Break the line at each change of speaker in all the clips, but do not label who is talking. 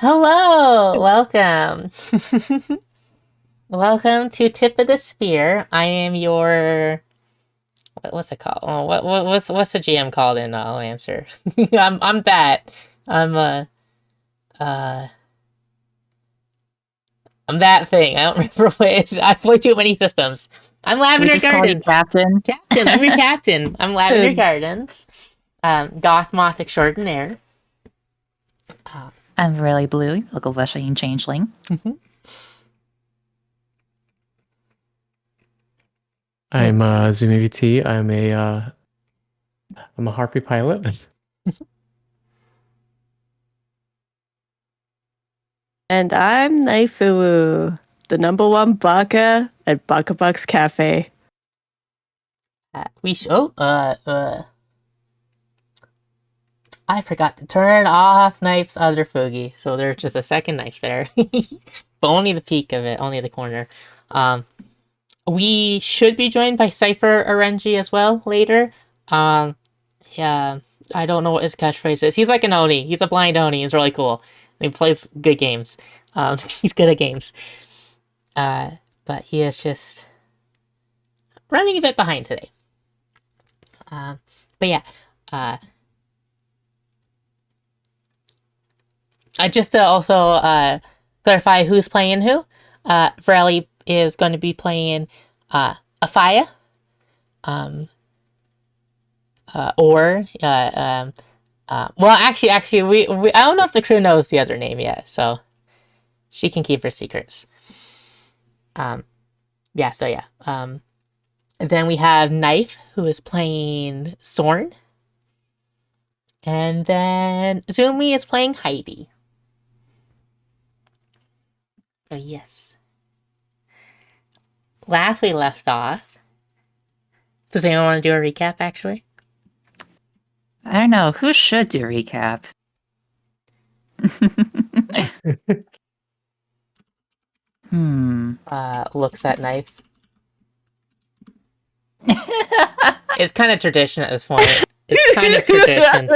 Hello, welcome. Welcome to Tip of the Spear. I am your what's it called? Oh, what's the GM called? And I'll answer. I'm that. I'm uh I'm that thing. I don't remember what it is. I play too many systems. I'm
Should we
Lavender
just call you
Gardens.
Captain?
Captain. I'm your captain. I'm Lavender
Good.
Gardens. Goth Moth extraordinaire. Uh,
I'm really blue, local Russian changeling.
I'm Zumi VT. I'm a Harpy pilot.
And I'm Naifu, the #1 baka at Baka Bucks Cafe.
I forgot to turn off Knife's other Fugi, so there's just a second knife there. But only the peak of it, only the corner. We should be joined by Cypher Orenji as well later. Yeah, I don't know what his catchphrase is. He's like an Oni. He's a blind Oni. He's really cool. And he plays good games. He's good at games. But he is just running a bit behind today. But yeah, just to also clarify who's playing who, Varelli is going to be playing Afaya, well, actually, we I don't know if the crew knows the other name yet, so she can keep her secrets. Yeah, so yeah. And then we have Knife, who is playing Sorn. And then Zumi is playing Heidi. So yes. Last we left off. Does anyone want to do a recap, actually?
I don't know, who should do recap?
Looks at Knife. It's kind of tradition at this point. It's kind of tradition.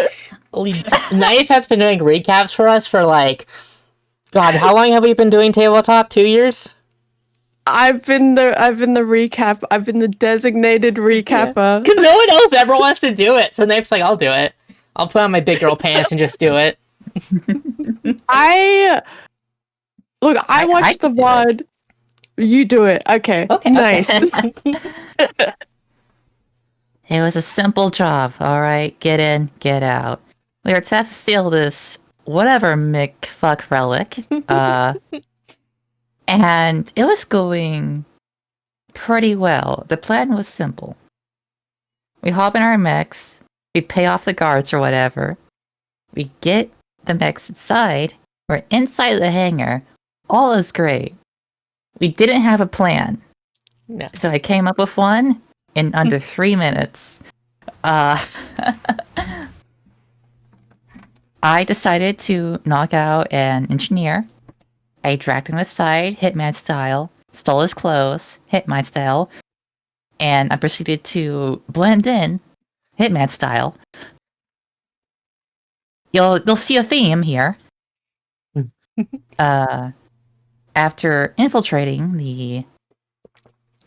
Knife has been doing recaps for us for like, God, how long have we been doing tabletop? 2 years?
I've been the recap. I've been the designated recapper.
Because no one else ever wants to do it. So Knife's like, I'll do it. I'll put on my big girl pants and just do it.
I watched the VOD. You do it. Okay. Nice.
Okay.
It was a simple job, alright? Get in, get out. We were tasked to steal this whatever McFuck relic. And it was going pretty well. The plan was simple. We hop in our mechs, we pay off the guards or whatever, we get the mechs inside, we're inside the hangar, all is great. We didn't have a plan.
No.
So I came up with one in under 3 minutes. I decided to knock out an engineer. I dragged him aside, Hitman style, stole his clothes, Hitman style, and I proceeded to blend in, Hitman style. You'll see a theme here. After infiltrating the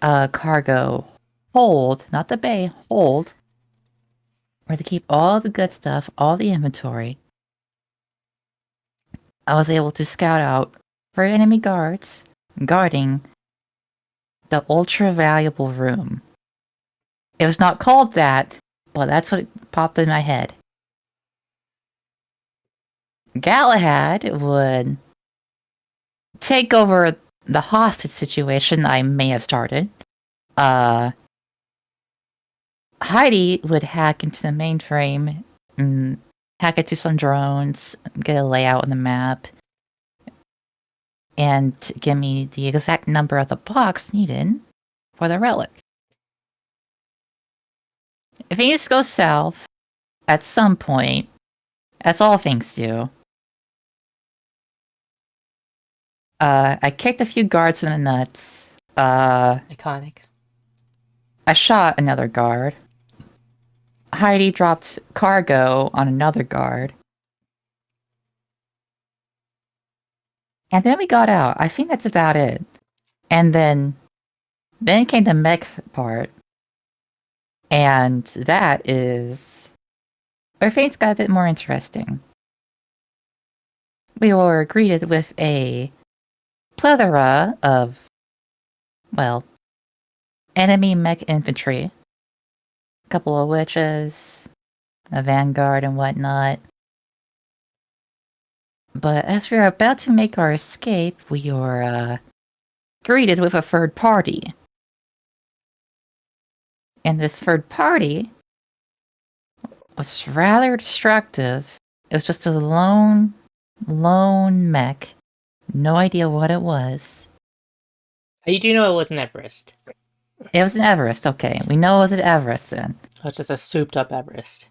cargo hold, not the bay, hold, where they keep all the good stuff, all the inventory, I was able to scout out 4 enemy guards guarding the ultra valuable room. It was not called that, but that's what popped in my head. Galahad would take over the hostage situation I may have started. Heidi would hack into the mainframe, hack into some drones, get a layout on the map, and give me the exact number of the box needed for the relic. If things go south, at some point, as all things do, I kicked a few guards in the nuts.
Iconic.
I shot another guard. Heidi dropped cargo on another guard. And then we got out. I think that's about it. And then came the mech part. And that is where things got a bit more interesting. We were greeted with a plethora of, well, enemy mech infantry, a couple of witches, a vanguard, and whatnot. But as we were about to make our escape, we were greeted with a third party. And this third party was rather destructive. It was just a lone mech. No idea what it was.
You do know it wasn't Everest.
It was an Everest, okay. We know it was an Everest then.
Oh, it's just a souped up Everest.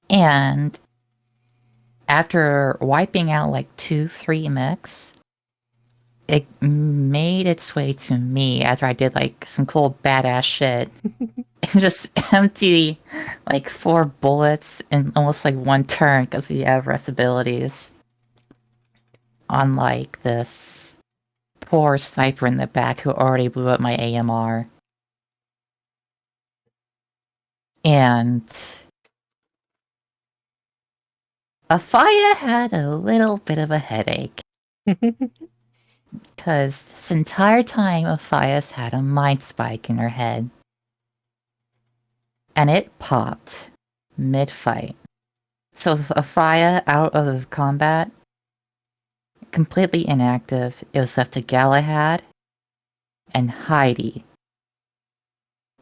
And after wiping out like 2-3 mechs, it made its way to me after I did like some cool badass shit. And just empty like 4 bullets in almost like 1 turn because of the Everest abilities on like this poor sniper in the back who already blew up my AMR. And Afaya had a little bit of a headache. Because this entire time Afaya's had a mind spike in her head. And it popped mid-fight. So Afaya out of combat, completely inactive. It was left to Galahad and Heidi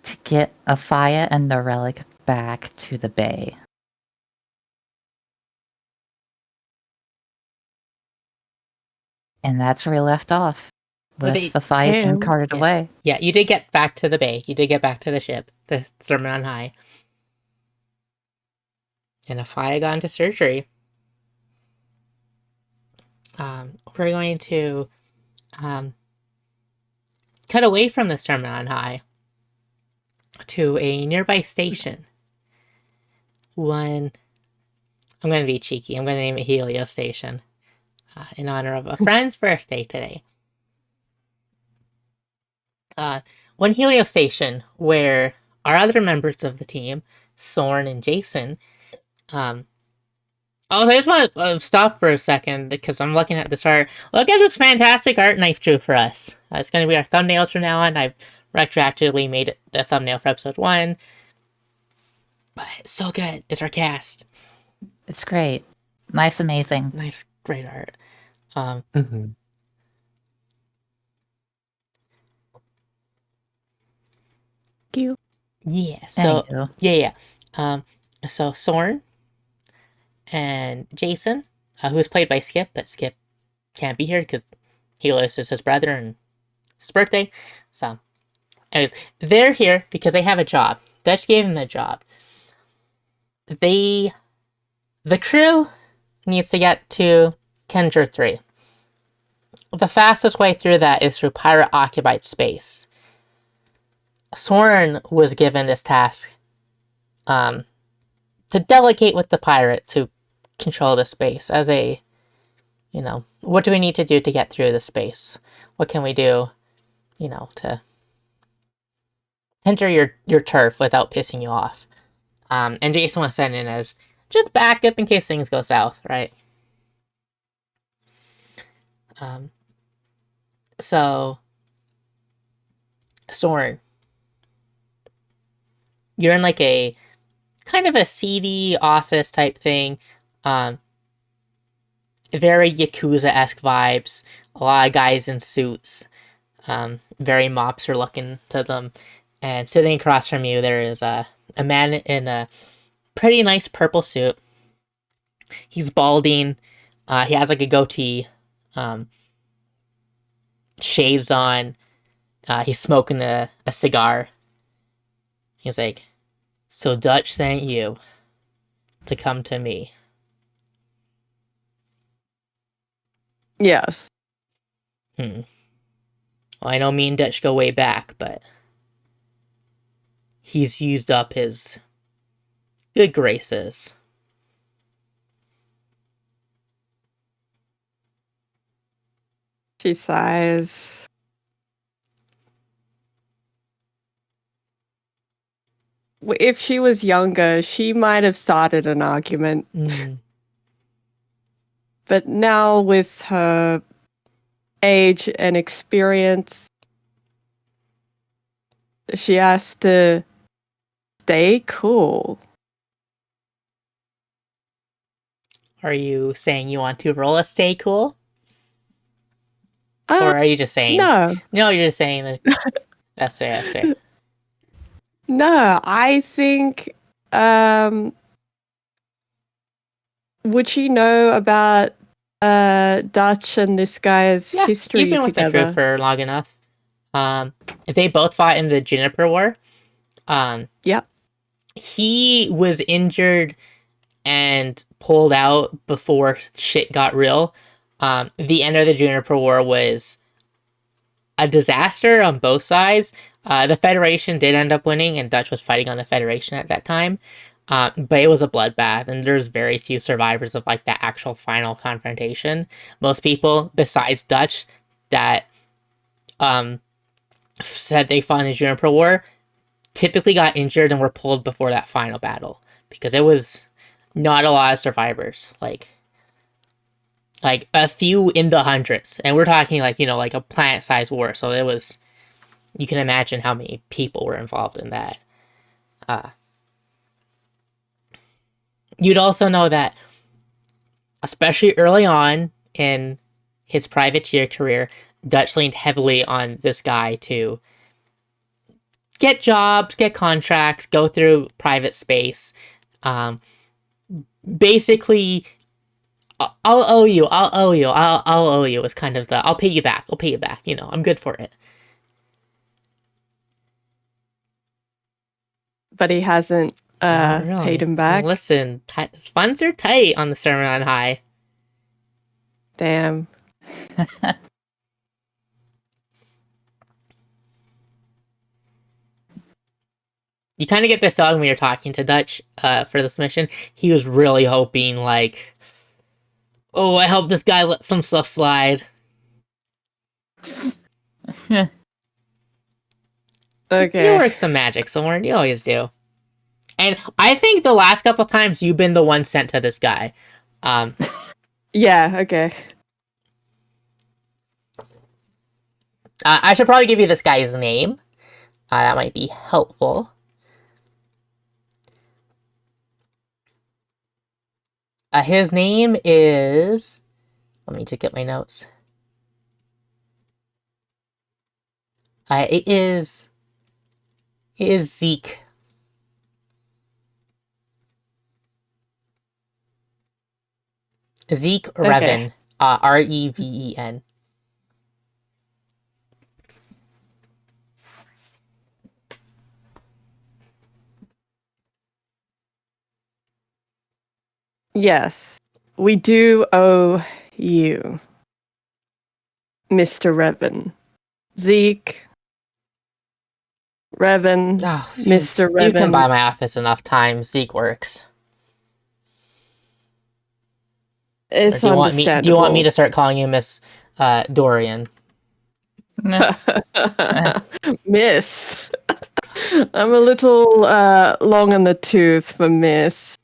to get Afaya and the relic back to the bay. And that's where we left off, with Afaya being carted away.
Yeah, you did get back to the bay. You did get back to the ship, the Sermon on High. And Afaya got into surgery. We're going to cut away from the Sermon on High to a nearby station. I'm going to be cheeky. I'm going to name it Helio Station in honor of a friend's birthday today. One Helio Station where our other members of the team, Soren and Jason, I just want to stop for a second because I'm looking at this art. Look at this fantastic art Knife drew for us. It's going to be our thumbnails from now on. I've retroactively made it the thumbnail for episode 1. But it's so good. It's our cast.
It's great. Knife's amazing.
Knife's great art.
Mhm.
Thank you.
Yeah. So
Anywho.
yeah. So Soren and Jason, who is played by Skip, but Skip can't be here because Helios is his brother and it's his birthday. So, anyways, they're here because they have a job. Dutch gave them the job. The crew needs to get to Kendra 3. The fastest way through that is through pirate occupied space. Soren was given this task to delegate with the pirates who control the space as a, what do we need to do to get through the space? What can we do, to enter your turf without pissing you off? And Jason was sent in as just backup in case things go south, right? So, Soren, you're in like a kind of a seedy office type thing. Very Yakuza-esque vibes. A lot of guys in suits. Very mobster looking to them. And sitting across from you, there is a man in a pretty nice purple suit. He's balding. He has like a goatee. Shades on. He's smoking a cigar. He's like, "So Dutch sent you to come to me."
Yes.
Well, I know me and Dutch go way back, but he's used up his good graces.
She sighs. If she was younger, she might have started an argument.
Mm.
But now, with her age and experience, she has to stay cool.
Are you saying you want to roll a stay cool?
Uh,
Or are you just saying...
no.
No, you're just saying that... That's fair, that's fair.
No, I think, would she know about Dutch and this guy's
Yeah,
history
you've been with the crew
together?
for long enough. They both fought in the Juniper War.
Yep.
He was injured and pulled out before shit got real. The end of the Juniper War was a disaster on both sides. The Federation did end up winning, and Dutch was fighting on the Federation at that time. But it was a bloodbath, and there's very few survivors of like that actual final confrontation. Most people, besides Dutch, that said they fought in the Juniper War, typically got injured and were pulled before that final battle because it was not a lot of survivors. Like a few in the hundreds, and we're talking like like a planet-sized war. So it was. You can imagine how many people were involved in that. You'd also know that, especially early on in his privateer career, Dutch leaned heavily on this guy to get jobs, get contracts, go through private space. Basically, I'll owe you, I'll owe you, I'll owe you is kind of the, I'll pay you back, I'm good for it.
But he hasn't
Not really.
paid him back.
Listen, funds are tight on the Sermon on High.
Damn.
You kind of get the feeling when you're talking to Dutch for this mission, he was really hoping, like, oh, I hope this guy let some stuff slide.
Okay.
You work some magic somewhere, you always do. And I think the last couple times you've been the one sent to this guy.
Yeah, okay.
I should probably give you this guy's name. That might be helpful. His name is... Let me just get my notes. It is Zeke. Zeke Reven. Reven.
Yes, we do owe you, Mr. Revan. Zeke. Revan.
Oh,
Mr. Revan.
You come by my office enough times. Zeke works.
It's
do
understandable.
you want me to start calling you Miss Dorian?
Miss. I'm a little long in the tooth for Miss.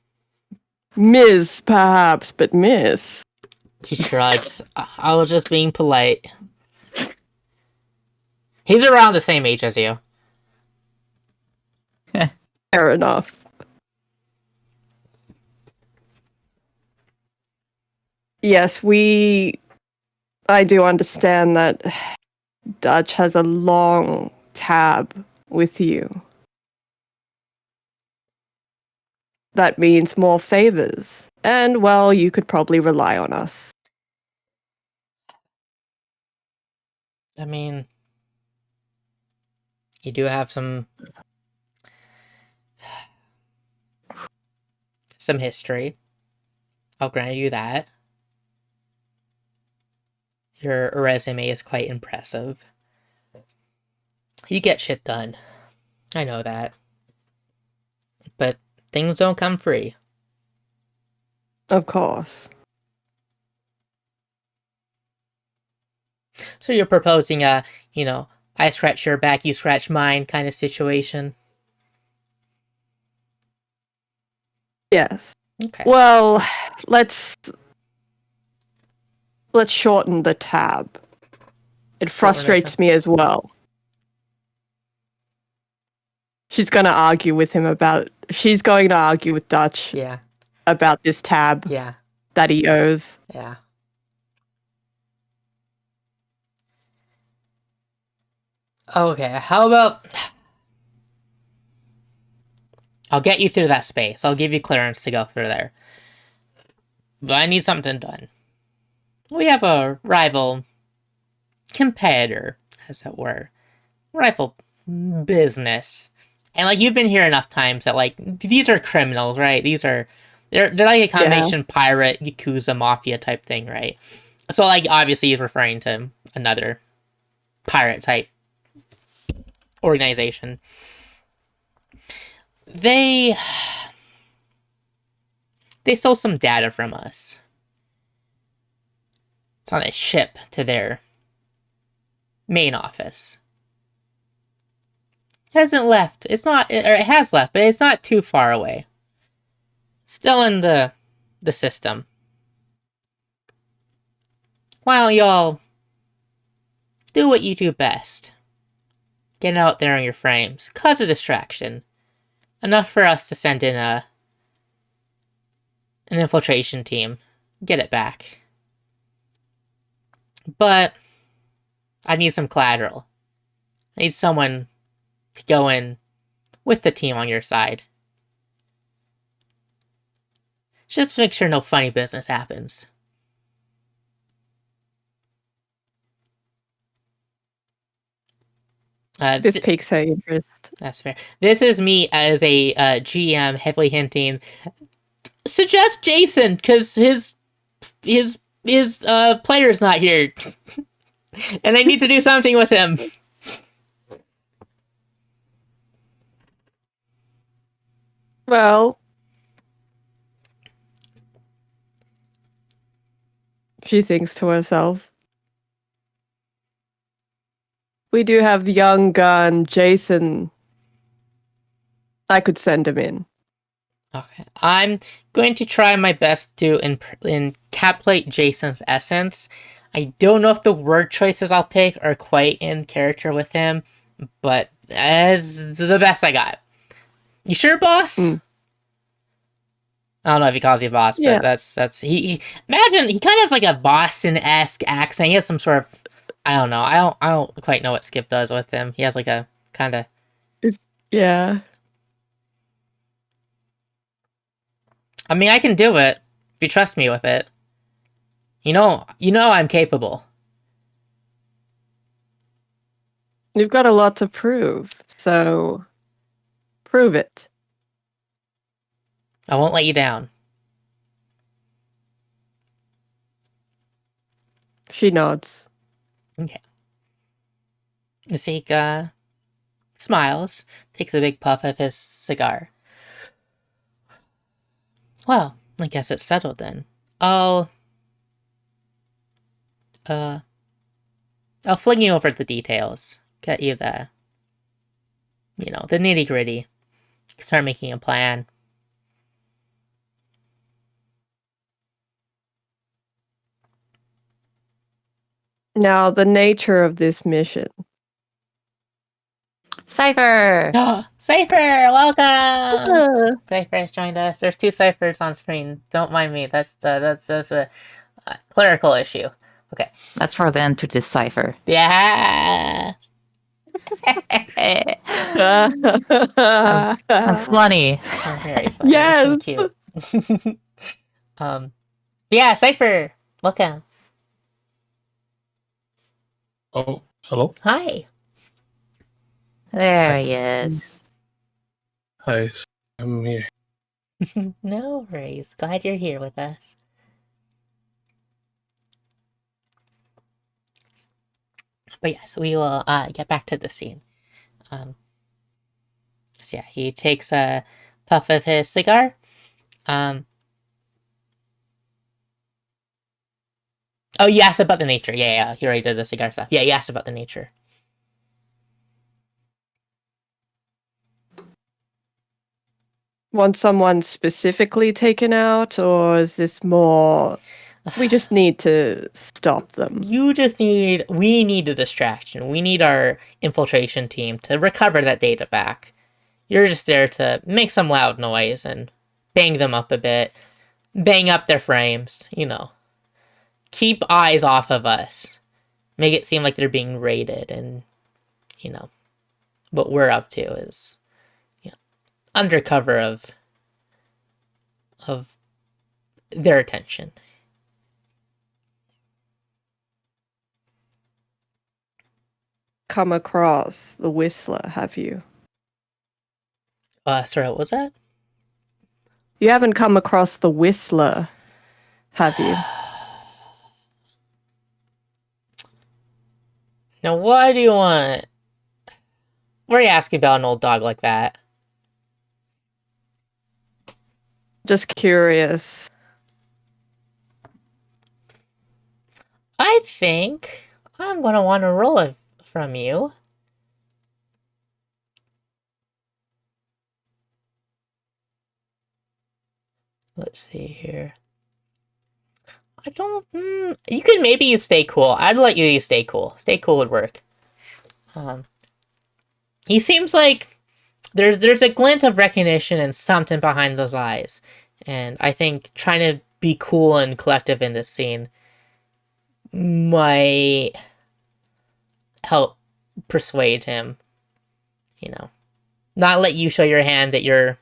Ms. perhaps, but Miss.
He shrugs. I was just being polite. He's around the same age as you.
Fair enough. Yes, I do understand that Dutch has a long tab with you. That means more favors. And, well, you could probably rely on us.
I mean, you do have some history. I'll grant you that. Your resume is quite impressive. You get shit done. I know that. But things don't come free.
Of course.
So you're proposing a, I scratch your back, you scratch mine kind of situation.
Yes.
Okay.
Well, let's shorten the tab. It frustrates me as well. She's going to argue with Dutch
Yeah.
about this tab
Yeah.
that he owes.
Yeah. Okay, how about... I'll get you through that space. I'll give you clearance to go through there. But I need something done. We have a rival competitor, as it were. Rival business. And, like, you've been here enough times that, like, these are criminals, right? They're like a combination pirate, Yakuza, mafia type thing, right? So, like, obviously he's referring to another pirate type organization. They stole some data from us. It's on a ship to their main office. Hasn't left. It's not, or it has left, but it's not too far away. Still in the system. Why don't y'all do what you do best? Get out there on your frames. Cause a distraction. Enough for us to send in an infiltration team. Get it back. But I need some collateral. I need someone to go in with the team on your side. Just make sure no funny business happens.
This piques her interest.
That's fair. This is me as a GM heavily hinting. Suggest Jason, because his player's not here. And I need to do something with him.
Well, she thinks to herself. We do have young gun Jason. I could send him in.
Okay. I'm going to try my best to encapsulate Jason's essence. I don't know if the word choices I'll pick are quite in character with him, but as the best I got. You sure, boss? I don't know if he calls you boss, but that's he imagine he kind of has like a Boston-esque accent. He has some sort of, I don't know. I don't quite know what Skip does with him. He has like a kind of,
yeah.
I mean, I can do it if you trust me with it. You know I'm capable.
You've got a lot to prove, so prove it.
I won't let you down.
She nods.
Okay. Zeke smiles, takes a big puff of his cigar. Well, I guess it's settled then. I'll fling you over the details. Get you the nitty-gritty. Start making a plan.
Now, the nature of this mission.
Cypher!
Cypher, welcome! Cypher's joined us. There's 2 Cyphers on screen. Don't mind me. That's a clerical issue. Okay.
That's for them to decipher.
Yeah.
I'm funny.
Oh, very funny.
Yes.
Cute. Yeah, Cypher, welcome.
Oh, hello.
Hi.
There he is.
Hi, I'm here.
No worries. Glad you're here with us. But yes, we will get back to the scene. So yeah, he takes a puff of his cigar. Oh Oh, you asked about the nature. Yeah. You already did the cigar stuff. Yeah, you asked about the nature.
Want someone specifically taken out, or is this more we just need to stop them?
We need a distraction. We need our infiltration team to recover that data back. You're just there to make some loud noise and bang them up a bit. Bang up their frames, Keep eyes off of us. Make it seem like they're being raided, and, what we're up to is, undercover of their attention.
Come across the Whistler, have you?
Sorry, what was that?
You haven't come across the Whistler, have you?
Now, why do you want... Why are you asking about an old dog like that?
Just curious.
I think I'm gonna want to roll it from you. Let's see here. I don't... you could maybe use stay cool. I'd let you use stay cool. Stay cool would work. He seems like there's a glint of recognition and something behind those eyes. And I think trying to be cool and collective in this scene might help persuade him. Not let you show your hand that you're...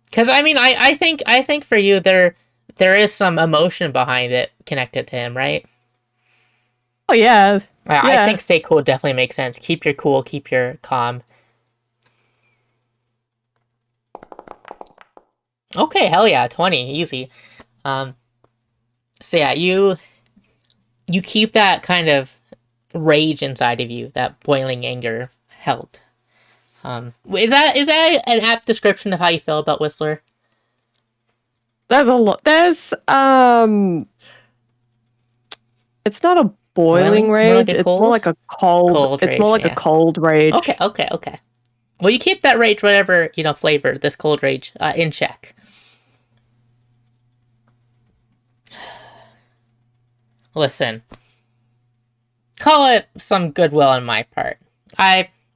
Because, I think for you, there is some emotion behind it connected to him, right?
Oh, yeah.
I think stay cool definitely makes sense. Keep your cool, keep your calm. Okay, hell yeah, 20, easy. So yeah, you keep that kind of rage inside of you, that boiling anger held. Is that an apt description of how you feel about Whistler?
There's a lot. It's not a boiling rage.
More like a
it's
cold?
more like a cold. It's
rage,
more like
yeah.
a cold rage.
Okay. Well, you keep that rage, whatever, flavor, this cold rage, in check. Listen. Call it some goodwill on my part.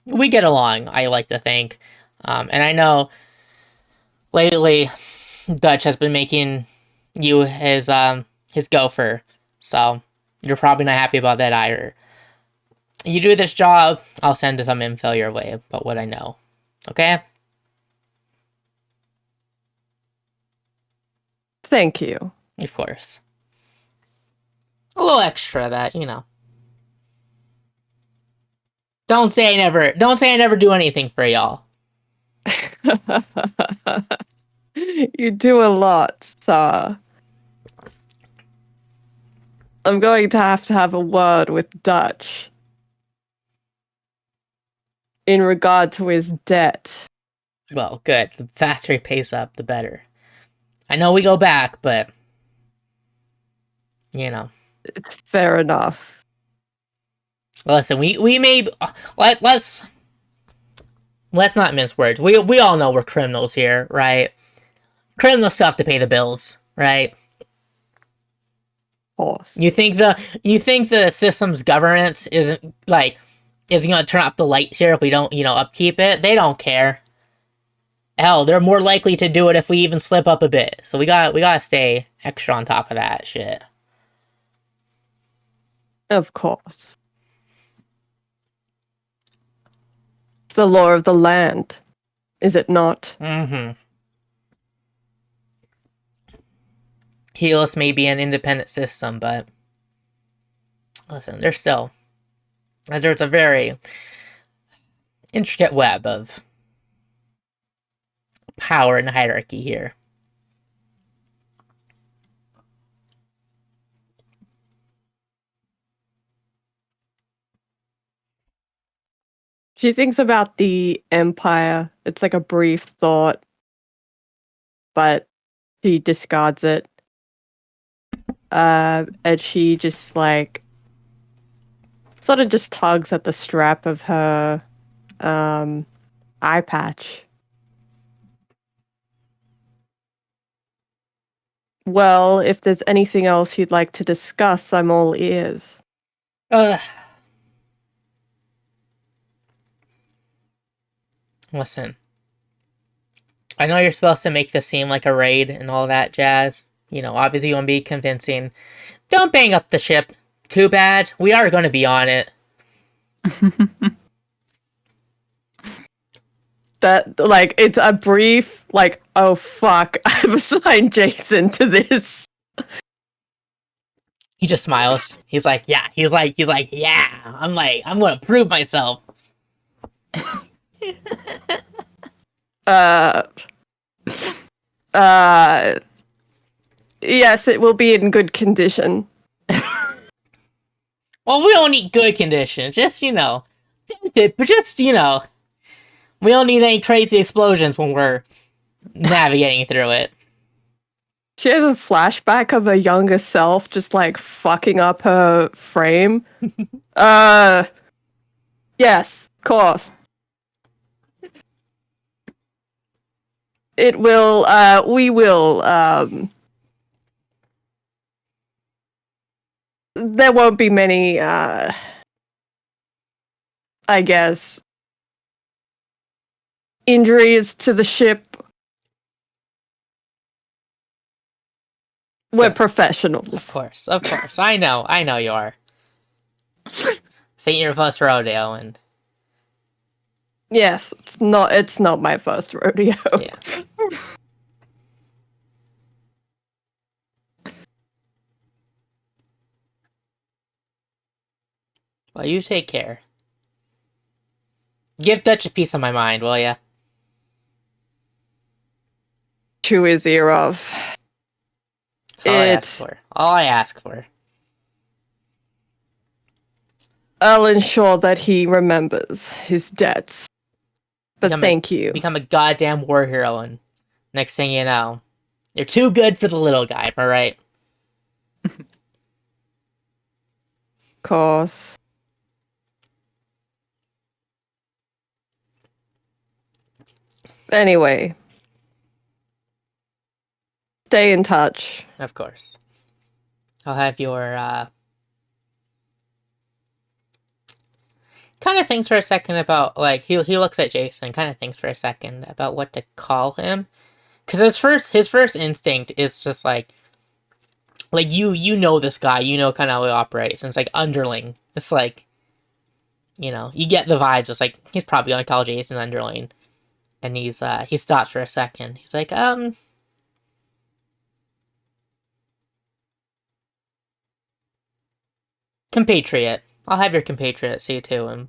We get along, I like to think. And I know lately Dutch has been making you his gopher, so you're probably not happy about that either. You do this job, I'll send some info your way about what I know. Okay?
Thank you.
Of course. A little extra that, Don't say I never do anything for y'all.
You do a lot, sir. I'm going to have a word with Dutch in regard to his debt.
Well, good. The faster he pays up, the better. I know we go back, but
It's fair enough.
Listen, we may let's not mince words. We all know we're criminals here, right? Criminals still have to pay the bills, right?
Of course.
You think the system's governance isn't gonna turn off the lights here if we don't, upkeep it? They don't care. Hell, they're more likely to do it if we even slip up a bit. So we gotta stay extra on top of that shit.
Of course. It's the law of the land, is it not?
Mm-hmm. Helios may be an independent system, but listen, there's a very intricate web of power and hierarchy here.
She thinks about the Empire. It's like a brief thought, but she discards it. and she just like sort of just tugs at the strap of her eye patch. Well, if there's anything else you'd like to discuss, I'm all ears.
Listen, I know you're supposed to make this seem like a raid and all that jazz. You know, obviously you want to be convincing. Don't bang up the ship. Too bad. We are going to be on it.
That, like, it's a brief, like, oh fuck, I've assigned Jason to this.
He just smiles. He's like, yeah. He's like, yeah. I'm going to prove myself.
Yes, it will be in good condition.
Well, we don't need good condition. Just, you know, tinted, but just, you know, we don't need any crazy explosions when we're navigating through it.
She has a flashback of her younger self just like fucking up her frame. Yes, of course. It will, we will, there won't be many, I guess, injuries to the ship. We're professionals.
Of course. I know you are. This ain't your first rodeo, and
Yes, it's not my first rodeo.
yeah. Well, you take care. Give Dutch a piece of my mind, will ya?
Chew his ear off.
That's all I ask for. All I ask for.
I'll ensure that he remembers his debts. But thank you.
Become a goddamn war hero, and next thing you know, you're too good for the little guy, alright?
Of course. Anyway. Stay in touch.
Of course. I'll have your, kind of thinks for a second about, like, he looks at Jason, kind of thinks for a second about what to call him. Because his first instinct is just, like, you know this guy, you know kind of how he operates, and it's, like, underling. It's, like, you know, you get the vibes, it's, like, he's probably gonna call Jason underling. And he stops for a second. He's like, compatriot. I'll have your compatriot see you too, and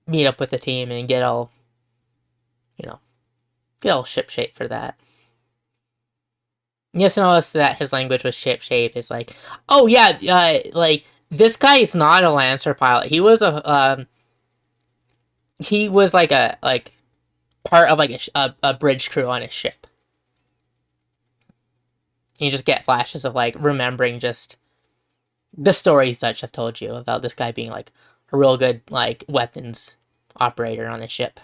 meet up with the team and get all, you know, get all shipshape for that. You just notice that his language with shipshape is like, oh yeah, like, this guy is not a Lancer pilot. He was like a, like, part of, like, a bridge crew on his ship. You just get flashes of, like, remembering just the stories Dutch have told you about this guy being, like, a real good, like, weapons operator on his ship.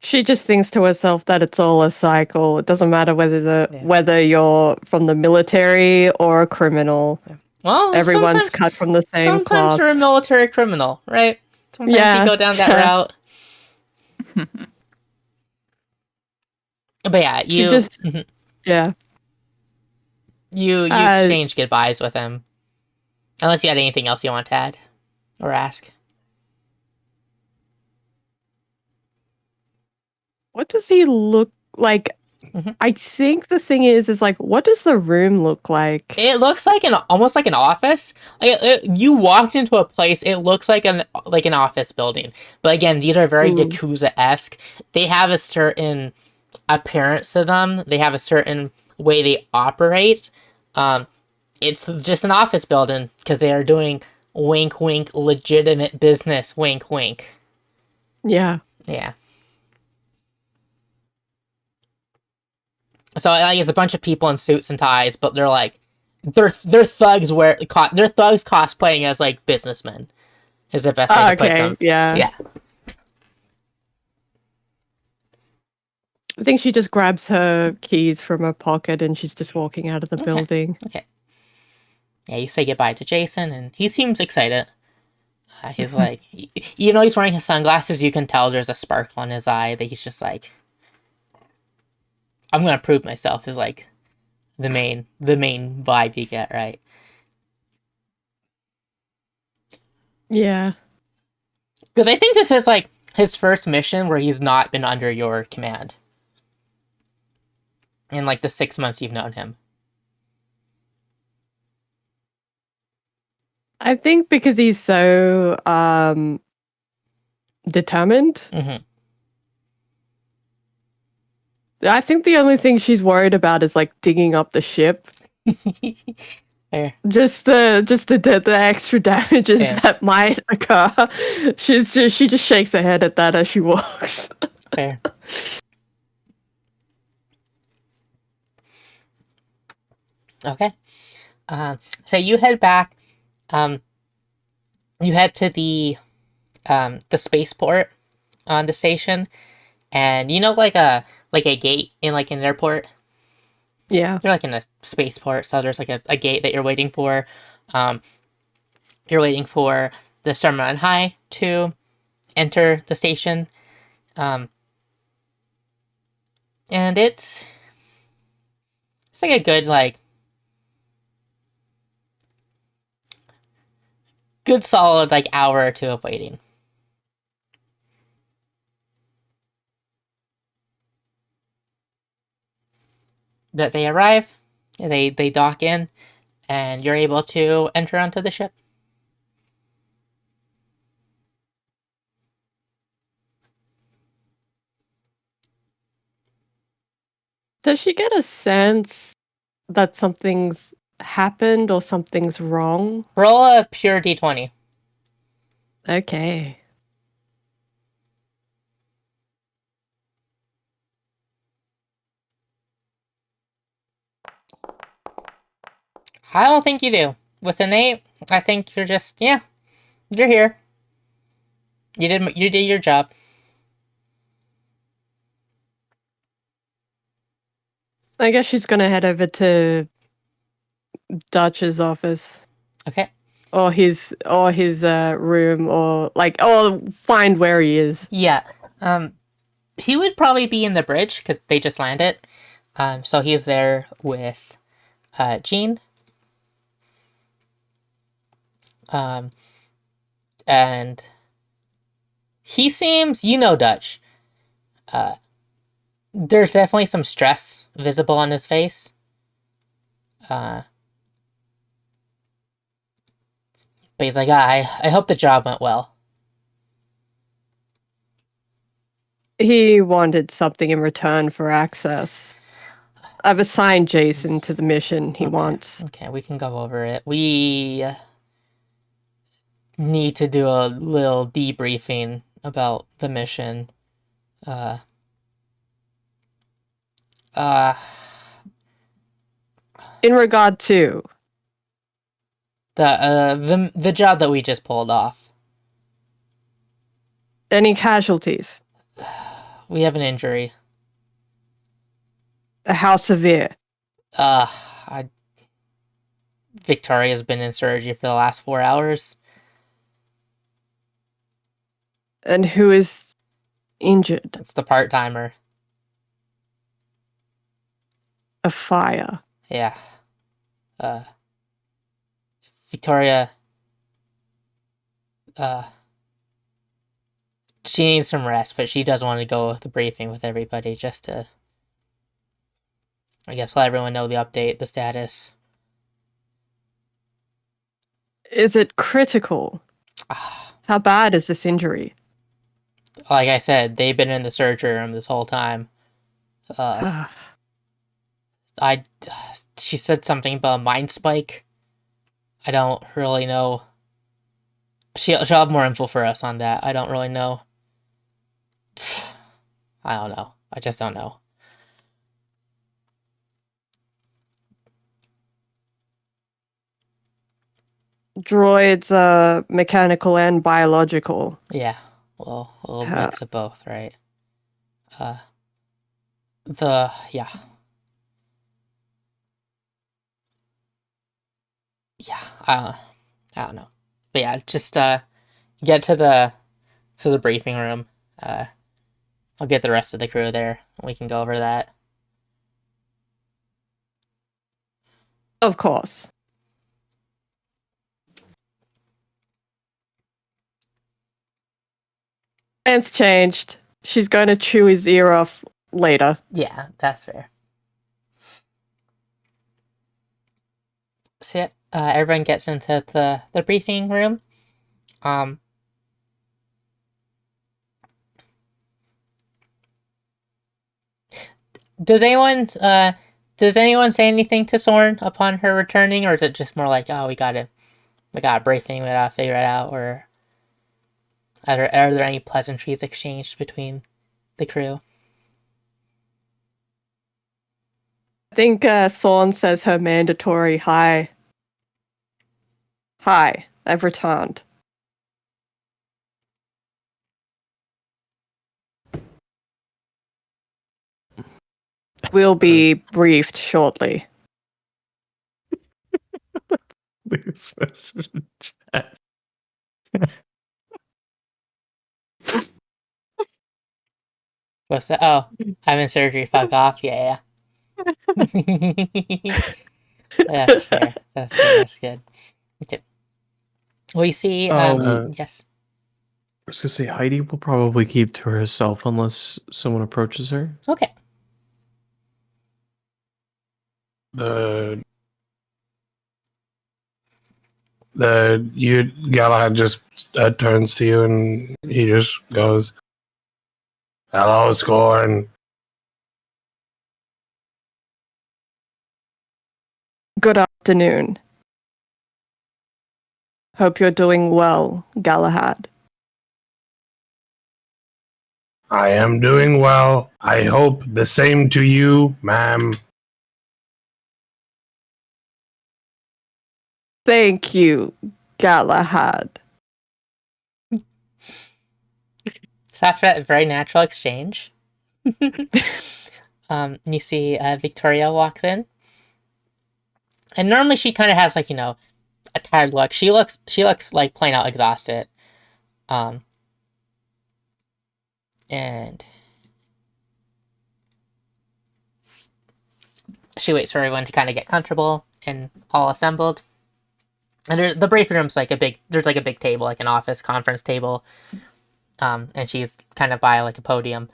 She just thinks to herself that it's all a cycle. It doesn't matter whether you're from the military or a criminal.
Yeah. Well,
everyone's cut from the same cloth.
Sometimes you're a military criminal, right? Sometimes you go down that route. But yeah, you
just yeah.
You exchange goodbyes with him. Unless you had anything else you want to add or ask.
What does he look like? I think the thing is like, what does the room look like?
It looks like almost like an office. You walked into a place. It looks like an office building. But again, these are very Yakuza-esque. They have a certain appearance to them. They have a certain way they operate. It's just an office building because they are doing wink, wink, legitimate business, wink, wink.
Yeah.
Yeah. So like, it's a bunch of people in suits and ties, but they're like, they're thugs they're thugs cosplaying as like businessmen. Is the best way to put
Okay.
them.
Yeah.
Yeah.
I think she just grabs her keys from her pocket and she's just walking out of the building.
Okay. Yeah, you say goodbye to Jason, and he seems excited. He's like, you know, he's wearing his sunglasses. You can tell there's a sparkle in his eye that he's just like, I'm gonna prove myself. Is like the main vibe you get, right?
Yeah.
Because I think this is like his first mission where he's not been under your command in like the 6 months you've known him.
I think because he's so determined.
Mm-hmm.
I think the only thing she's worried about is like digging up the ship.
Fair.
Just the extra damages
Yeah.
that might occur. She just shakes her head at that as she walks.
Fair. Okay. So you head back. You head to the spaceport on the station, and you know, like a gate in like an airport.
Yeah.
You're like in a spaceport, so there's like a gate that you're waiting for. You're waiting for the Summerland High to enter the station. And it's like a good good solid like hour or two of waiting. But they arrive, they dock in, and you're able to enter onto the ship.
Does she get a sense that something's happened or something's wrong?
Roll a pure d20.
Okay.
I don't think you do. With an 8, I think you're just, yeah, you're here. You did your job.
I guess she's gonna head over to Dutch's office.
Okay.
Or his room, or find where he is.
Yeah. He would probably be in the bridge because they just landed. So he's there with Jean. And he seems, you know, Dutch. There's definitely some stress visible on his face. But he's like, I hope the job went well.
He wanted something in return for access. I've assigned Jason to the mission he wants.
Okay, we can go over it. We need to do a little debriefing about the mission.
In regard to
the job that we just pulled off.
any casualties,
We have an injury.
how severe?
Victoria's been in surgery for the last 4 hours.
And who is injured?
It's the part-timer.
A fire.
Yeah. Victoria, she needs some rest, but she does want to go with the briefing with everybody just to, I guess, let everyone know the update, the status.
Is it critical? How bad is this injury?
Like I said, they've been in the surgery room this whole time. She said something about a mind spike. I don't really know She'll have more info for us on that. I don't really know. I don't know. I just don't know.
Droids are mechanical and biological.
Yeah. Well, a little
Huh.
mix of both, right? Yeah. Yeah. I don't know. But yeah, just get to the briefing room. I'll get the rest of the crew there. We can go over that.
Of course. Plans changed. She's going to chew his ear off later.
Yeah, that's fair. So yeah, everyone gets into the briefing room. Does anyone say anything to Sorn upon her returning, or is it just more like, oh, we got a briefing, we gotta figure it out, or are there any pleasantries exchanged between the crew?
I think Sorn says her mandatory hi. Hi, I've returned. We'll be briefed shortly.
Leave this message in chat.
What's that? Oh, I'm in surgery. Fuck off. Yeah. That's fair. That's good. Okay. We see. Yes.
I was gonna say Heidi will probably keep to herself unless someone approaches her.
Okay.
The Galahad just turns to you and he just goes, "Hello, Scorn."
Good afternoon. Hope you're doing well, Galahad.
I am doing well. I hope the same to you, ma'am.
Thank you, Galahad.
So after that very natural exchange, you see Victoria walks in, and normally she kind of has like a tired look. She looks like plain out exhausted, and she waits for everyone to kind of get comfortable and all assembled. And the briefing room's like there's like a big table, like an office conference table, and she's kind of by like a podium.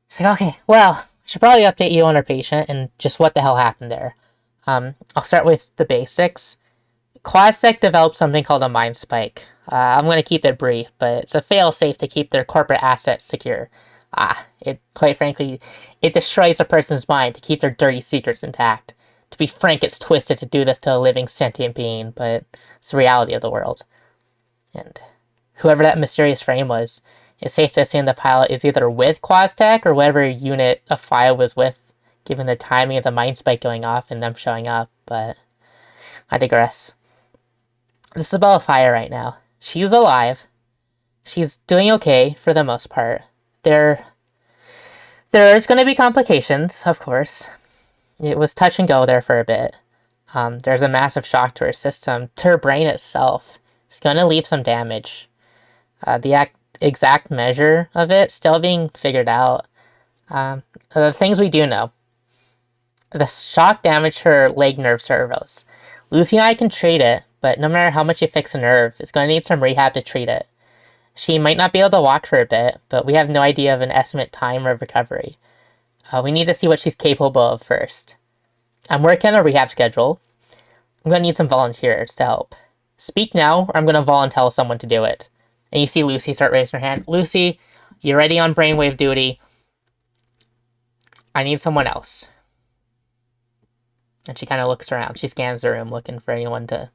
It's like, okay, well, I should probably update you on our patient and just what the hell happened there. I'll start with the basics. Quasec developed something called a mind spike. I'm going to keep it brief, but it's a fail-safe to keep their corporate assets secure. Quite frankly, it destroys a person's mind to keep their dirty secrets intact. To be frank, it's twisted to do this to a living sentient being, but it's the reality of the world. And whoever that mysterious frame was, it's safe to assume the pilot is either with Quastec or whatever unit a file was with, given the timing of the mind spike going off and them showing up, but I digress. This is about Fire right now. She's alive. She's doing okay for the most part. There's going to be complications, of course. It was touch and go there for a bit. There's a massive shock to her system, to her brain itself. It's going to leave some damage. The exact measure of it still being figured out. The things we do know. The shock damaged her leg nerve servos. Lucy and I can treat it, but no matter how much you fix a nerve, it's going to need some rehab to treat it. She might not be able to walk for a bit, but we have no idea of an estimate time of recovery. We need to see what she's capable of first. I'm working on a rehab schedule. I'm going to need some volunteers to help. Speak now, or I'm going to volunteer someone to do it. And you see Lucy start raising her hand. Lucy, you're ready on brainwave duty. I need someone else. And she kind of looks around. She scans the room looking for anyone to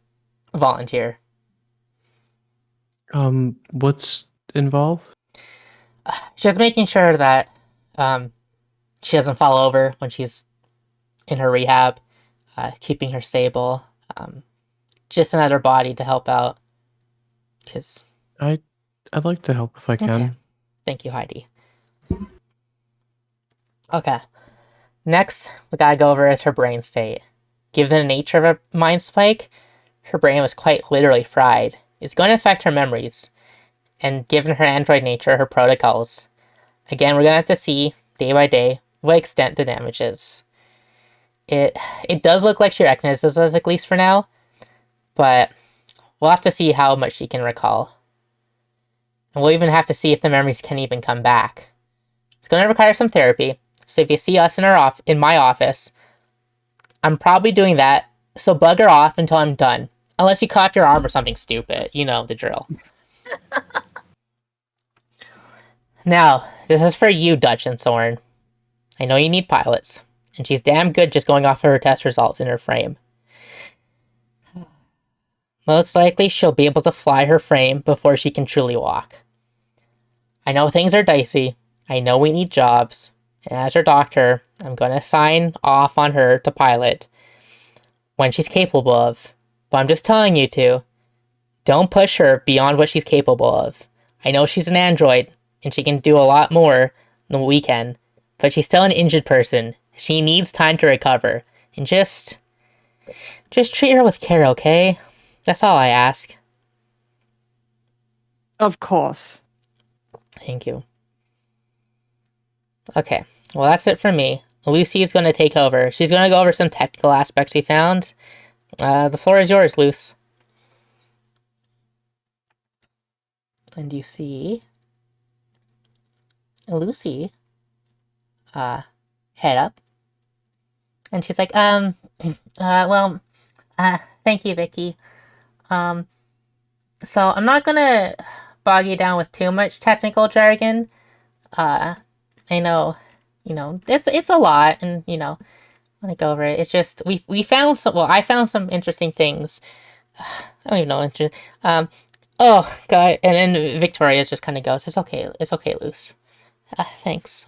volunteer.
What's involved?
Just making sure that she doesn't fall over when she's in her rehab, keeping her stable. Just another body to help out. Cause
I'd like to help if I can.
okay, thank you, Heidi. Okay, next we gotta go over is her brain state. Given the nature of a mind spike, her brain was quite literally fried. It's going to affect her memories, and given her android nature, her protocols. Again, we're gonna have to see day by day what extent the damage is. It does look like she recognizes us, at least for now, but we'll have to see how much she can recall. And we'll even have to see if the memories can even come back. It's going to require some therapy, so if you see us in my office, I'm probably doing that, so bug her off until I'm done. Unless you cut off your arm or something stupid. You know the drill. Now, this is for you, Dutch and Soren. I know you need pilots, and she's damn good just going off of her test results in her frame. Most likely, she'll be able to fly her frame before she can truly walk. I know things are dicey. I know we need jobs. And as her doctor, I'm going to sign off on her to pilot when she's capable of. But I'm just telling you to. Don't push her beyond what she's capable of. I know she's an android, and she can do a lot more than we can. But she's still an injured person. She needs time to recover. And just treat her with care, okay? That's all I ask.
Of course.
Thank you. Okay, well that's it for me. Lucy's going to take over. She's going to go over some technical aspects we found. The floor is yours, Luce. And you see Lucy head up. And she's like, thank you, Vicky. So I'm not gonna bog you down with too much technical jargon. I know, it's a lot, and I want to go over it. It's just we found some. Well, I found some interesting things. I don't even know. Oh god, and then Victoria just kind of goes, "It's okay, Luce. Thanks."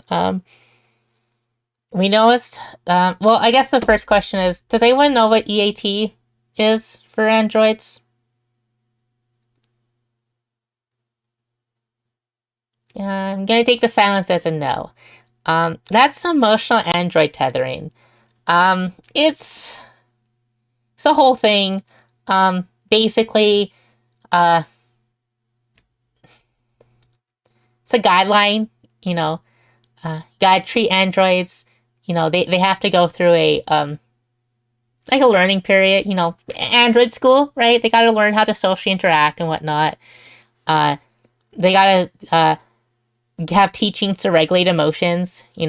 We noticed. Well, I guess the first question is: does anyone know what EAT is for androids? I'm gonna take the silence as a no. That's emotional android tethering. It's a whole thing. Basically, it's a guideline. Gotta treat androids. They have to go through a like a learning period. Android school, right? They gotta learn how to socially interact and whatnot. They gotta have teachings to regulate emotions, they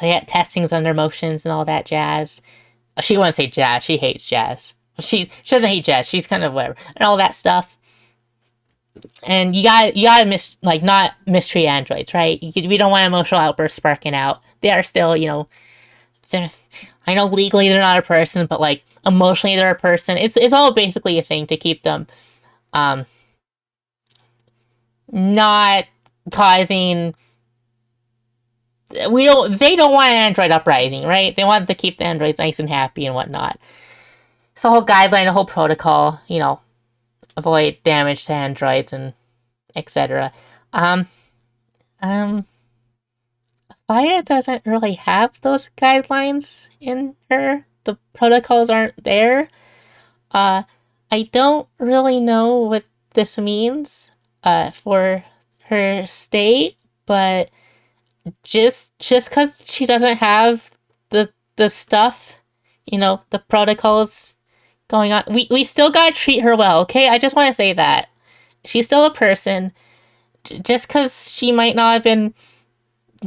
get testings on their emotions and all that jazz. She wouldn't say jazz, she hates jazz. She doesn't hate jazz, she's kind of whatever. And all that stuff. And you gotta not mistreat androids, right? We don't want emotional outbursts sparking out. They are still, I know legally they're not a person, but emotionally they're a person. It's all basically a thing to keep them not causing. They don't want an android uprising, right? They want to keep the androids nice and happy and whatnot. It's a whole guideline, a whole protocol, avoid damage to androids and etc. Fire doesn't really have those guidelines in her. The protocols aren't there. I don't really know what this means for her state, but just because she doesn't have the stuff, the protocols going on, we still gotta treat her well, okay? I just want to say that. She's still a person. Just because she might not have been...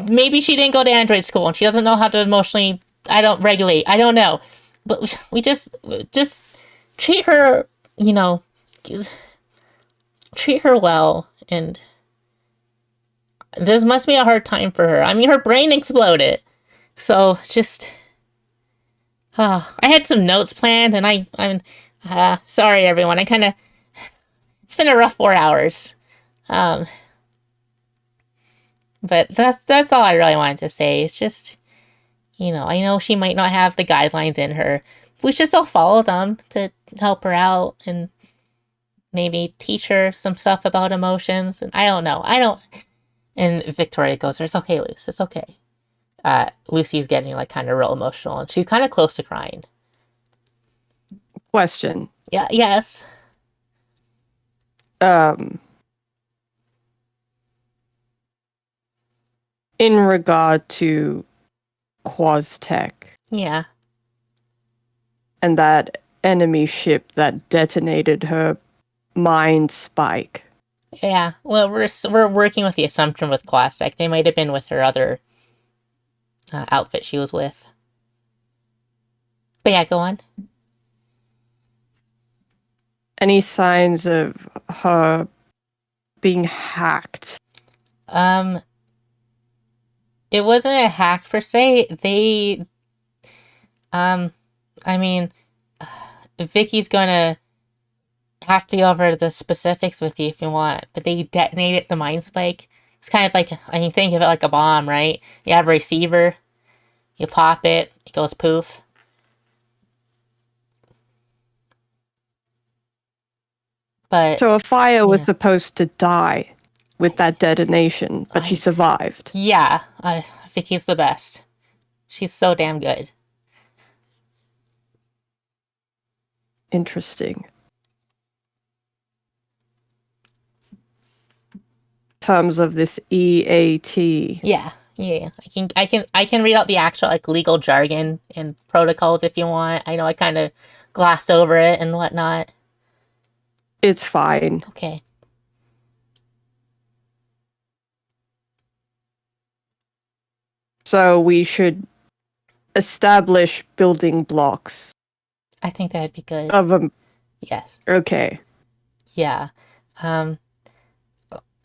Maybe she didn't go to android school and she doesn't know how to emotionally... regulate. I don't know. But we just treat her, treat her well, and this must be a hard time for her. I mean, her brain exploded. So, just... I had some notes planned, and Sorry everyone, it's been a rough 4 hours. Um, but that's all I really wanted to say. It's just, I know she might not have the guidelines in her. We should still follow them to help her out and maybe teach her some stuff about emotions. And I don't know. I don't. And Victoria goes, "It's okay, Luce. It's okay." Lucy's getting like kind of real emotional, and she's kind of close to crying.
Question.
Yeah. Yes.
In regard to Quaztech
Yeah.
and that enemy ship that detonated her mind spike.
Yeah. Well, we're working with the assumption with Quastek. They might have been with her other outfit she was with. But yeah, go on.
Any signs of her being hacked?
It wasn't a hack per se. I mean, Vicky's gonna have to go over the specifics with you if you want, but they detonated the mind spike. It's kind of like, I mean, think of it like a bomb, right? You have a receiver, you pop it, it goes poof. But
So a fire was
yeah.
supposed to die with that detonation, but she survived.
Yeah, Vicky's the best. She's so damn good.
Interesting. Terms of this EAT.
Yeah. I can read out the actual like legal jargon and protocols if you want. I know I kind of glossed over it and whatnot.
It's fine.
Okay.
So we should establish building blocks
I think that'd be good.
of a...
Yes.
Okay.
Yeah.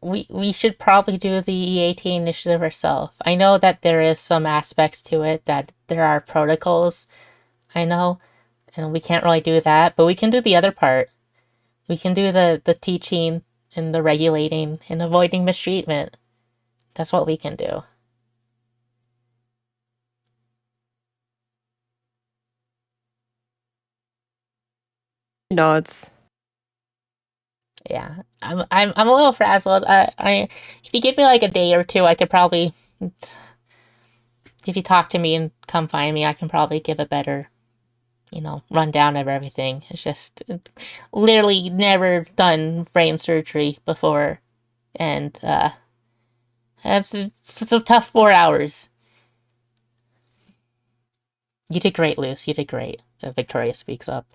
We should probably do the EAT initiative ourselves. I know that there is some aspects to it that there are protocols. I know, and we can't really do that, but we can do the other part. We can do the teaching and the regulating and avoiding mistreatment. That's what we can do.
Nods.
Yeah, I'm a little frazzled. If you give me like a day or two, I could probably, if you talk to me and come find me, I can probably give a better, rundown of everything. It's just literally never done brain surgery before, and it's a tough 4 hours. You did great, Luce. You did great. Victoria speaks up.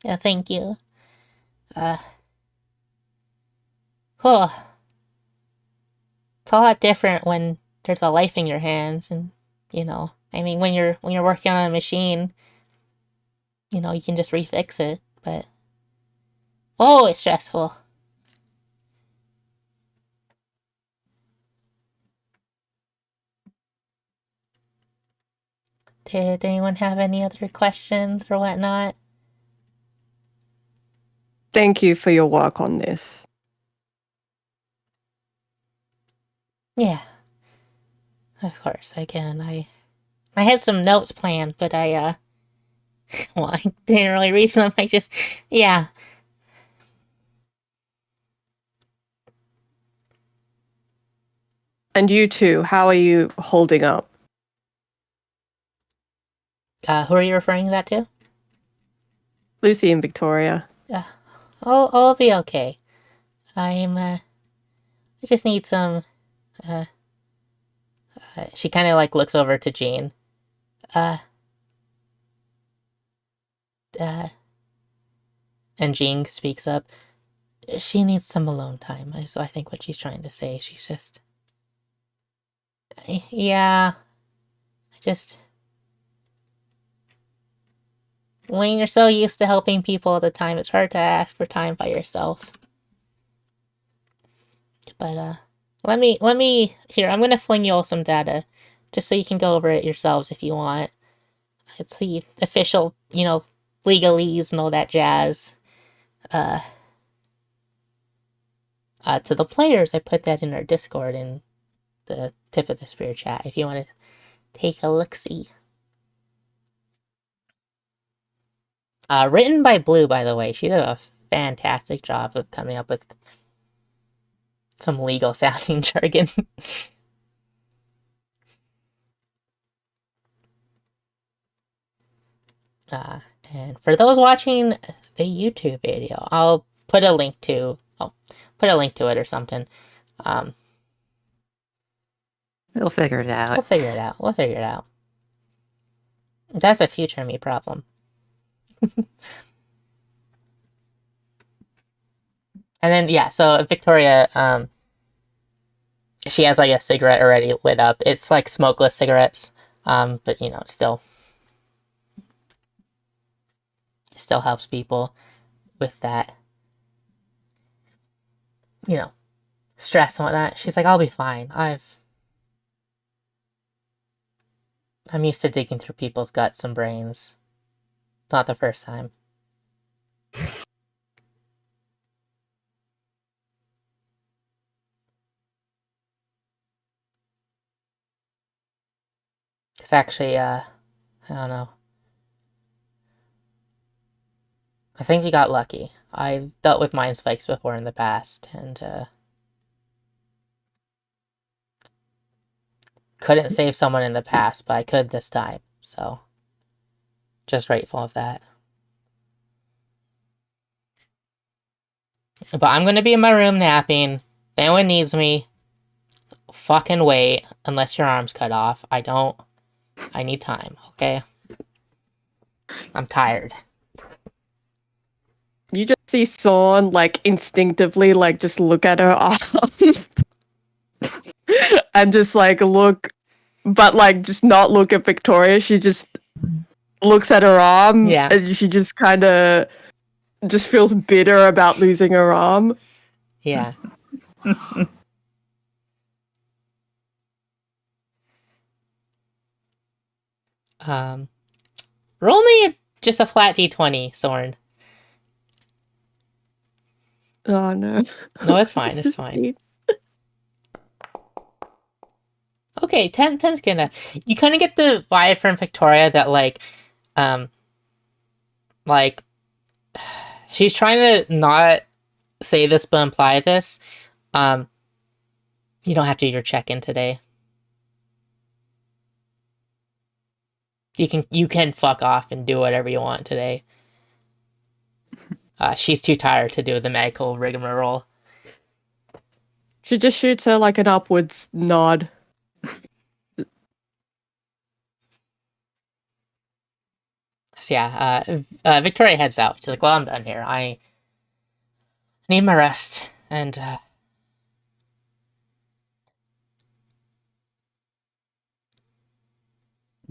Yeah, thank you. Oh, it's a lot different when there's a life in your hands, and I mean, when you're working on a machine, you can just refix it. But oh, it's stressful. Did anyone have any other questions or whatnot?
Thank you for your work on this.
Yeah, of course I can. I had some notes planned, but I well, I didn't really read them. Yeah.
And you too, how are you holding up?
Who are you referring that to?
Lucy and Victoria.
I'll be okay. I just need some. She kind of like looks over to Jean. Uh, and Jean speaks up. She needs some alone time. So I think what she's trying to say, she's just. Yeah. When you're so used to helping people all the time, it's hard to ask for time by yourself. But, let me, here, I'm gonna fling you all some data, just so you can go over it yourselves if you want. It's the official, legalese and all that jazz. To the players, I put that in our Discord in the tip of the spear chat if you want to take a look-see. Written by Blue, by the way. She did a fantastic job of coming up with some legal sounding jargon. And for those watching the YouTube video, I'll put a link to it or something.
We'll figure it out.
We'll figure it out. That's a future me problem. And then, yeah, so Victoria, she has like a cigarette already lit up. It's like smokeless cigarettes, but it still helps people with that, stress and whatnot. She's like, I'll be fine. I'm used to digging through people's guts and brains. It's not the first time. It's actually, I don't know. I think we got lucky. I've dealt with mind spikes before in the past, and couldn't save someone in the past, but I could this time, so just grateful of that. But I'm gonna be in my room napping. If anyone needs me, fucking wait, unless your arm's cut off. I need time, okay? I'm tired.
You just see Sawn like instinctively like just look at her arm and just like look, but like just not look at Victoria. She just looks at her arm.
Yeah.
And she just kind of just feels bitter about losing her arm.
Yeah. Roll me just a flat d20, Soren.
Oh no.
No, it's fine. It's fine. Okay, 10's good enough. You kind of get the vibe from Victoria that like she's trying to not say this but imply this. You don't have to do your check-in today. You can fuck off and do whatever you want today. She's too tired to do the medical rigmarole.
She just shoots her like an upwards nod.
So yeah, Victoria heads out. She's like, well, I'm done here. I need my rest. And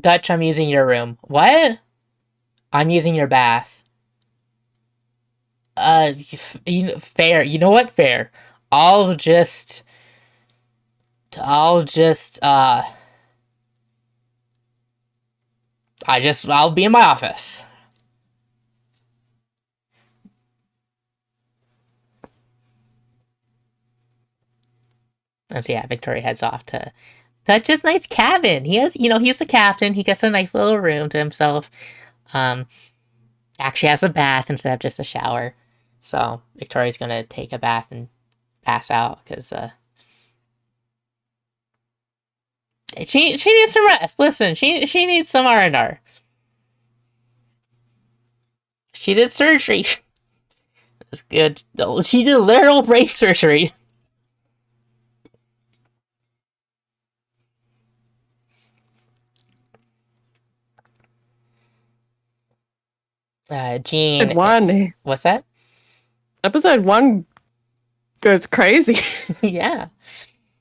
Dutch, I'm using your room. What? I'm using your bath. Fair. You know what? Fair. I'll be in my office. And so yeah, Victoria heads off to Dutch's nice cabin. He's the captain. He gets a nice little room to himself. Actually has a bath instead of just a shower. So Victoria's gonna take a bath and pass out because she needs some rest. Listen, she needs some R&R. She did surgery. It's good. She did literal brain surgery. Jean.
Episode 1.
What's that?
Episode 1 goes crazy.
Yeah.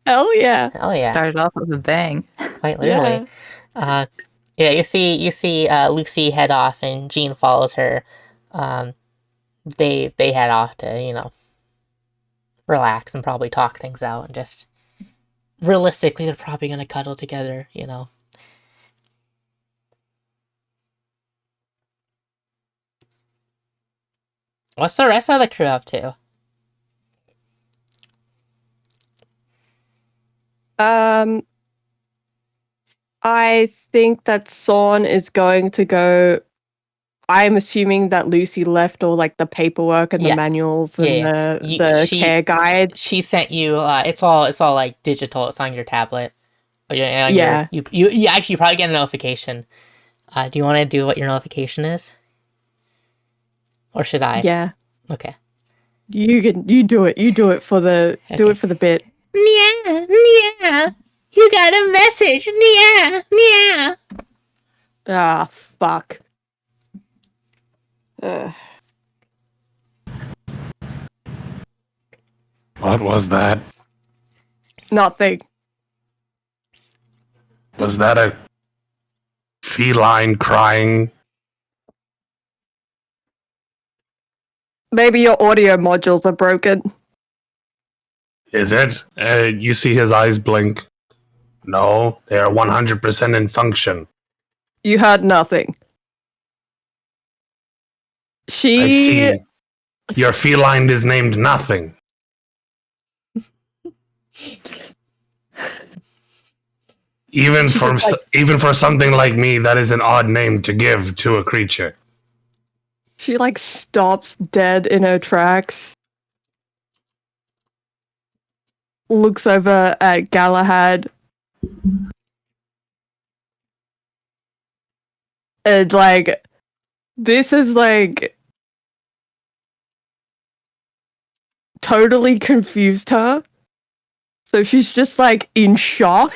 Hell yeah.
Hell yeah.
Started off with a bang.
Quite literally. Yeah, you see Lucy head off and Jean follows her. They head off to, relax and probably talk things out and just realistically they're probably gonna cuddle together, What's the rest of the crew up to?
I think that Son is going to go. I'm assuming that Lucy left all like the paperwork and the
Yeah.
manuals
Yeah,
and
yeah.
the care guide.
She sent you. It's all like digital. It's on your tablet. Or on
Yeah.
you actually probably get a notification. Do you want to do what your notification is, or should I?
Yeah.
Okay.
You do it. You do it for the
Okay.
bit.
Yeah, yeah. You got a message. Yeah, yeah.
Ah, fuck. Ugh.
What was that?
Nothing.
Was that a feline crying?
Maybe your audio modules are broken.
Is it? You see his eyes blink. No, they are 100% in function.
You heard nothing.
I
She
see. Your feline is named nothing. Even
She
for
just, like-
even for something like me, that is an odd name to give to a creature.
she like stops dead in her tracks. Looks over at Galahad. And like this is like totally confused her. So she's just like in shock.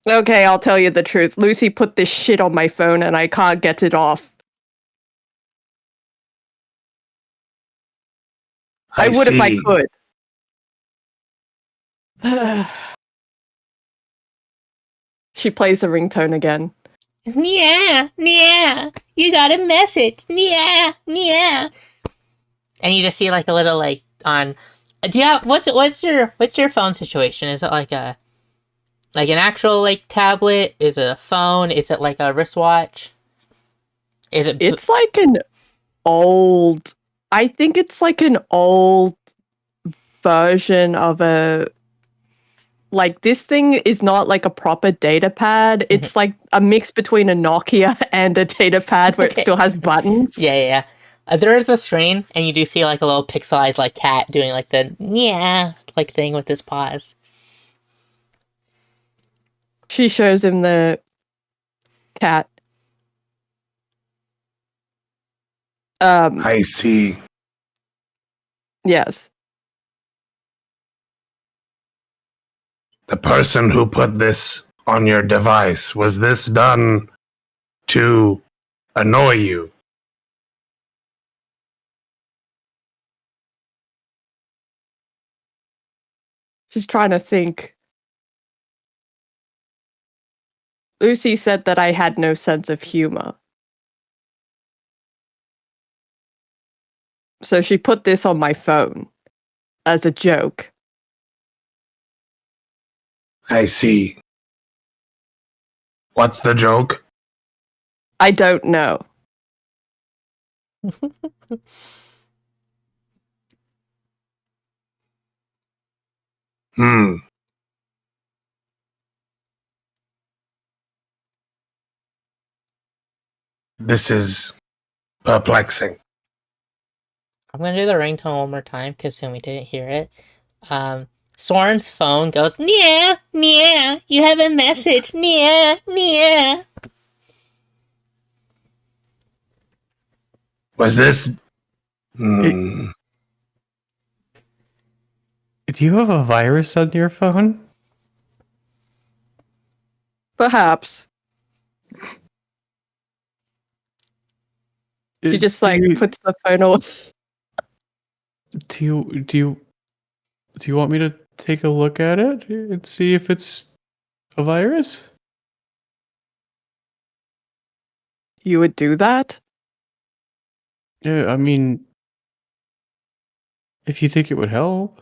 Okay, I'll tell you the truth. Lucy put this shit on my phone and I can't get it off. I would if I
see.
could. She plays the ringtone again.
Yeah, yeah. You got a message. Yeah, yeah. And you just see like a little like on. Do you have what's your phone situation? Is it like an actual like tablet? Is it a phone? Is it like a wristwatch? Is it?
It's like an old. I think it's like an old version of a. Like, this thing is not like a proper data pad. It's like a mix between a Nokia and a data pad where
Okay.
it still has buttons.
Yeah, yeah, yeah. There is a screen, and you do see like a little pixelized like cat doing like the yeah like thing with his paws.
She shows him the cat.
I see.
Yes.
The person who put this on your device, was this done to annoy you?
She's trying to think. Lucy said that I had no sense of humor. So she put this on my phone as a joke.
I see. What's the joke?
I don't know.
Hmm. This is perplexing.
I'm gonna do the ringtone one more time because then we didn't hear it. Soren's phone goes, yeah, yeah, you have a message, yeah, yeah.
Was this? Hmm.
Do you have a virus on your phone?
Perhaps. She just like puts the phone away.
Do you want me to take a look at it and see if it's a virus?
You would do that?
Yeah, I mean, if you think it would help.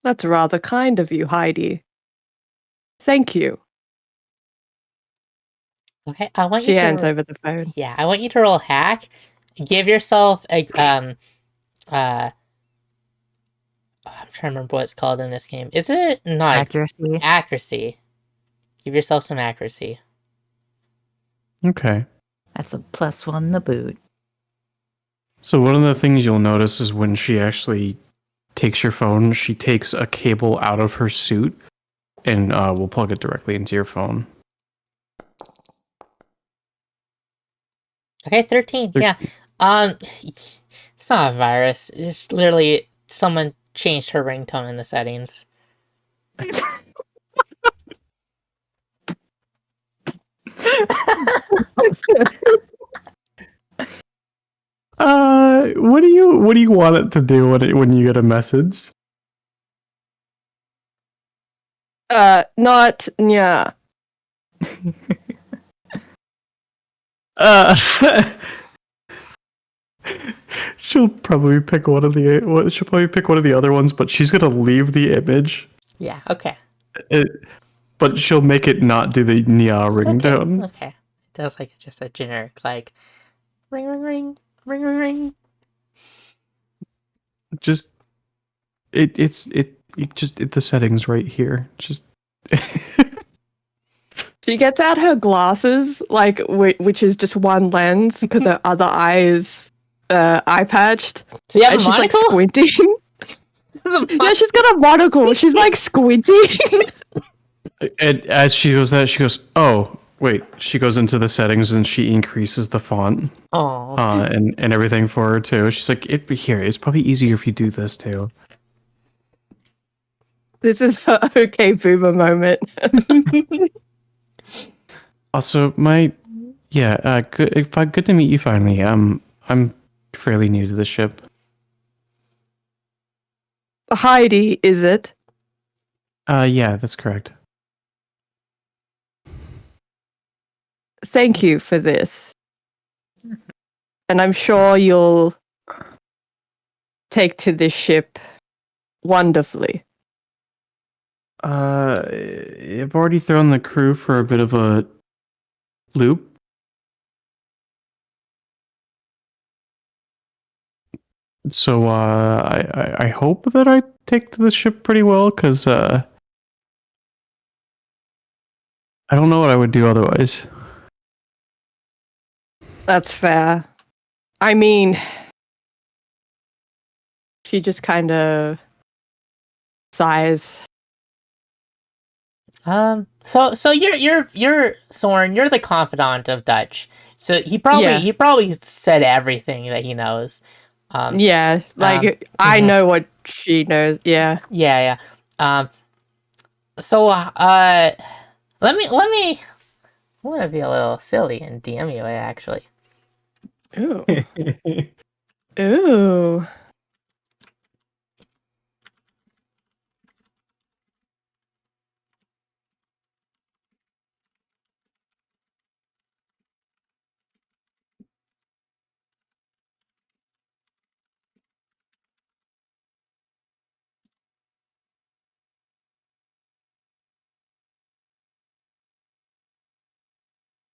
That's rather kind of you, Heidi. Thank you.
Okay, I want you
She
to.
hands over the phone.
Yeah, I want you to roll hack. Give yourself a I'm trying to remember what it's called in this game. Is it not
Accuracy.
accuracy? Give yourself some accuracy.
Okay.
That's a +1 the boot.
So one of the things you'll notice is when she actually takes your phone, she takes a cable out of her suit and will plug it directly into your phone.
Okay, 13. Yeah. It's not a virus. It's just literally someone changed her ringtone in the settings.
What do you want it to do when you get a message?
Not yeah.
Uh, she'll probably pick one of the other ones, but she's gonna leave the image.
Yeah, okay.
But she'll make it not do the Nya ringtone.
Okay. It does like just a generic like ring ring ring ring ring ring.
Just it's the settings right here. Just
She gets out her glasses, like which is just one lens because her other eye is eye patched,
So you have
and
a
she's like
monocle?
squinting. Yeah, she's got a monocle. She's like squinting.
and as she goes that she goes, oh wait, she goes into the settings and she increases the font
Oh.
and everything for her too. She's like, it's probably easier if you do this too.
This is her okay boomer moment.
Also, good to meet you finally. I'm fairly new to the ship.
Heidi, is it?
Yeah, that's correct.
Thank you for this. And I'm sure you'll take to this ship wonderfully.
I've already thrown the crew for a bit of a loop. So I hope that I take to the ship pretty well, because I don't know what I would do otherwise.
That's fair. I mean, she just kind of sighs.
So you're Soren, you're the confidant of Dutch. So he probably said everything that he knows.
Yeah, like I
mhm.
know what she knows. Yeah.
Yeah. So let me I want to be a little silly and DM you actually.
Ooh. Ooh.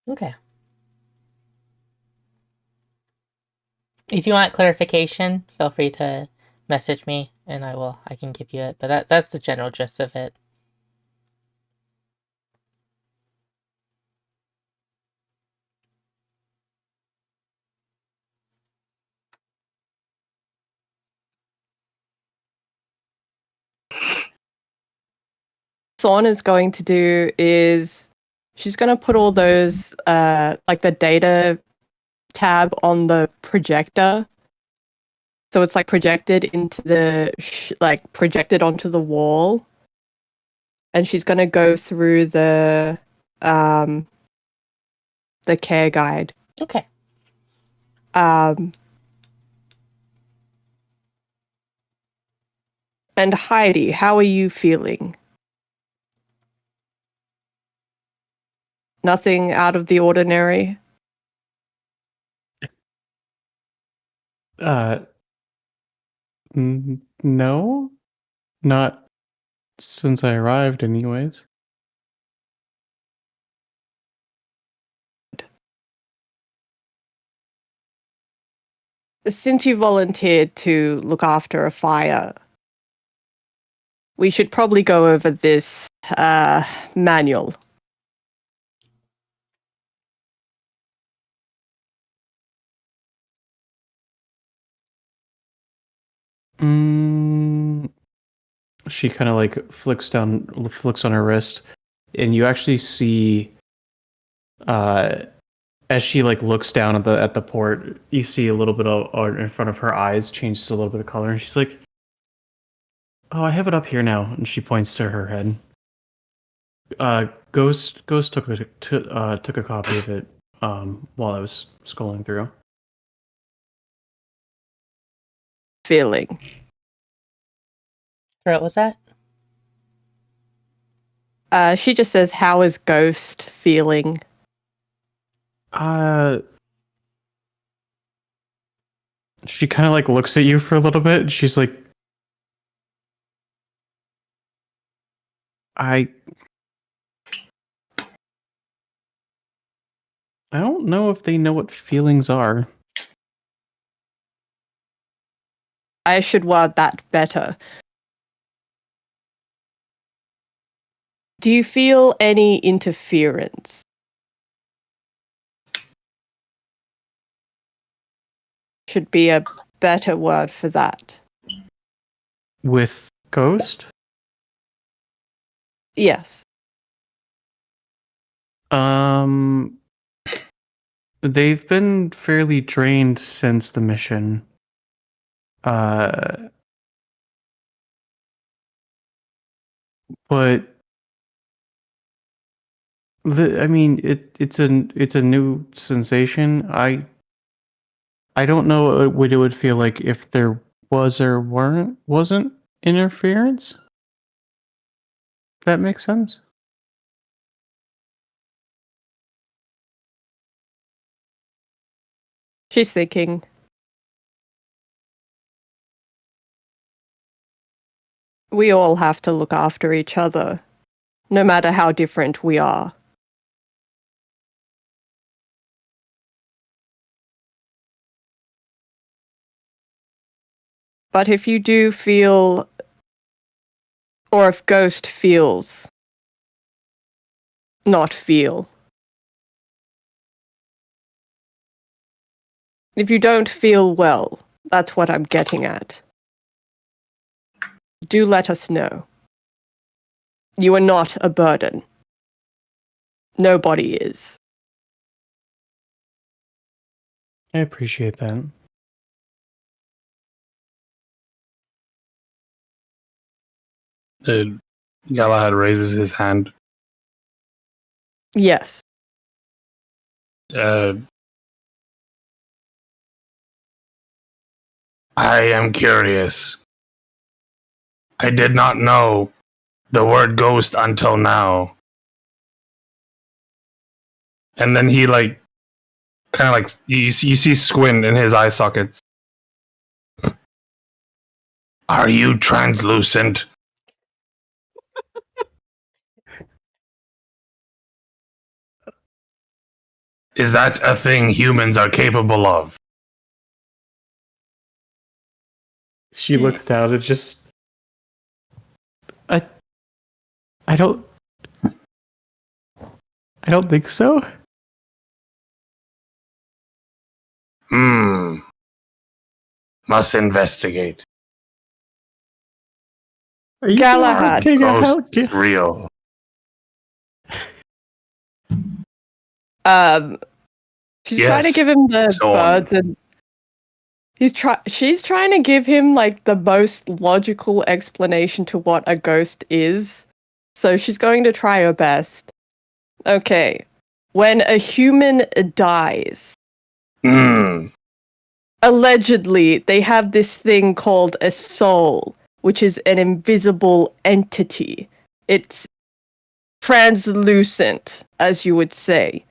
Okay. If you want clarification, feel free to message me and I can give you it. But that's the general gist of it.
Son is going to do is she's going to put all those like the data tab on the projector, so it's like projected into the like projected onto the wall, and she's going to go through um the care guide.
Okay.
And Heidi, how are you feeling? Nothing out of the ordinary?
No, not since I arrived, anyways.
Since you volunteered to look after a fire, we should probably go over this manual.
She kind of like flicks on her wrist, and you actually see, as she like looks down at the port, you see a little bit of in front of her eyes changes a little bit of color, and she's like, "Oh, I have it up here now," and she points to her head. Ghost took a copy of it while I was scrolling through.
Feeling.
What was that?
She just says, "How is Ghost feeling?"
She kind of like looks at you for a little bit. And she's like, I don't know if they know what feelings are.
I should word that better. Do you feel any interference? Should be a better word for that.
With Ghost?
Yes.
They've been fairly drained since the mission. But I mean, it's a new sensation. I don't know what it would feel like if there was or wasn't interference. If that makes sense.
She's thinking. We all have to look after each other, no matter how different we are. But if you do feel, or if Ghost feels, not feel. If you don't feel well, that's what I'm getting at. Do let us know. You are not a burden. Nobody is.
I appreciate that.
Galahad raises his hand.
Yes.
I am curious. I did not know the word ghost until now. And then he like kind of like you see squint in his eye sockets. Are you translucent? Is that a thing humans are capable of?
She looks down and just I don't think so.
Must investigate.
Are you
Galahad.
Ghosts real.
She's
Yes,
trying to give him the
so on.
birds and she's trying to give him like the most logical explanation to what a ghost is. So she's going to try her best. Okay. When a human dies, allegedly they have this thing called a soul, which is an invisible entity. It's translucent, as you would say.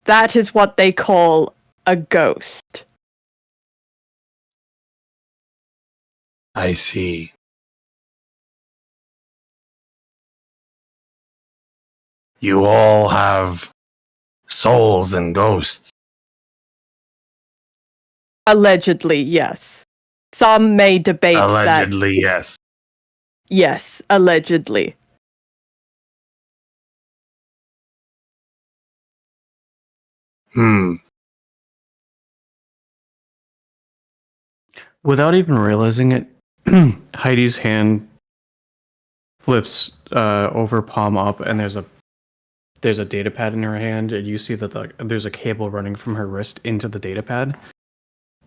That is what they call a ghost.
I see. You all have souls and ghosts.
Allegedly, yes. Some may debate that.
Allegedly, yes.
Yes, allegedly.
Hmm.
Without even realizing it, Heidi's hand flips over, palm up, and there's a data pad in her hand, and you see that there's a cable running from her wrist into the data pad,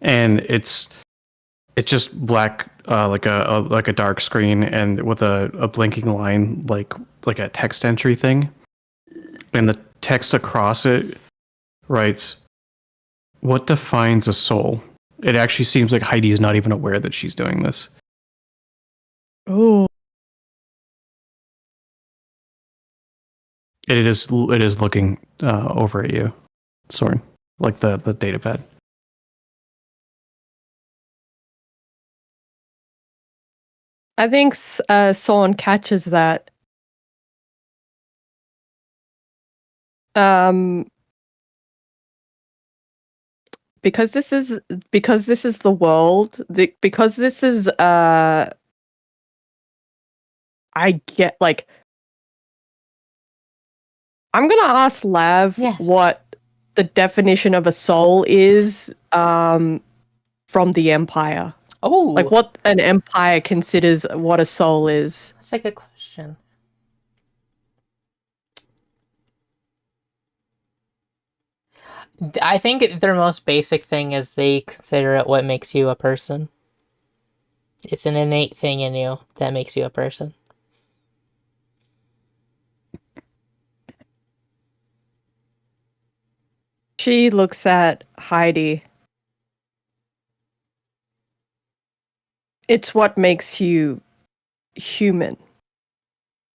and it's just black, like a dark screen, and with a blinking line, like a text entry thing, and the text across it writes, "What defines a soul?" It actually seems like Heidi is not even aware that she's doing this.
Oh.
It is looking over at you, Soren, like the data pad.
I think Sorn catches that. Because this is the world. Because this is I get like. I'm gonna ask Lav
Yes.
what the definition of a soul is from the Empire.
Oh,
Like what an empire considers what a soul is.
that's a good question. I think their most basic thing is they consider it what makes you a person. It's an innate thing in you that makes you a person.
She looks at Heidi. It's what makes you human.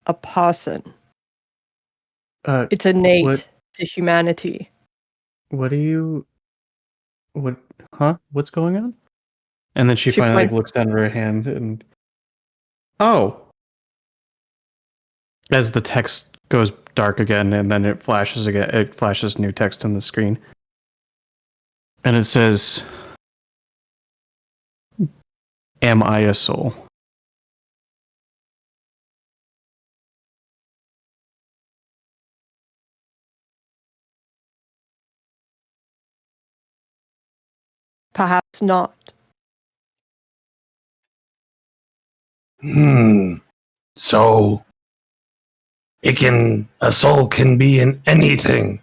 A person. It's innate to humanity.
What do you? What? Huh? What's going on? And then she
She
finally
points-
looks down at her hand and, oh. As the text goes dark again, and then it flashes again. It flashes new text on the screen, and it says, "Am I a soul?"
Perhaps not.
So a soul can be in anything.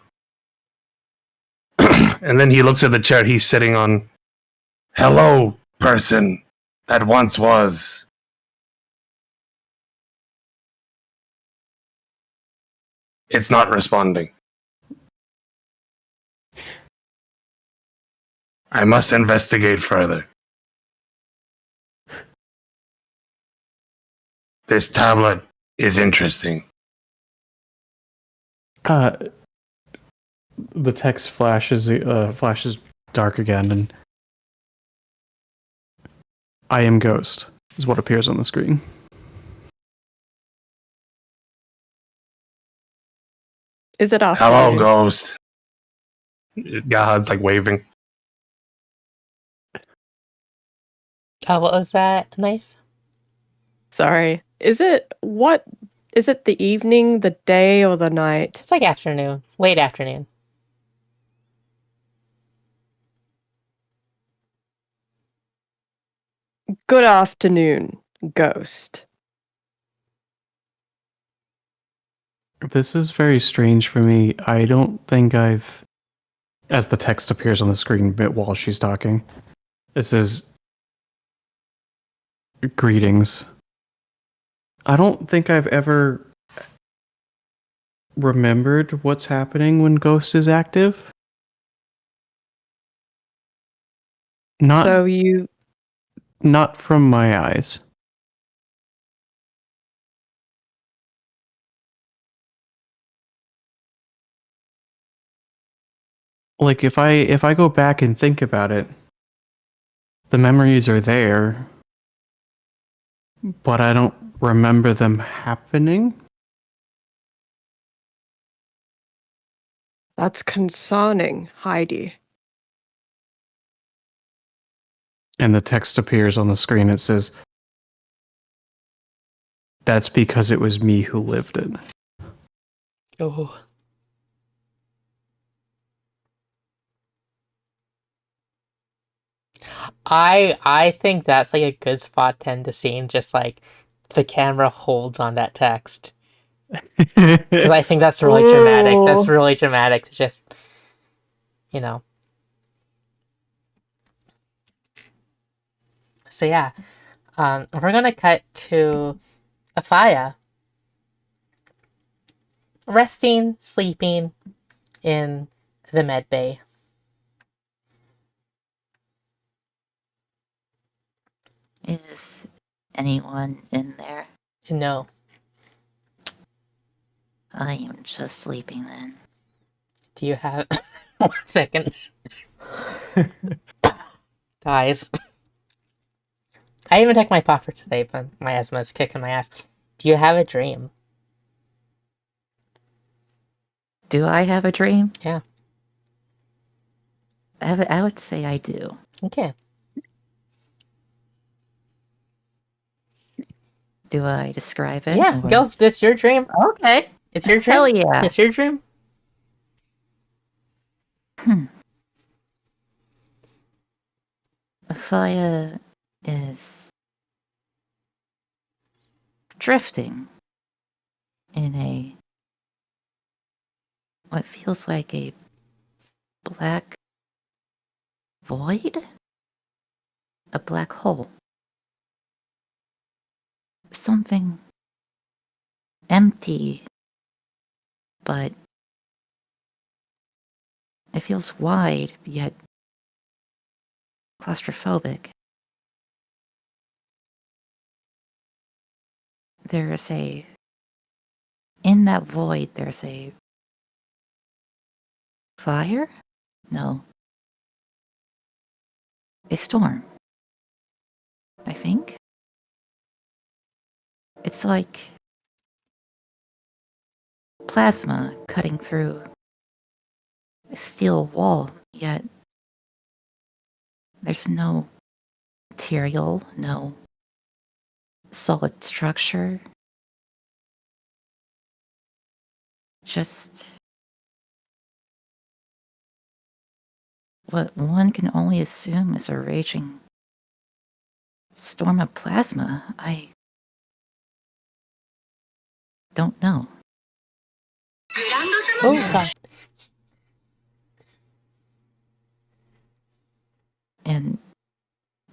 And then he looks at the chair he's sitting on. Hello, person that once was. It's not responding. I must investigate further. This tablet is interesting.
The text flashes dark again, and "I am Ghost" is what appears on the screen.
Is it afternoon?
Hello, Ghost. God's like waving.
What was that, Knife?
Sorry. Is it the evening, the day, or the night?
It's like afternoon. Late afternoon.
Good afternoon, Ghost.
This is very strange for me. I don't think I've, as the text appears on the screen bit while she's talking, it says, "Greetings." I don't think I've ever remembered what's happening when Ghost is active. Not
So you
not from my eyes. Like if I go back and think about it, the memories are there, but I don't remember them happening.
that's concerning, Heidi.
and the text appears on the screen. It says, "That's because it was me who lived it."
Oh. I think that's like a good spot to end the scene, just like the camera holds on that text. Because I think that's really dramatic. That's
Ooh.
really dramatic to just, you know. So yeah, we're gonna cut to Afaya resting, sleeping in the med bay.
Is anyone in there?
No,
I am just sleeping then.
do you have 1 second? Guys, I even took my puffer today, but my asthma is kicking my ass. Do you have a dream?
Do I have a dream?
Yeah.
I would say I do.
Okay.
Do I describe it?
Yeah,
or-
go. That's your dream.
Okay.
It's your dream.
Hell yeah.
It's your dream.
Fire is drifting in a what feels like a black void, a black hole, something empty, but it feels wide yet claustrophobic. In that void, there's a fire? No, a storm, I think. It's like plasma cutting through a steel wall, yet there's no material, no solid structure. Just what one can only assume is a raging storm of plasma. I don't know.
Oh god.
And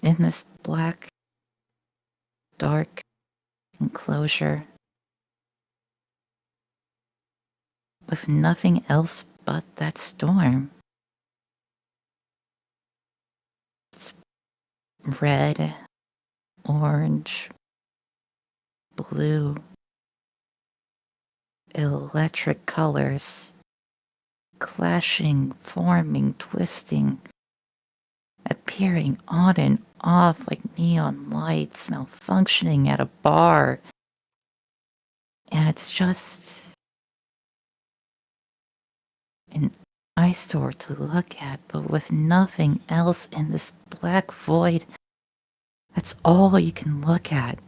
in this black, dark enclosure, with nothing else but that storm, it's red, orange, blue, electric colors, clashing, forming, twisting, appearing on and off like neon lights malfunctioning at a bar. And it's just an eyesore to look at, but with nothing else in this black void. That's all you can look at.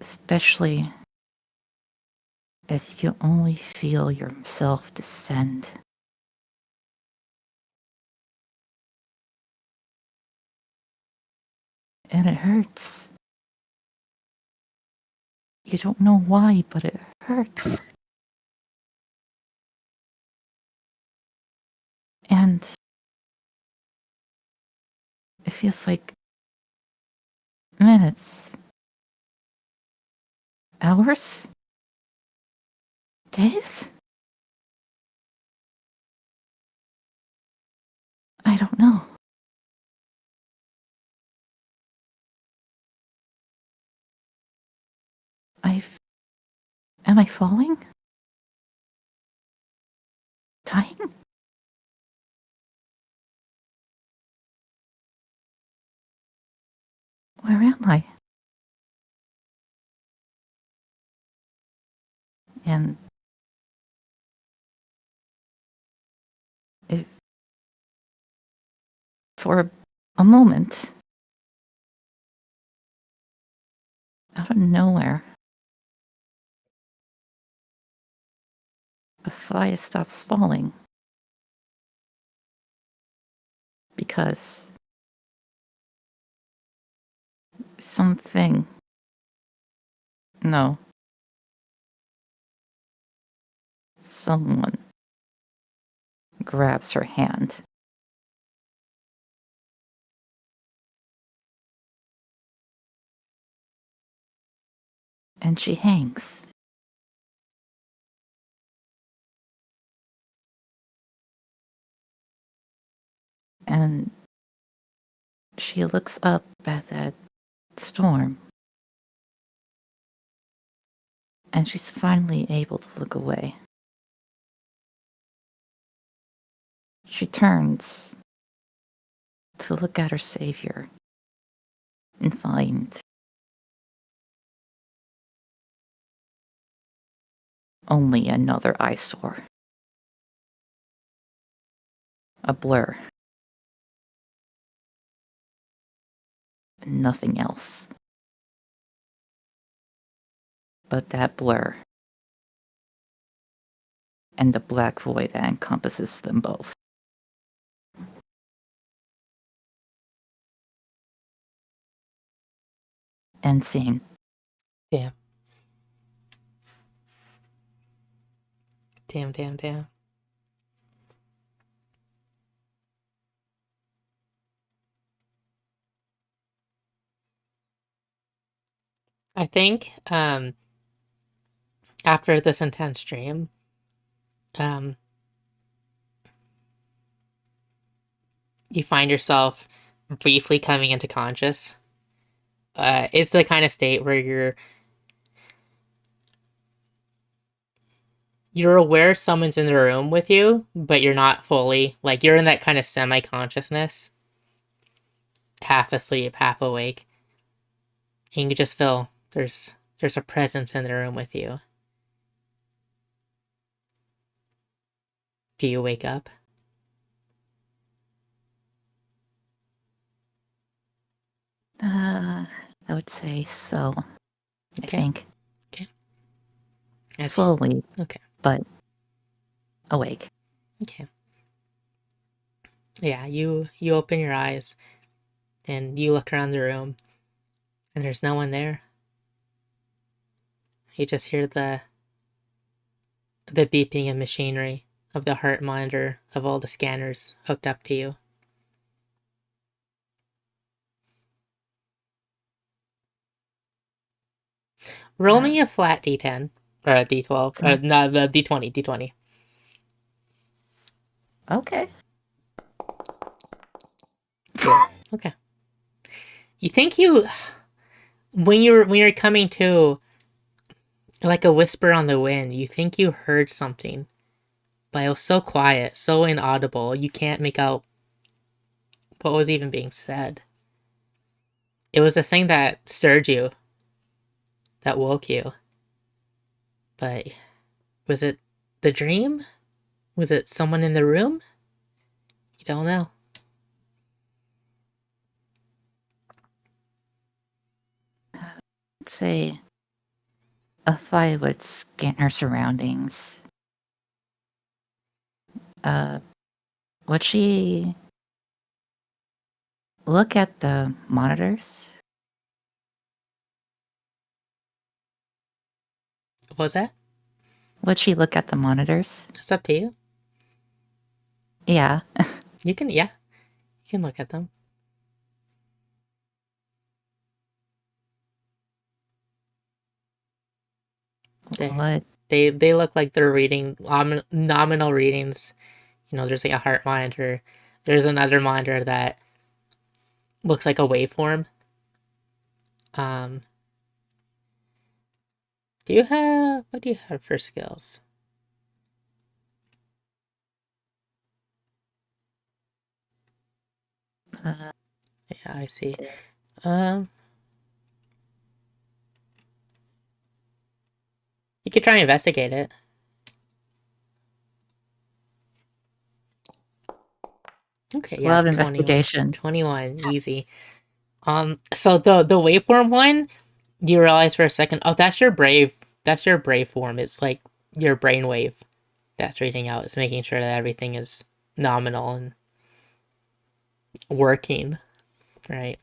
Especially as you only feel yourself descend. And it hurts. You don't know why, but it hurts. And it feels like minutes, hours, days? I don't know. Am I falling? Dying? Where am I? And if for a moment, out of nowhere, the fire stops falling because something. No. Someone grabs her hand. And she hangs. And she looks up at that storm. And she's finally able to look away. She turns to look at her savior and find only another eyesore. A blur. Nothing else. But that blur. And the black void that encompasses them both. End scene.
Damn. Damn. I think after this intense dream, you find yourself briefly coming into conscious. It's the kind of state where you're aware someone's in the room with you, but you're not fully, like, you're in that kind of semi-consciousness, half asleep, half awake. And you can just feel there's a presence in the room with you. Do you wake up?
I would say so. I
Okay.
think.
Okay. As-
Slowly,
Okay.
but awake.
Okay. Yeah, you open your eyes and you look around the room and there's no one there. You just hear the beeping of machinery, of the heart monitor, of all the scanners hooked up to you. Roll me a flat D10 or a D12. No, the D20. D20.
Okay.
Okay. You think you when you're coming to, like a whisper on the wind, you think you heard something, but it was so quiet, so inaudible, you can't make out what was even being said. It was the thing that stirred you, that woke you. But was it the dream? Was it someone in the room? You don't know.
Let's say if I would scan her surroundings, would she look at the monitors?
What was that?
Would she look at the monitors?
It's up to you.
Yeah.
You can look at them.
What?
They look like they're reading nominal readings. You know, there's like a heart monitor. There's another monitor that looks like a waveform. Um, what do you have for skills?
Uh,
Yeah, I see. Um, you could try and investigate it. Okay, yeah,
Love
21.
investigation.
21, easy. So the waveform one, you realize for a second, oh, that's your brave form. It's like your brainwave that's reading out. It's making sure that everything is nominal and working, right?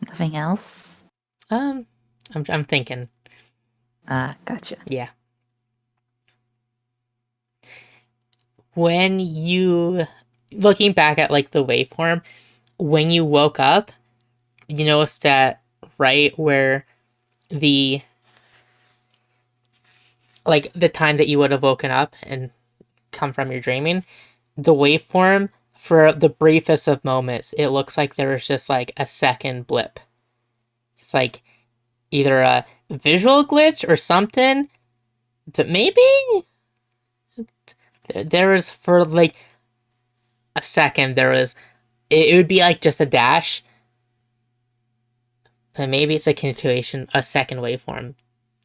Nothing else?
I'm thinking,
Gotcha.
yeah. When you looking back at like the waveform, when you woke up, you notice that right where the like the time that you would have woken up and come from your dreaming, the waveform for the briefest of moments, it looks like there was just like a second blip. It's like either a visual glitch or something, but maybe there was for like a second there was it would be like just a dash, but maybe it's a continuation, a second waveform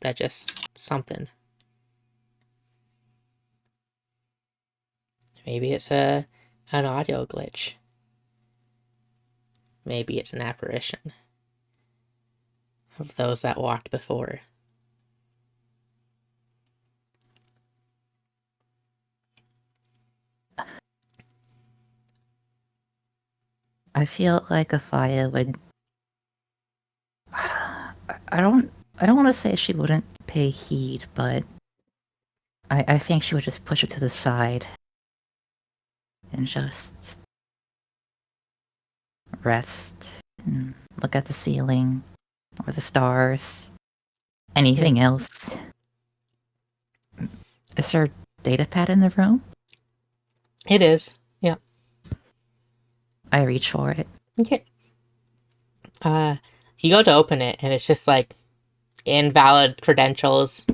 that just something. Maybe it's an audio glitch. Maybe it's an apparition of those that walked before.
I feel like Afia would. I don't. I don't want to say she wouldn't pay heed, but I think she would just push it to the side and just rest and look at the ceiling or the stars. Anything else? Is there a data pad in the room?
It is. Yeah.
I reach for it.
Okay. You go to open it and it's just like invalid credentials.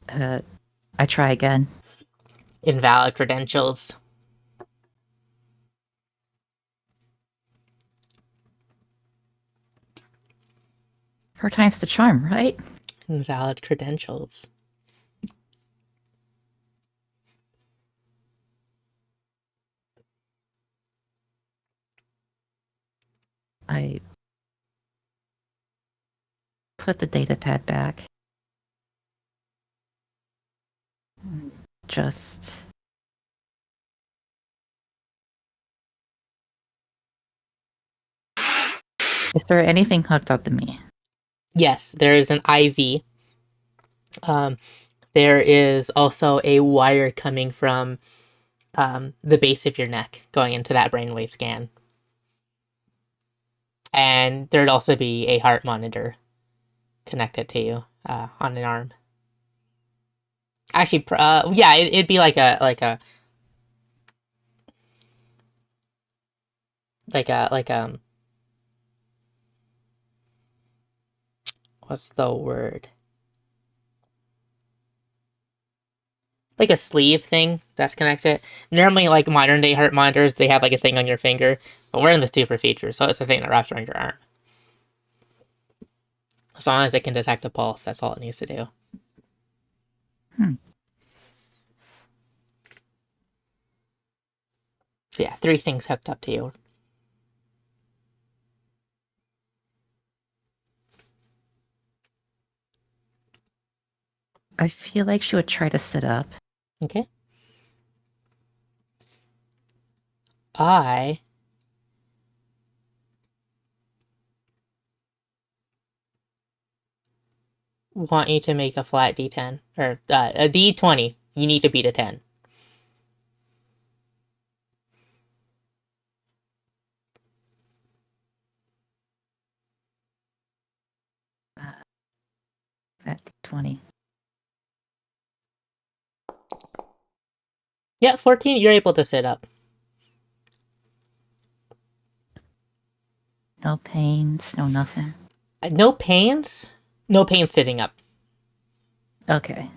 I try again.
Invalid credentials.
Four times the charm, right?
Invalid credentials.
I put the data pad back. Just. Is there anything hooked up to me?
Yes, there is an IV. There is also a wire coming from the base of your neck going into that brainwave scan. And there'd also be a heart monitor connected to you on an arm. Actually, yeah, it'd be like a what's the word? Like a sleeve thing that's connected. Normally, like modern day heart monitors, they have like a thing on your finger, but we're in the super feature, so it's a thing that wraps around your arm. As long as it can detect a pulse, that's all it needs to do. So yeah, 3 things hooked up to you.
I feel like she would try to sit up.
Okay. I want you to make a flat D10 or a D20. You need to beat a 10.
That 20.
Yeah, 14. You're able to sit up.
No pains, no nothing.
No pains. No pain sitting up.
Okay.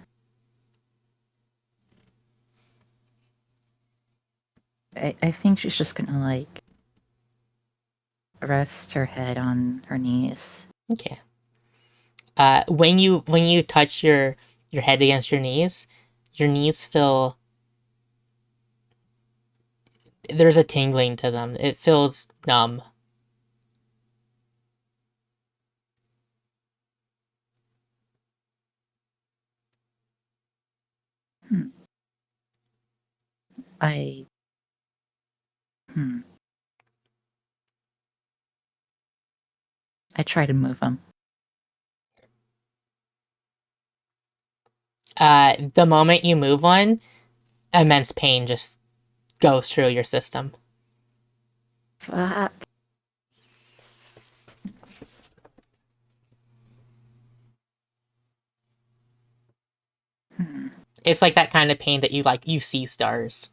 I think she's just gonna like rest her head on her knees.
Okay. When you touch your head against your knees feel, there's a tingling to them. It feels numb.
Hmm. I try to move them.
The moment you move one, immense pain just goes through your system.
Fuck.
It's like that kind of pain that you see stars.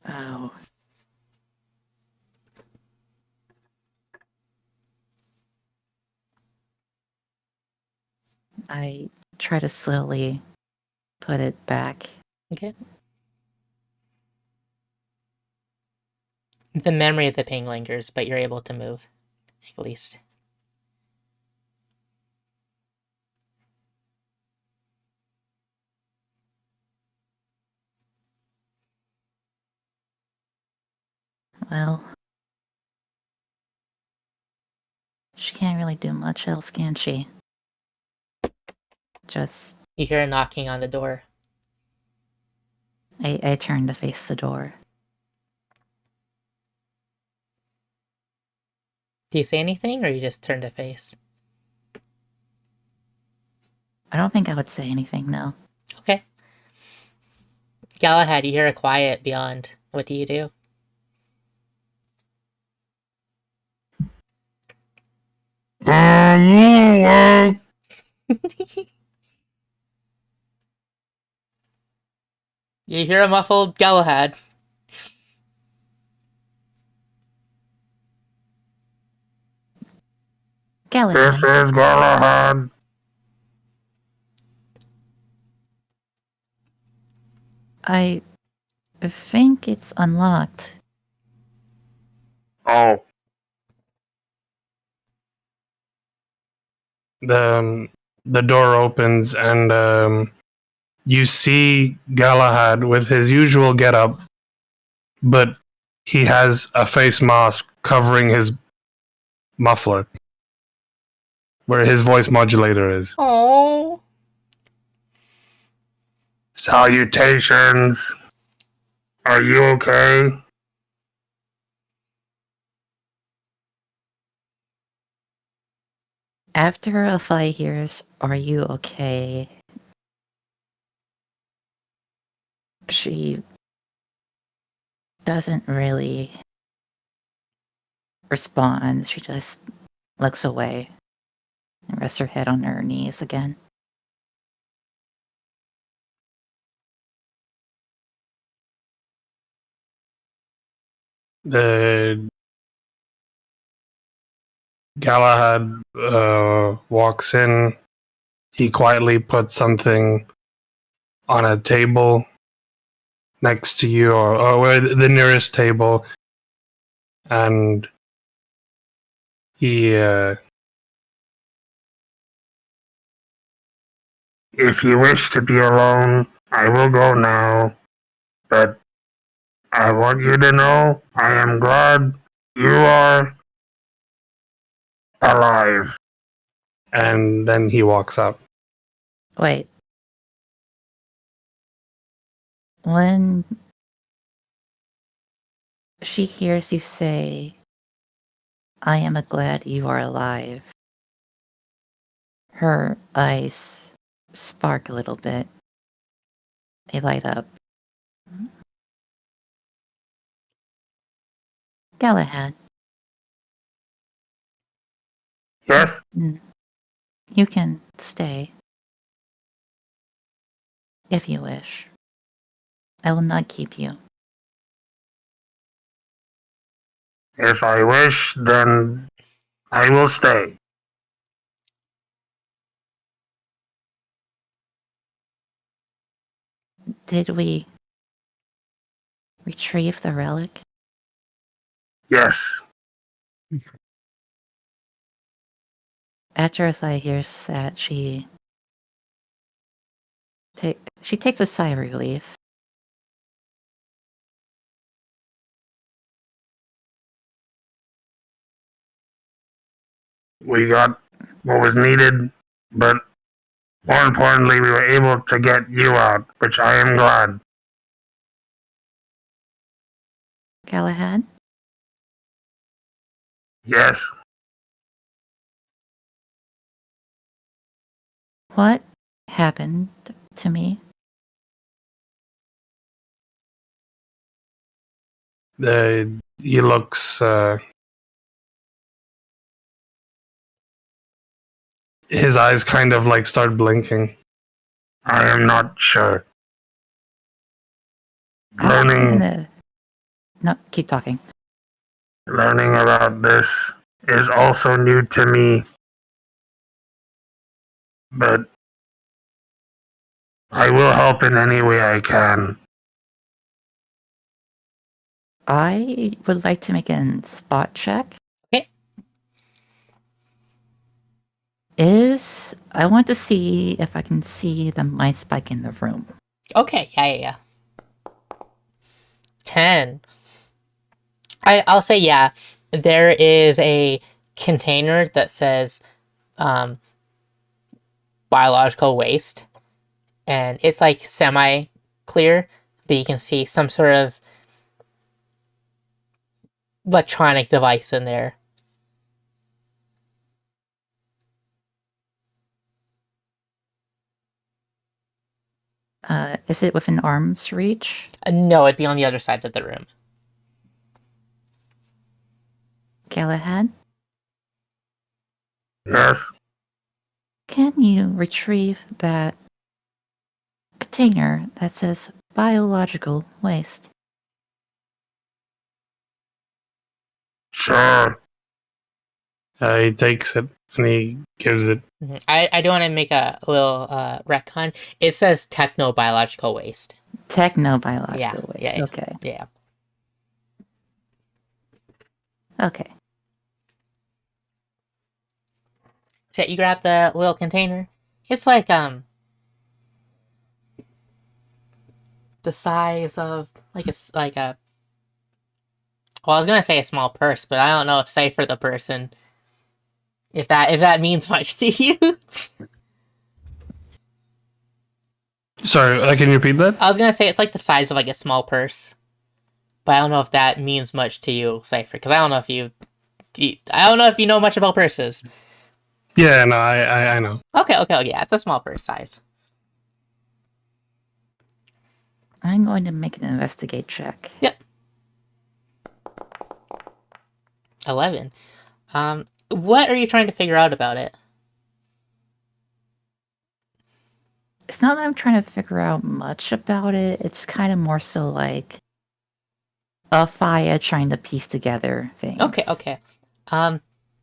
Oh. I try to slowly put it back.
Okay. The memory of the pain lingers, but you're able to move, at least.
Well, she can't really do much else, can she? Just,
You hear a knocking on the door.
I turn to face the door.
Do you say anything, or you just turn to face?
I don't think I would say anything, no.
Okay. Galahad, you hear a quiet beyond. What do you do? You hear a muffled Galahad.
Galahad,
This is Galahad.
I think it's unlocked.
Oh. The door opens and you see Galahad with his usual getup, but he has a face mask covering his muffler, where his voice modulator is.
Oh.
Salutations. Are you okay?
After Alfai hears, "Are you okay?" she doesn't really respond. She just looks away and rests her head on her knees again.
The Galahad walks in. He quietly puts something on a table next to you, or the nearest table, and he. If you wish to be alone, I will go now. But I want you to know I am glad you are alive. And then he walks up.
Wait. When she hears you say, "I am glad you are alive," her eyes spark a little bit. They light up. Galahad,
Yes?
you can stay if you wish. I will not keep you.
If I wish, then I will stay.
Did we retrieve the relic?
Yes.
After Athai hears that, she takes a sigh of relief.
We got what was needed, but more importantly, we were able to get you out, which I am glad.
Galahad?
Yes,
What happened to me?
he looks. His eyes kind of like start blinking. I am not sure. Learning
No, keep talking.
learning about this is also new to me, but I will help in any way I can.
I would like to make a spot check.
Okay.
I want to see if I can see the mice spike in the room.
Okay, yeah. 10. I'll say yeah. There is a container that says biological waste, and it's like semi-clear, but you can see some sort of electronic device in there.
Is it within arm's reach?
No, it'd be on the other side of the room.
Galahad?
Yes,
Can you retrieve that container that says biological waste?
sure. He takes it and he gives it.
Mhm. I do want to make a little retcon. It says technobiological waste.
Technobiological waste.
Yeah.
Okay.
Yeah.
Okay.
So you grab the little container. It's like the size of like a well, I was gonna say a small purse, but I don't know if Cypher the person if that means much to you.
Sorry, can you repeat that?
I was gonna say it's like the size of like a small purse, but I don't know if that means much to you, Cypher, because I don't know if you know much about purses.
Yeah, no, I know.
Okay, yeah, it's a small purse size.
I'm going to make an investigate check.
Yep. 11. What are you trying to figure out about it?
It's not that I'm trying to figure out much about it. It's kind of more so like a fire trying to piece together things.
Okay.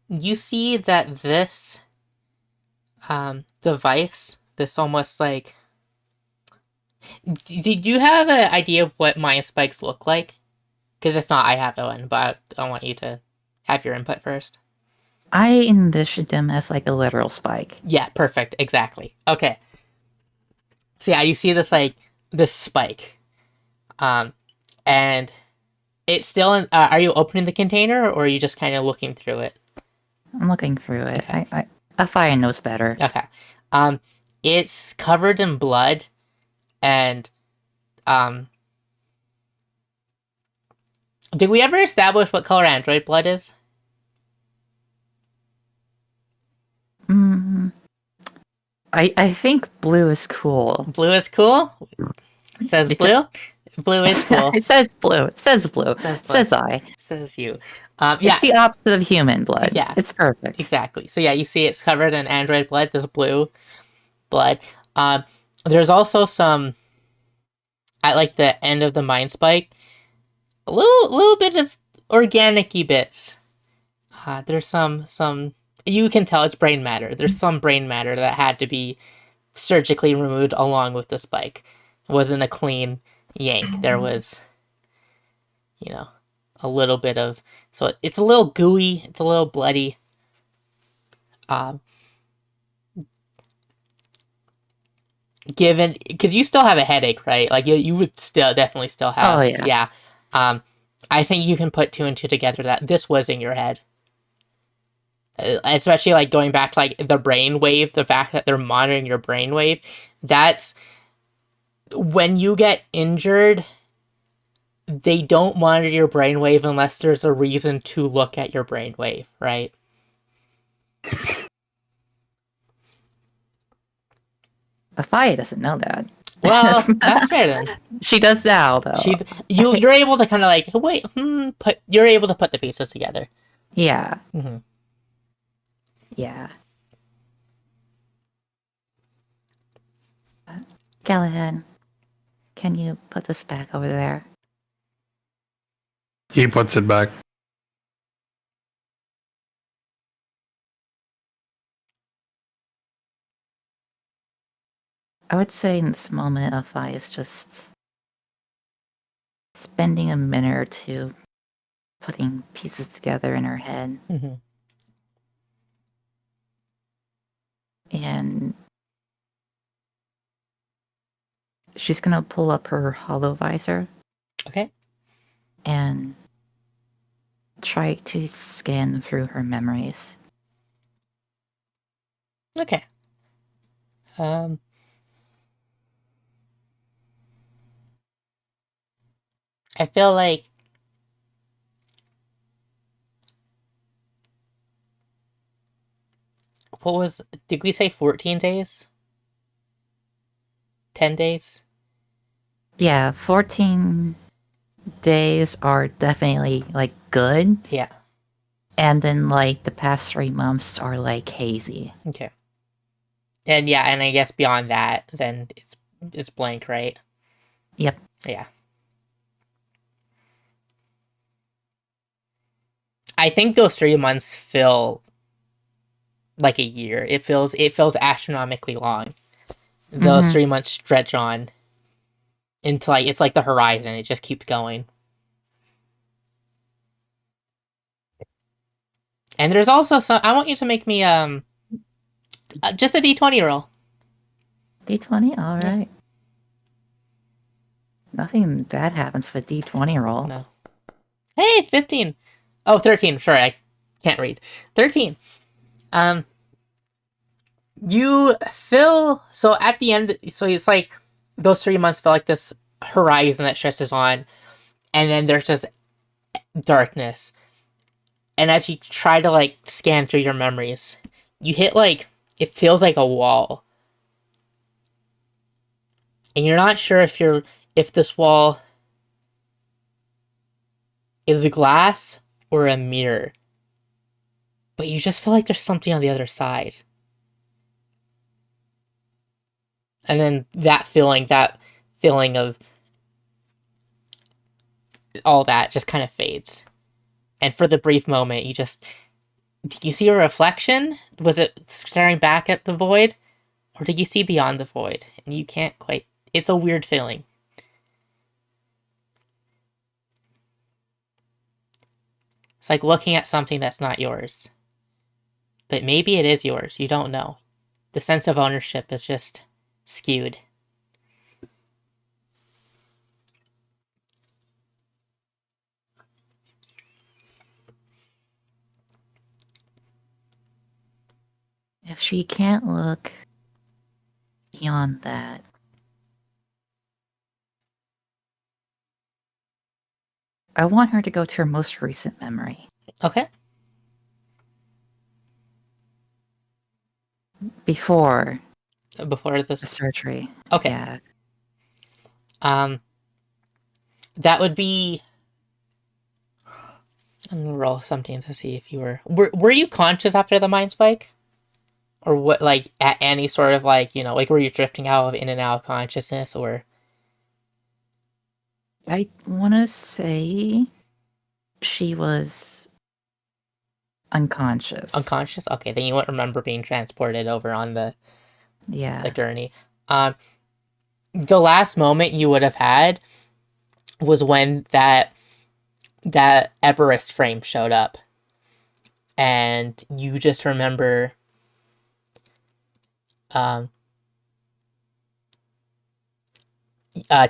You see that this device, this almost like did you have an idea of what mind spikes look like? Because if not, I have one, but I want you to have your input first.
I envisioned them as like a literal spike.
Yeah, perfect. Exactly. Okay. So yeah, you see this spike. And it's still in, are you opening the container or are you just kind of looking through it?
I'm looking through it.
Okay.
A fire knows better.
Okay. It's covered in blood and did we ever establish what color android blood is?
I think blue is cool.
Blue is cool? It says blue? Blue is cool.
It says blue. It says blue.
It says
It says I.
Says you.
It's the opposite of human blood.
Yeah.
It's perfect.
Exactly. So yeah, you see it's covered in android blood, this blue blood. There's also some at like the end of the mind spike, a little bit of organic-y bits. There's some you can tell it's brain matter. There's some brain matter that had to be surgically removed along with the spike. It wasn't a clean yank. There was, a little bit of, so it's a little gooey, it's a little bloody. Given, because you still have a headache, right? Like you would still definitely still have,
Oh, yeah.
yeah. I think you can put two and two together that this was in your head. Especially like going back to like the brainwave, the fact that they're monitoring your brainwave. That's when you get injured. They don't monitor your brainwave unless there's a reason to look at your brainwave, right?
Afaya doesn't know that.
Well, that's fair then.
She does now, though.
You're able to kind of like wait, you're able to put the pieces together.
Yeah.
Mm-hmm.
Yeah. Galahad, can you put this back over there?
He puts it back.
I would say in this moment, Afai is just spending a minute or two putting pieces together in her head.
Mm-hmm.
And she's gonna pull up her hollow visor
Okay.
and try to scan through her memories.
Okay. I feel like did we say 14 days? 10 days?
Yeah, 14 days are definitely like good.
Yeah.
And then like the past 3 months are like hazy.
Okay. And yeah, and I guess beyond that, then it's blank, right?
Yep.
Yeah. I think those 3 months feel like a year. It feels astronomically long. Those 3 months stretch on into like it's like the horizon. It just keeps going. And there's also some. I want you to make me just a d20 roll.
D20? All
Yeah.
right. Nothing bad happens for D20 roll.
No. Hey, 15. Oh, 13. Sorry, I can't read. 13. You feel so at the end. So it's like those 3 months feel like this horizon that stretches on, and then there's just darkness. And as you try to like scan through your memories, you hit like it feels like a wall, and you're not sure if this wall is a glass or a mirror, but you just feel like there's something on the other side. And then that feeling of all that just kind of fades. And for the brief moment, did you see a reflection? Was it staring back at the void? Or did you see beyond the void? And you can't quite, it's a weird feeling. It's like looking at something that's not yours. But maybe it is yours, you don't know. The sense of ownership is just skewed.
If she can't look beyond that, I want her to go to her most recent memory.
Okay.
Before
Before
the
this.
surgery.
Okay.
Yeah.
That would be. I'm gonna roll something to see if you were you conscious after the mind spike? Or what, like, at any sort of, like, like, were you drifting out of in and out of consciousness, or?
I want to say she was unconscious.
Unconscious? Okay, then you won't remember being transported over on the gurney. The last moment you would have had was when that Everest frame showed up. And you just remember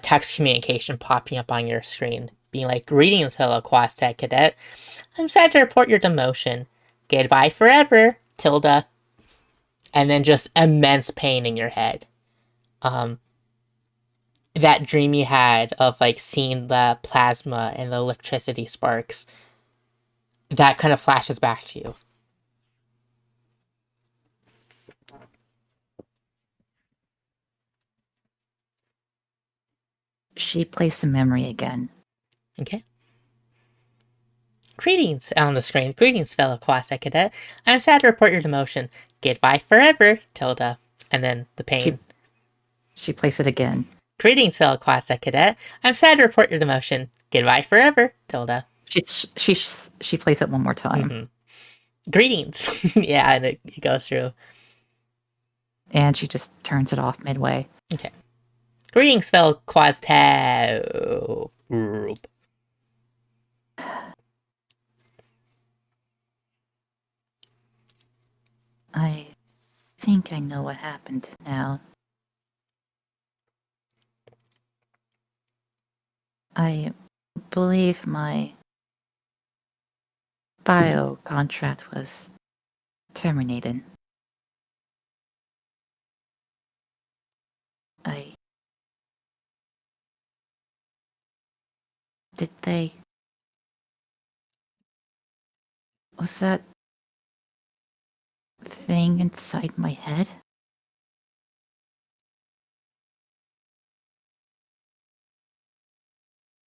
text communication popping up on your screen, being like, "Greetings, hello Quastec cadet. I'm sad to report your demotion. Goodbye forever, tilde." And then just immense pain in your head. That dream you had of like seeing the plasma and the electricity sparks, that kind of flashes back to you.
She plays the memory again.
Okay. Greetings on the screen. Greetings, fellow Quasec cadet. I'm sad to report your demotion. Goodbye forever, tilde. And then the pain.
She plays it again.
Greetings, fellow Quasec cadet. I'm sad to report your demotion. Goodbye forever, tilde.
She plays it one more time.
Mm-hmm. Greetings. Yeah, and it goes through.
And she just turns it off midway.
Okay. Greetings, fellow Quastec.
I think I know what happened now. I believe my bio contract was terminated. Did they... Was that thing inside my head?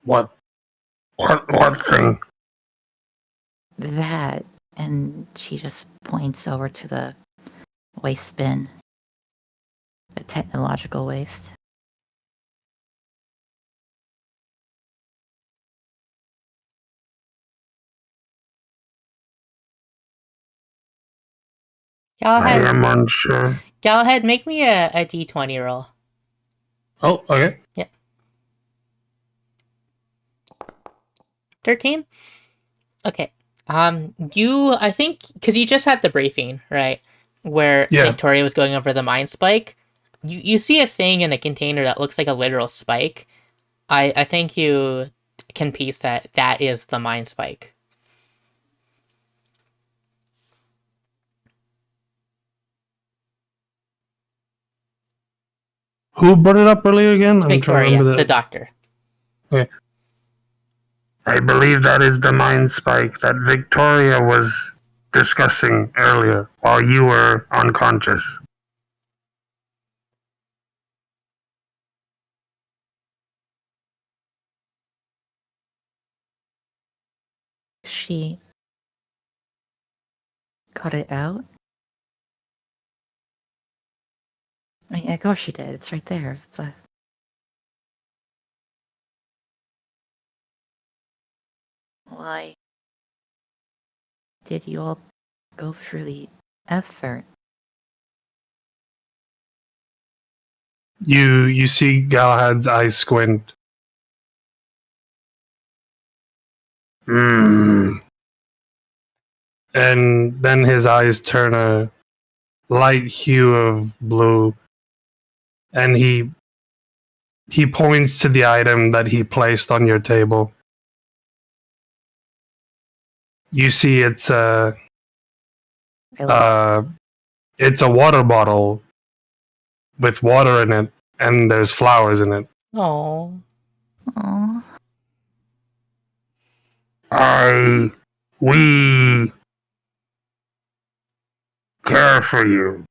What thing?
That, and she just points over to the waste bin. The technological waste.
I
Galahad,
am unsure.
Galahad, make me a d20 roll.
Oh, okay.
Yep. 13? Okay. I think, because you just had the briefing, right? Where
Yeah.
Victoria was going over the mine spike. You see a thing in a container that looks like a literal spike. I think you can piece that is the mine spike.
Who brought it up earlier again? I'm trying to
Victoria,
remember
the doctor.
Okay. I believe that is the mind spike that Victoria was discussing earlier while you were unconscious.
She got it out? I mean, of course she did. It's right there. But why did you all go through the effort?
You see Galahad's eyes squint. And then his eyes turn a light hue of blue, and he points to the item that he placed on your table. You see it's a water bottle with water in it, and there's flowers in it.
Oh.
Aww.
We care for you.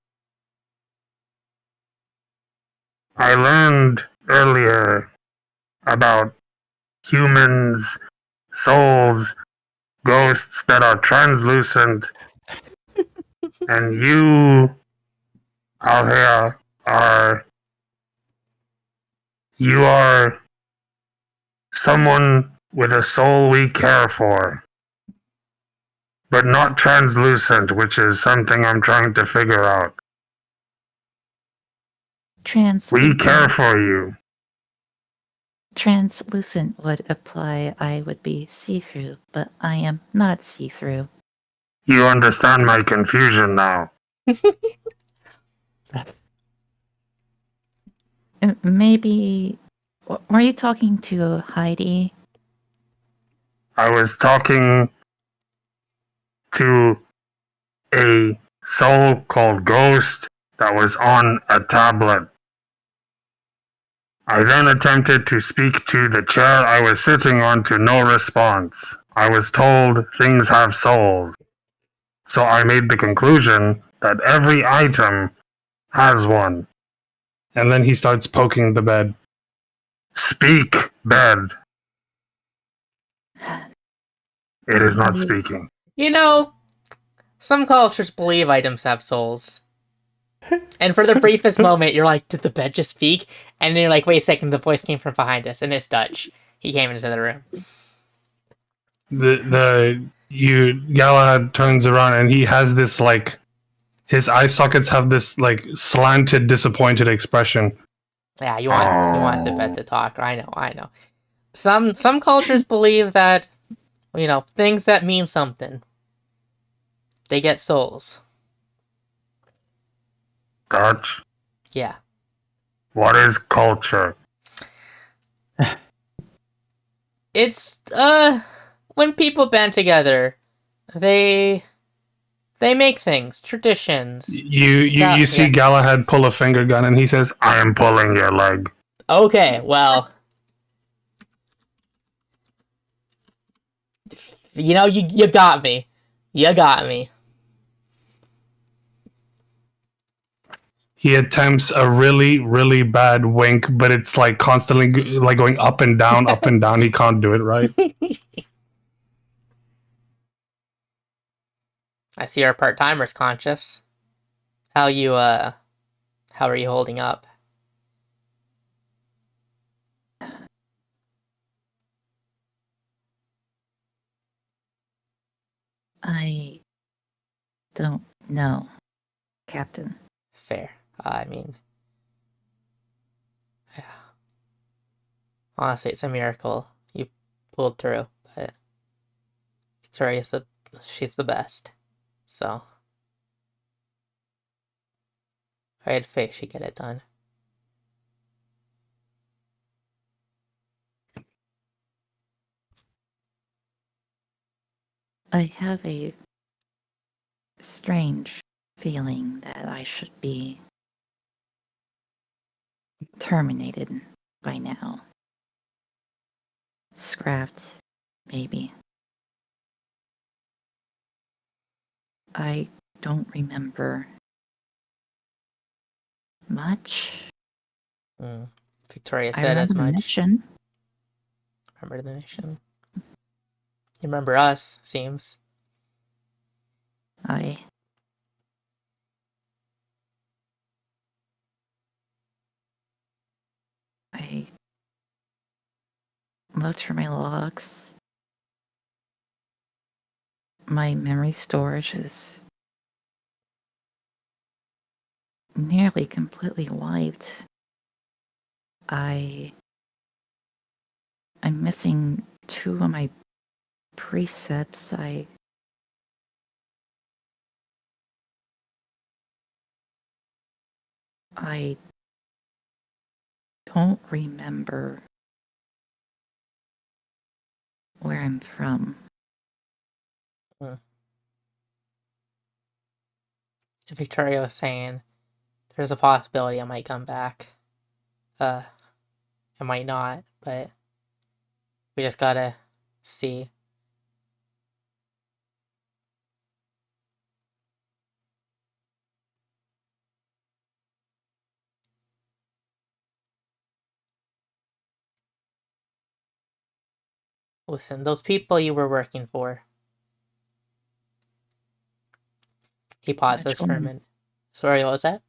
I learned earlier about humans, souls, ghosts that are translucent, and you out here you are someone with a soul we care for, but not translucent, which is something I'm trying to figure out. We care for you.
translucent would imply I would be see-through, but I am not see-through.
You understand my confusion now.
Maybe. Were you talking to Heidi?
I was talking to a soul called Ghost that was on a tablet. I then attempted to speak to the chair I was sitting on to no response. I was told things have souls. So I made the conclusion that every item has one.
And then he starts poking the bed.
Speak, bed. It is not speaking.
You know, some cultures believe items have souls. And for the briefest moment, you're like, did the bed just speak? And then you're like, wait a second, the voice came from behind us, and it's Dutch. He came into the room.
Galahad turns around and he has this like, his eye sockets have this like slanted, disappointed expression.
Yeah, you want the bed to talk. I know. Some cultures believe that, things that mean something, they get souls.
Dutch,
Yeah.
what is culture?
It's when people band together, they make things, traditions.
You see
Yeah.
Galahad pull a finger gun and he says, I am pulling your leg.
Okay, well, you got me. You got me.
He attempts a really, really bad wink, but it's like constantly like going up and down, up and down. He can't do it right.
I see our part-timer's conscious. How are you holding up?
I don't know, Captain.
Fair. I mean, yeah. Honestly, it's a miracle you pulled through, but she's the best. So I had faith she'd get it done.
I have a strange feeling that I should be terminated by now. Scrapped, maybe. I don't remember much.
Victoria
I
said as
remember the
much.
mission.
Remember the mission. You remember us, seems.
I looked for my logs. My memory storage is nearly completely wiped. I'm missing 2 of my precepts. I don't remember where I'm from.
Victoria was saying there's a possibility I might come back. I might not, but we just gotta see. Listen, those people you were working for. He pauses
Which
for a
one?
minute. Sorry, what was that?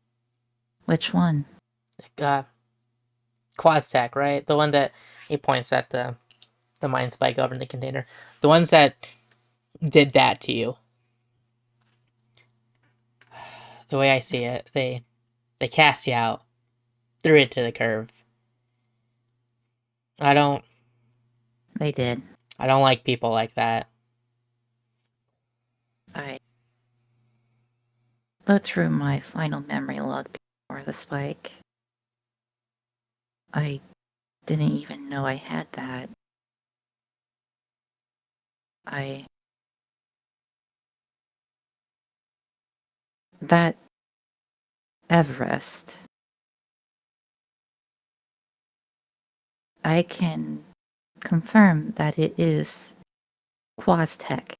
Which one?
Quaztech, right? The one that he points at the mine spike over in the container. The ones that did that to you. The way I see it, they cast you out, threw it to the curve. I don't
They did.
like people like that.
I looked through my final memory log before the spike. I didn't even know I had that. That Everest. I can confirm that it is Quaztech.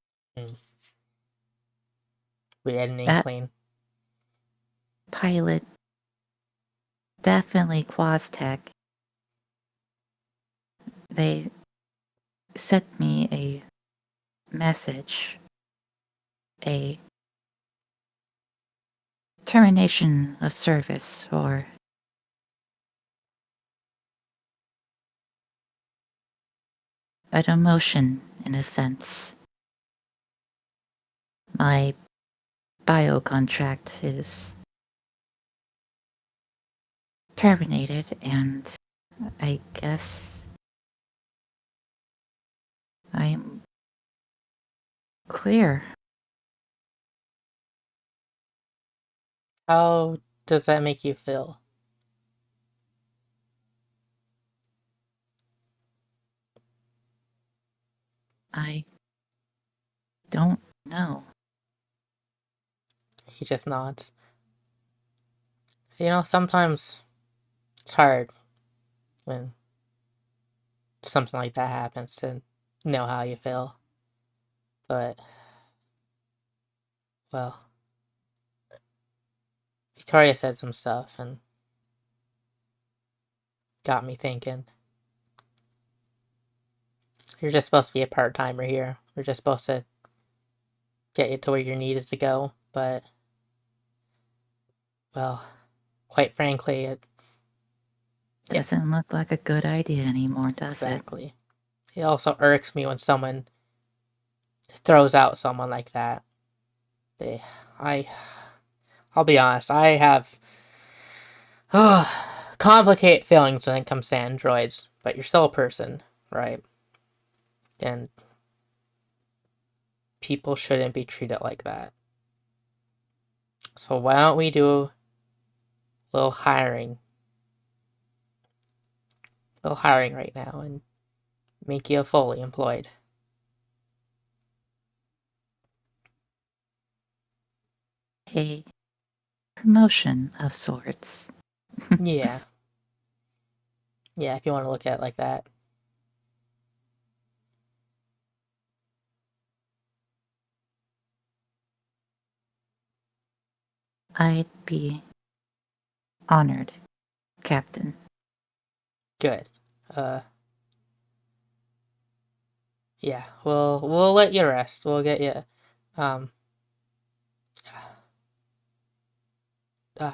We had an
That
inkling.
pilot definitely Quaztech. They sent me a message, a termination of service or a demotion in a sense. My bio contract is terminated, and I guess I'm clear.
How does that make you feel?
I don't know.
He just nods. Sometimes it's hard when something like that happens to know how you feel. But, well, Victoria said some stuff and got me thinking. You're just supposed to be a part-timer here. We're just supposed to get you to where you're needed to go. But, well, quite frankly, it
Doesn't look like a good idea anymore, does it?
exactly. It also irks me when someone throws out someone like that. I'll be honest, I have complicated feelings when it comes to androids, but you're still a person, right? And people shouldn't be treated like that. So why don't we do a little hiring right now and make you fully employed.
A promotion of sorts.
Yeah. Yeah, if you want to look at it like that.
I'd be honored, Captain.
Good. Yeah, we'll let you rest. We'll get you um uh,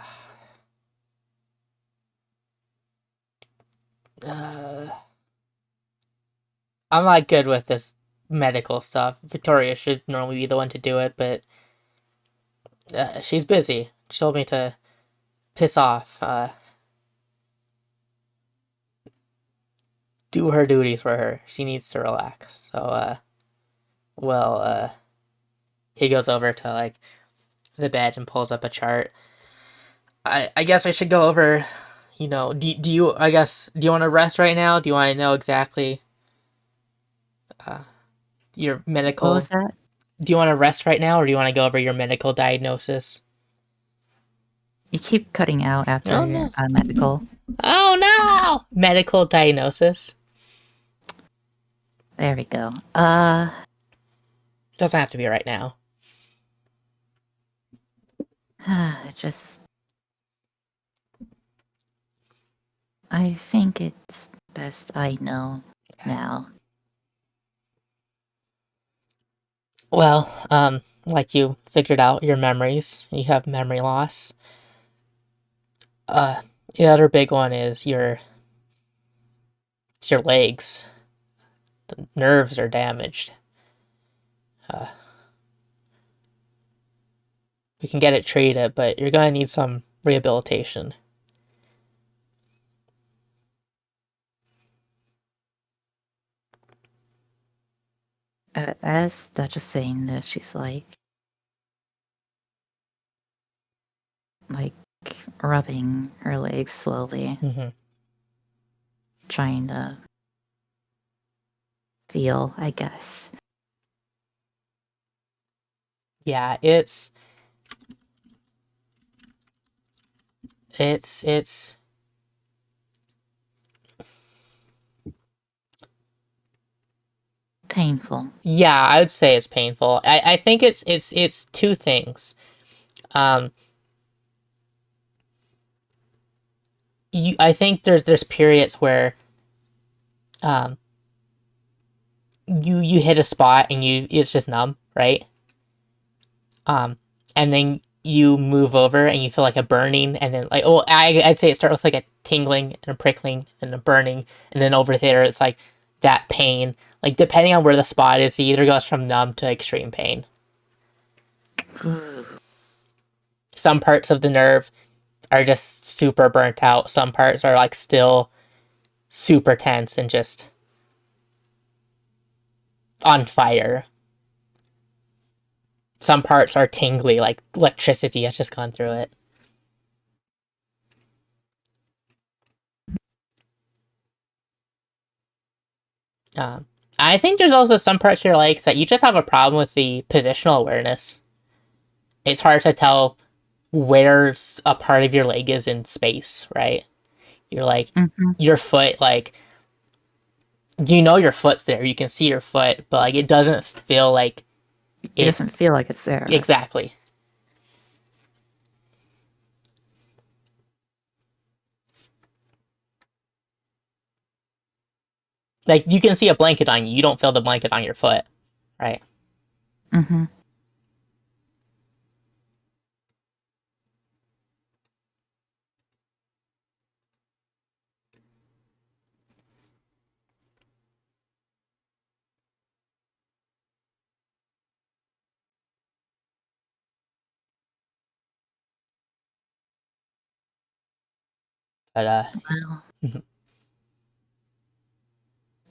uh I'm not good with this medical stuff. Victoria should normally be the one to do it, but she's busy. She told me to piss off, do her duties for her. She needs to relax. So, well, he goes over to, like, the bed and pulls up a chart. I guess I should go over, do you, I guess, do you want to rest right now? Do you want to know exactly, your
What
medical,
was that?
do you want to rest right now, or do you want to go over your medical diagnosis?
You keep cutting out after
Oh, no.
medical.
Oh, no! Medical diagnosis.
There we go.
Doesn't have to be right now.
Just. I think it's best I know now.
Well, like you figured out your memories, you have memory loss. Uh, the other big one is it's your legs. The nerves are damaged. Uh, we can get it treated, but you're gonna need some rehabilitation.
as Dutch is saying this, she's like rubbing her legs slowly,
Mm-hmm.
trying to feel, I guess.
Yeah, it's
Painful.
yeah, I would say it's painful. I think it's two things. Um, I think there's periods where um you hit a spot and it's just numb, right? Um, and then you move over and you feel like a burning, and then like, oh, I'd say it starts with like a tingling and a prickling and a burning, and then over there it's like that pain. Like depending on where the spot is, it either goes from numb to extreme pain. Some parts of the nerve are just super burnt out. Some parts are like still super tense and just on fire. Some parts are tingly, like electricity has just gone through it. Um, I think there's also some parts of your legs that you just have a problem with the positional awareness. It's hard to tell where a part of your leg is in space, right? You're like,
Mm-hmm.
your foot, like, you know your foot's there, you can see your foot, but like it doesn't feel like
It doesn't
it's
feel like it's there.
exactly. Like you can see a blanket on you, you don't feel the blanket on your foot, right?
Mm-hmm.
But
Well,
mhm.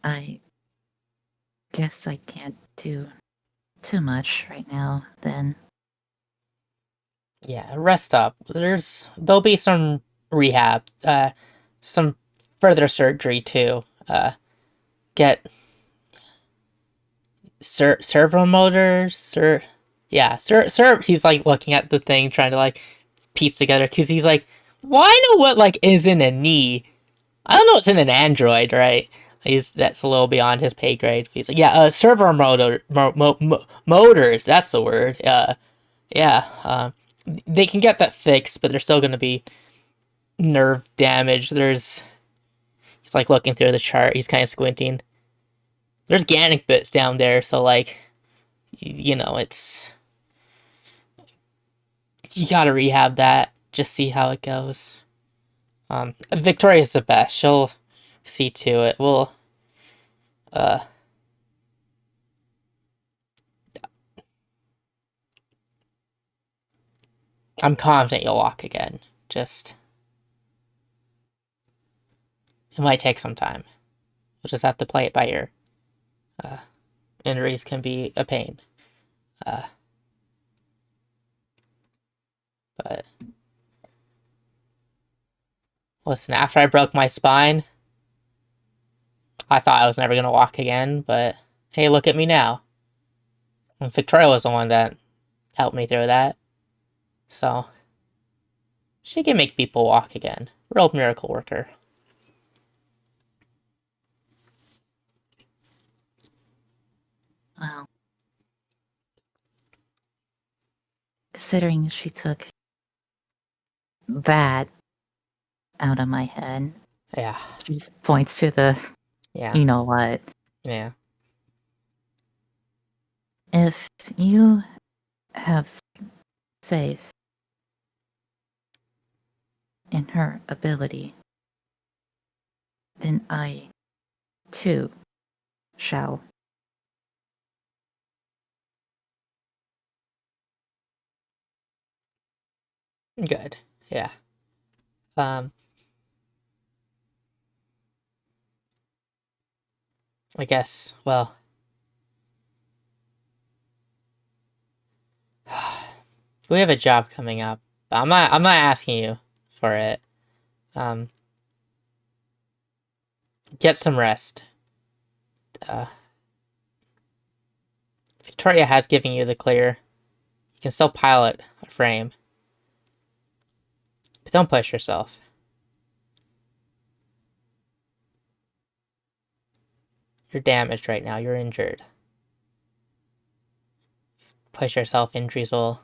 I guess I can't do too much right now, then.
Yeah, rest up. There'll be some rehab, some further surgery too. Get servo motors, yeah, he's like looking at the thing, trying to like piece together because he's like, well, I know what like is in a knee. I don't know what's in an android, right? That's a little beyond his pay grade. He's like, yeah, servo motors. That's the word. Yeah. They can get that fixed, but there's still gonna be nerve damage. He's like looking through the chart. He's kind of squinting. There's Gannic bits down there, so like, it's you gotta rehab that. Just see how it goes. Victoria's the best. She'll see to it. Uh, I'm confident you'll walk again. Just, it might take some time. We'll just have to play it by ear. Uh, Injuries can be a pain. Uh, but listen, after I broke my spine, I thought I was never gonna walk again, but hey, look at me now. And Victoria was the one that helped me through that. So, she can make people walk again. Real miracle worker.
Well, considering she took that out of my head,
Yeah,
she just points to the
yeah,
you know what.
yeah.
If you have faith in her ability, then I, too, shall.
Good. Yeah. Um, I guess, well, We have a job coming up. But I'm not asking you for it. Um, get some rest. Uh, Victoria has given you the clear. You can still pilot a frame. But don't push yourself. You're damaged right now. You're injured. Push yourself, injuries will...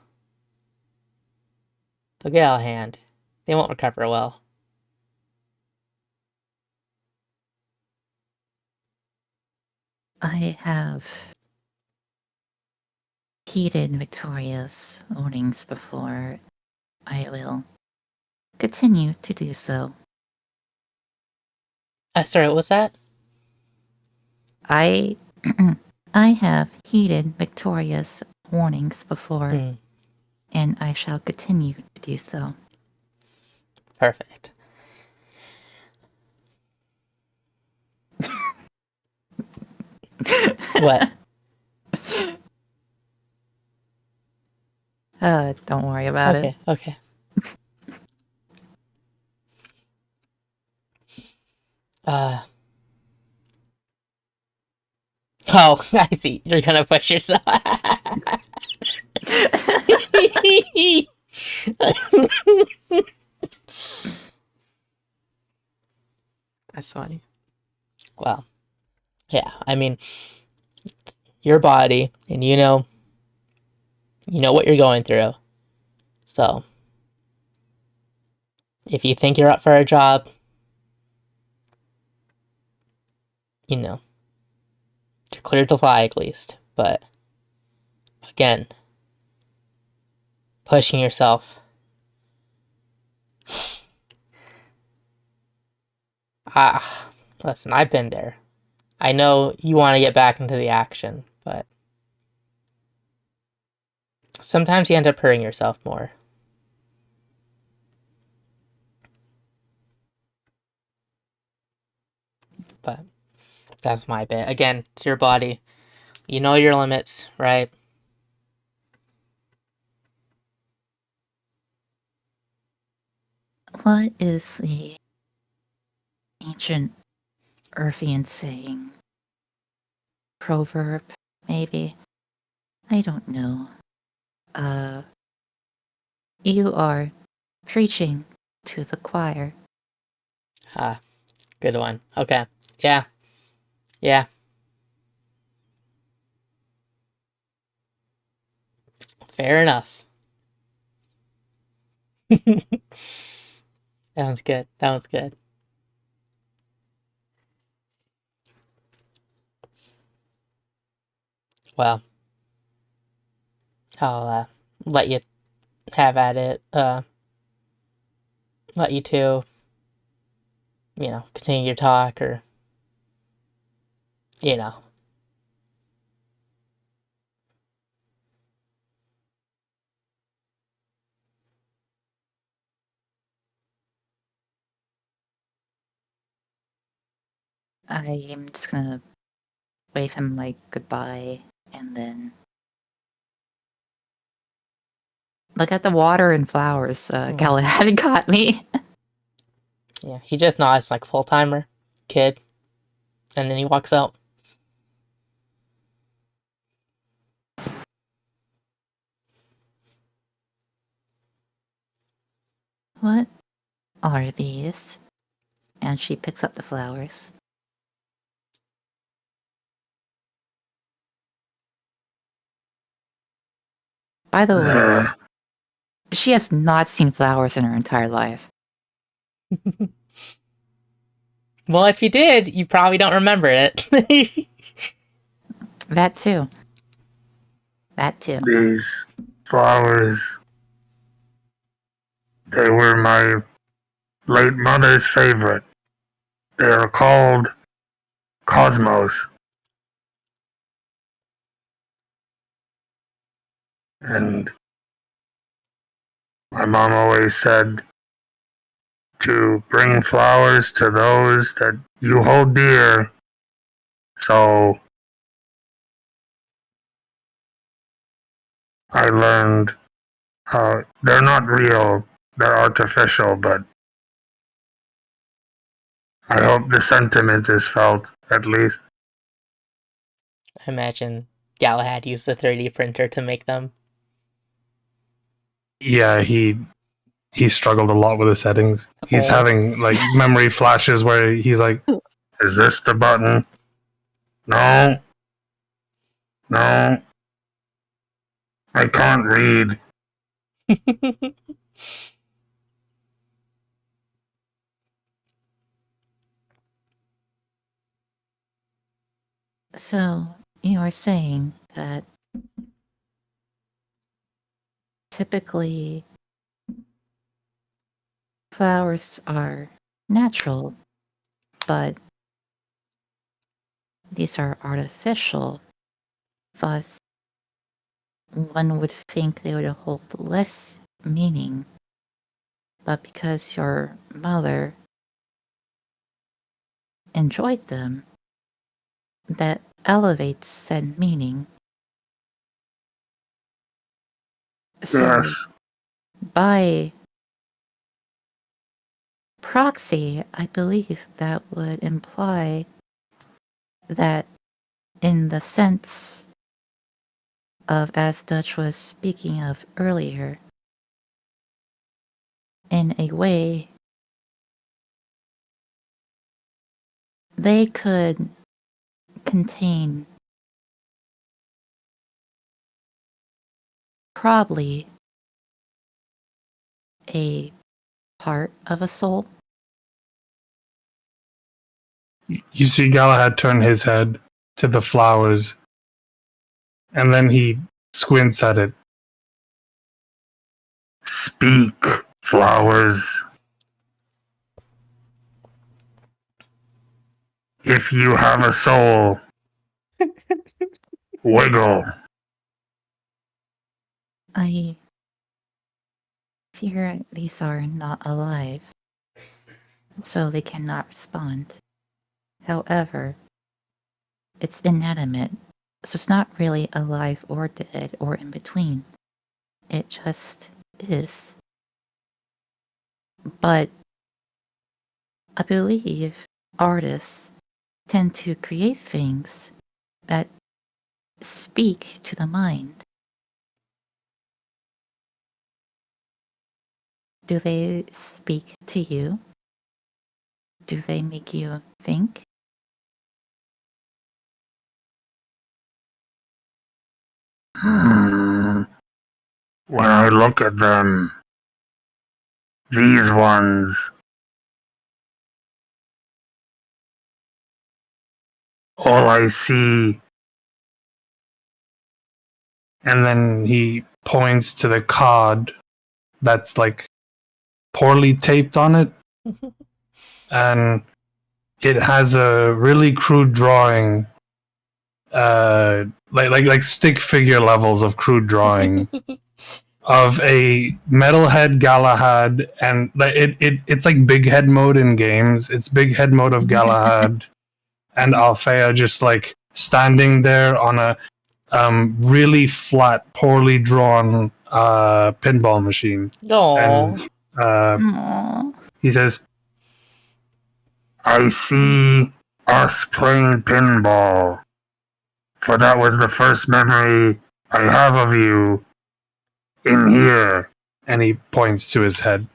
They'll get out of hand. They won't recover well.
I have heeded Victoria's warnings before. I will continue to do so.
Sorry, what was that?
I I have heeded Victoria's warnings before, and I shall continue to do so.
Perfect. What?
Don't worry about it.
Okay. Oh, I see. You're gonna push yourself. That's funny. Well, yeah. I mean, your body, and you know what you're going through. So, if you think you're up for a job, you're cleared to fly at least. But again, pushing yourself. Listen, I've been there. I know you want to get back into the action, but sometimes you end up hurting yourself more. But that's my bit. Again, it's your body. You know your limits, right?
What is the ancient Earthian saying? Proverb, maybe? I don't know. You are preaching to the choir.
Good one. Okay. Yeah. Fair enough. Sounds good. Well, I'll let you have at it. Let you two, continue your talk, or you know.
I am just gonna wave him like goodbye and then look at the water and flowers Galahad got me.
Yeah, he just nods like full timer, kid, and then he walks out.
What are these? And she picks up the flowers. By the way, she has not seen flowers in her entire life.
Well, if you did, you probably don't remember it.
That too.
These flowers, they were my late mother's favorite. They are called Cosmos. And my mom always said to bring flowers to those that you hold dear. So I learned They're not real. They're artificial, but I hope the sentiment is felt, at least.
I imagine Galahad used the 3D printer to make them.
Yeah, he struggled a lot with the settings. He's
Oh.
having like memory flashes where he's like, "Is this the button? No, no, I can't read."
So, you are saying that typically flowers are natural, but these are artificial. Thus, one would think they would hold less meaning. But because your mother enjoyed them, that elevates said meaning. So,
Yes.
by proxy, I believe that would imply that, in the sense of, as Dutch was speaking of earlier, in a way, they could contain probably a part of a soul.
You see Galahad turn his head to the flowers, and then he squints at it. Speak, flowers. If you have a soul, wiggle.
I fear these are not alive, so they cannot respond. However, it's inanimate, so it's not really alive or dead or in between. It just is. But I believe artists tend to create things that speak to the mind. Do they speak to you? Do they make you think?
When I look at them, these ones, all I see. And then he points to the card that's like poorly taped on it. And it has a really crude drawing, like stick figure levels of crude drawing of a metalhead Galahad, and it's like big head mode in games. It's big head mode of Galahad and Althea just like standing there on a really flat, poorly drawn pinball machine.
Aww.
And
Aww.
he says, I see us playing pinball, for that was the first memory I have of you in here. And he points to his head.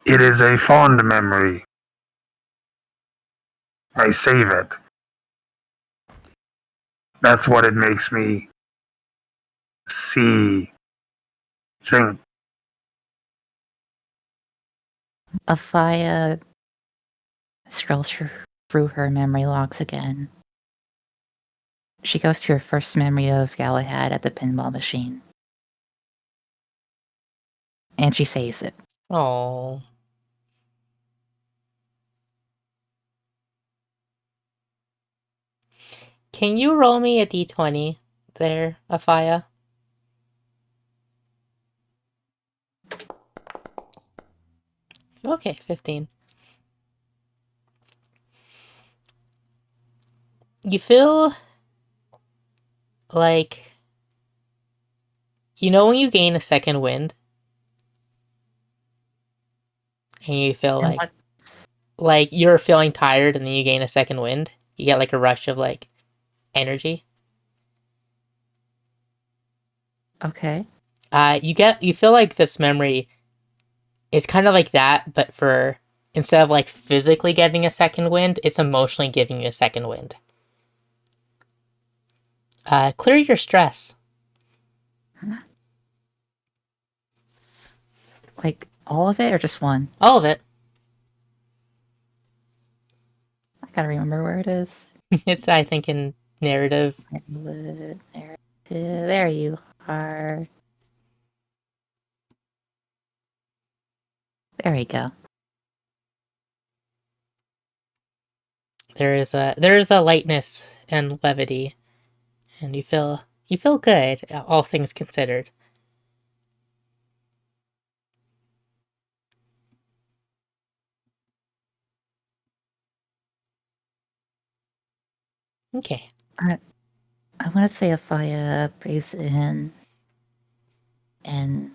It is a fond memory. I save it. That's what it makes me see, think.
Afia strolls through her memory logs again. She goes to her first memory of Galahad at the pinball machine. And she saves it.
Aww. Can you roll me a d20 there, Afia? Okay, 15. You feel like you know when you gain a second wind and you feel
And
like you're feeling tired and then you gain a second wind, you get like a rush of like energy.
okay.
You feel like this memory is kind of like that, but for instead of like physically getting a second wind, it's emotionally giving you a second wind. Clear your stress.
Like all of it or just one?
All of it.
I gotta remember where it is.
It's, I think, in narrative.
There you are. There we go.
There is a lightness and levity, and you feel good, all things considered. Okay.
I want to say if I breathes in and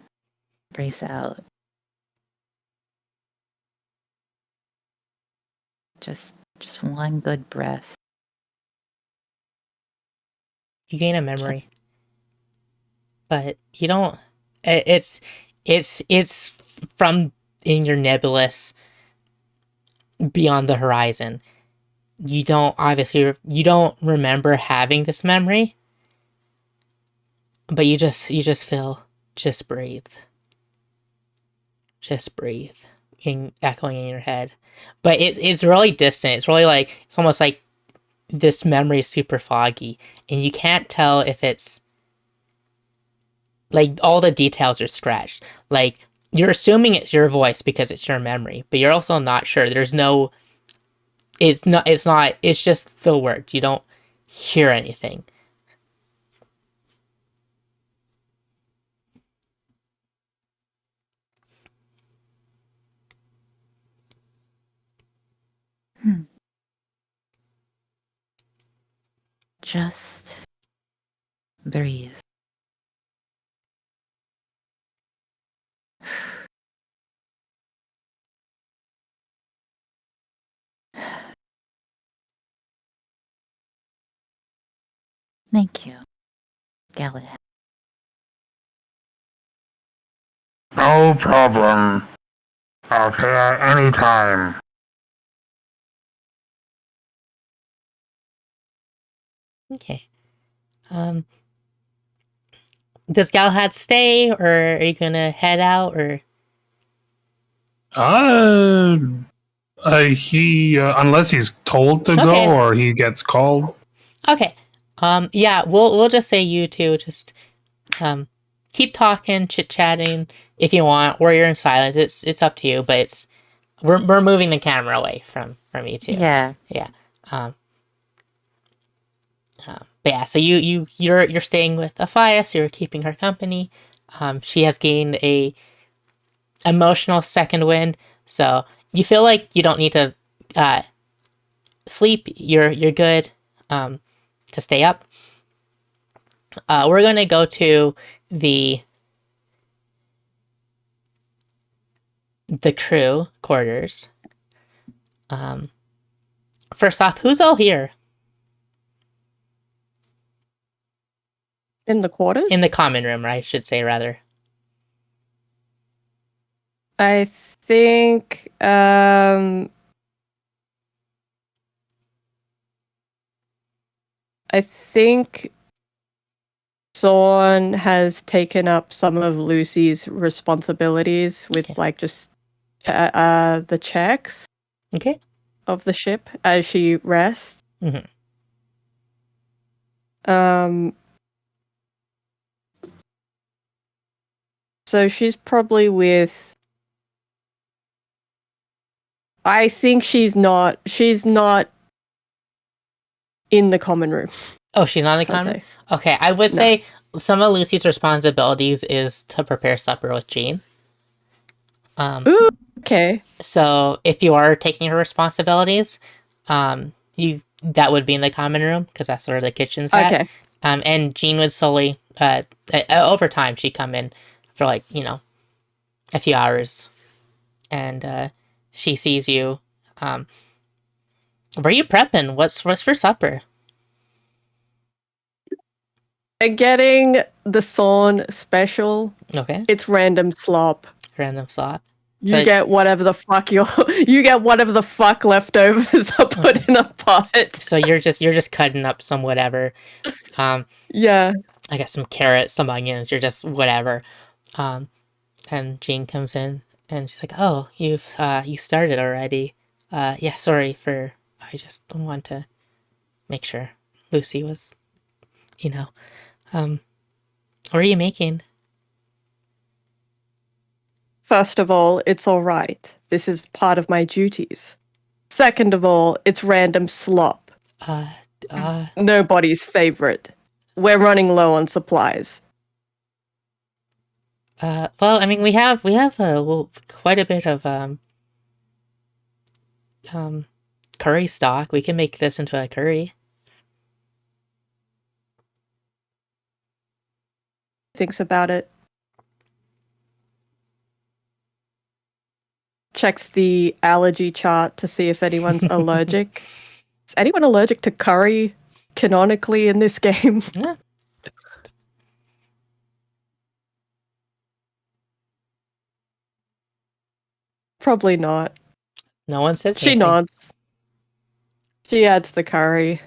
breathes out. Just one good breath.
You gain a memory, but you don't. It's from in your nebulous beyond the horizon. You don't remember having this memory, but you just feel, just breathe, echoing in your head. But it's really distant. It's really like, it's almost like this memory is super foggy, and you can't tell if it's like all the details are scratched. Like, you're assuming it's your voice because it's your memory, but you're also not sure. There's no, it's just the words. You don't hear anything.
Just breathe. Thank you, Galahad.
No problem. I'll pay at any time.
Okay. Does Galahad stay, or are you gonna head out, or?
Uh, he unless he's told to
Okay.
go or he gets called.
Okay. Yeah, we'll just say you two just keep talking, chit chatting if you want, or you're in silence. It's up to you, but we're moving the camera away from you two.
Yeah.
Yeah. But yeah, so you're staying with Afia, so you're keeping her company. She has gained a emotional second wind, so you feel like you don't need to sleep. You're good to stay up. We're gonna go to the crew quarters. First off, who's all here
In the quarters?
in the common room? I should say, rather.
I think Zorn has taken up some of Lucy's responsibilities with
Okay.
like just the checks
Okay.
of the ship as she rests.
Mhm.
So she's probably with. I think she's not in the common room.
Oh, she's not in the
per
common.
se.
Okay, I would
No.
say some of Lucy's responsibilities is to prepare supper with Jean.
Ooh, okay.
So if you are taking her responsibilities, that would be in the common room because that's where the kitchen's at.
Okay.
And Jean would slowly, over time, she'd come in for like, a few hours, and she sees you. What are you prepping? What's for supper?
Getting the Sawn special.
Okay,
It's random slop.
random slot.
You
So-
get whatever the fuck you get whatever the fuck leftovers are put in a pot.
So you're just cutting up some whatever.
Yeah.
I guess some carrots, some onions. You're just whatever. And Jean comes in and she's like, "Oh, you started already. Yeah, sorry for. I just want to make sure Lucy was, you know. What are you making?
First of all, it's all right. This is part of my duties. Second of all, it's random slop. Nobody's favorite. We're running low on supplies.
Well, I mean, we have quite a bit of curry stock. We can make this into a curry.
Thinks about it. Checks the allergy chart to see if anyone's allergic. Is anyone allergic to curry canonically in this game?
Yeah.
Probably not.
No one said
She
anything.
nods. She adds the curry.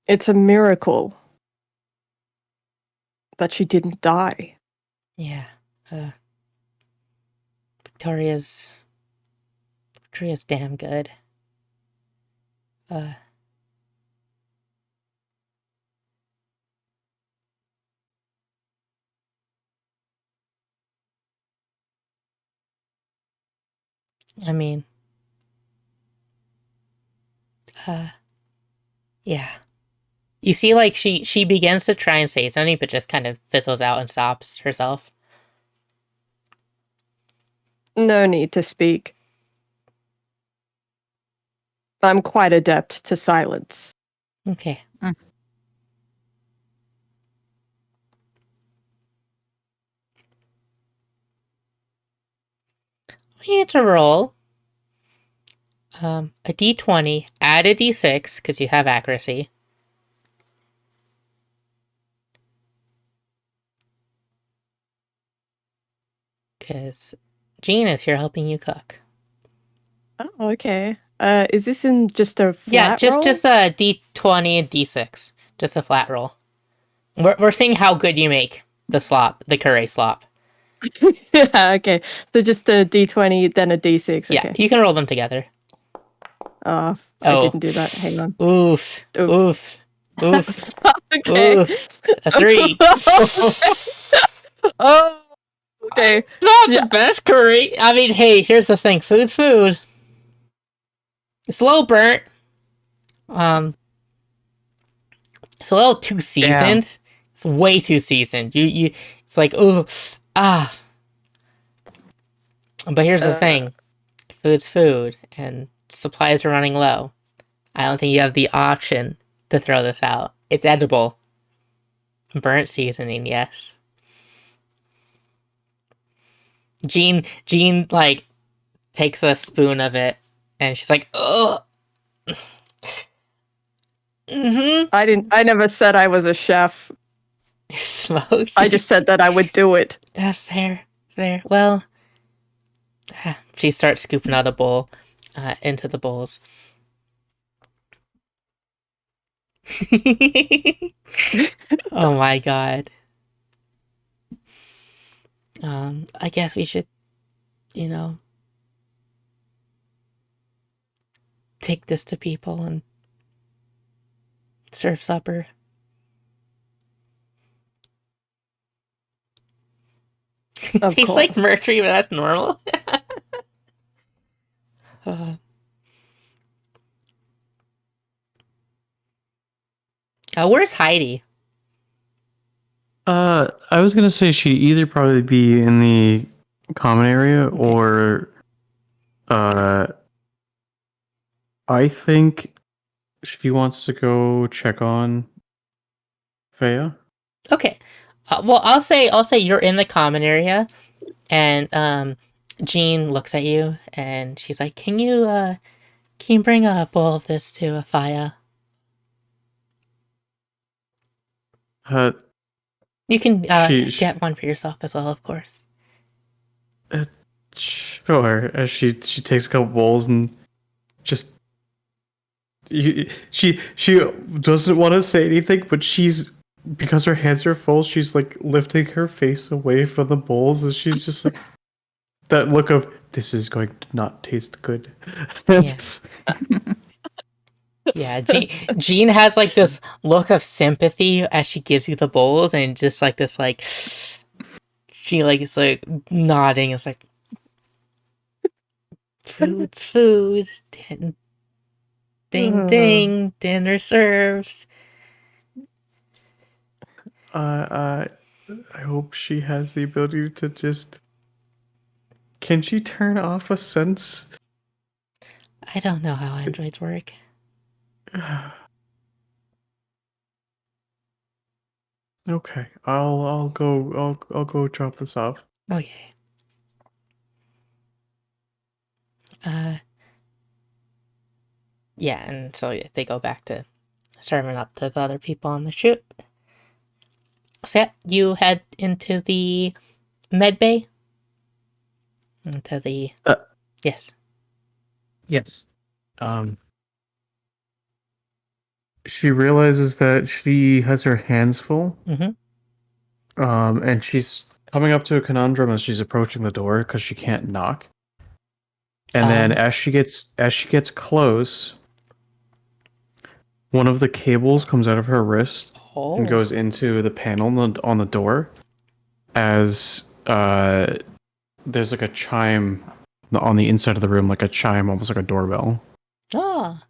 It's a miracle that she didn't die.
Yeah. Victoria's damn good. I mean, yeah. You see, like she begins to try and say something, but just kind of fizzles out and stops herself.
No need to speak. I'm quite adept to silence.
Okay. We need to roll a d20, add a d6 because you have accuracy. Because Jean is here helping you cook.
Oh, okay. Is this in just a flat
Yeah, just
roll?
just a d20 and d6, just a flat roll. We're seeing how good you make the curry slop.
Yeah, okay. So just a d20, then a d6. Okay.
Yeah, you can roll them together.
I
Oh.
didn't do that. Hang on.
Oof, oof, oof,
Okay.
oof. A 3.
Oh, okay.
Not
Yeah.
the best curry. I mean, hey, here's the thing: food's food. It's a little burnt. It's a little too seasoned. It's way too seasoned. You. It's like, ooh, ah. But here's the thing: food's food, and supplies are running low. I don't think you have the option to throw this out. It's edible. Burnt seasoning, yes. Jean, like, takes a spoon of it, and she's like, ugh. Mm-hmm.
I never said I was a chef.
Smokes.
I just said that I would do it.
Fair. Well, she starts scooping out a bowl into the bowls. Oh my god. I guess we should, take this to people and serve supper.
Of
Tastes
course.
like mercury, but that's normal. Where's Heidi?
I was gonna say she'd either probably be in the common area
Okay.
or I think she wants to go check on Fea.
Okay. Well, I'll say you're in the common area, and Jean looks at you, and she's like, can you bring a bowl of this to Afaya?
Uh,
You can
she
get one for yourself as well, of course.
uh, sure. As she takes a couple bowls and just she doesn't want to say anything, but she's because her hands are full. She's like lifting her face away from the bowls, and she's just like that look of this is going to not taste good.
Yeah. Yeah, Jean has like this look of sympathy as she gives you the bowls, and just like this, like she like is like nodding. It's like food's food. Ding ding, ding, dinner served.
I hope she has the ability to just. Can she turn off a sense?
I don't know how androids work.
Okay, I'll go drop this off.
Okay. Uh, yeah, and so yeah, they go back to serving up to the other people on the ship. So yeah, you head into the med bay. Into the yes.
Yes. She realizes that she has her hands full.
Mm-hmm.
And she's coming up to a conundrum as she's approaching the door because she can't knock. And then as she gets close, one of the cables comes out of her wrist and
Oh.
goes into the panel on the door. As there's like a chime on the inside of the room, like a chime, almost like a doorbell.
Ah.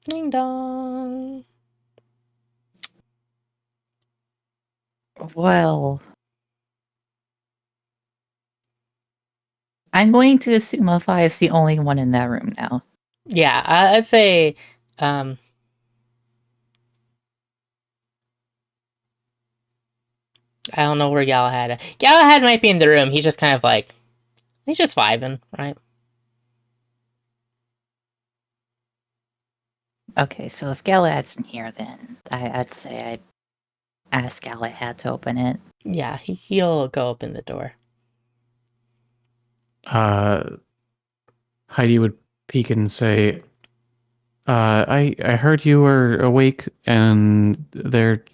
Ding dong.
Well, I'm going to assume Afi is the only one in that room now.
Yeah, I'd say um I don't know where Galahad. Galahad might be in the room. He's just kind of like he's just vibing, right?
Okay, so if Galahad's in here, then I'd say I ask Galahad to open it.
Yeah, he'll go open the door.
Heidi would peek and say, I heard you were awake and they're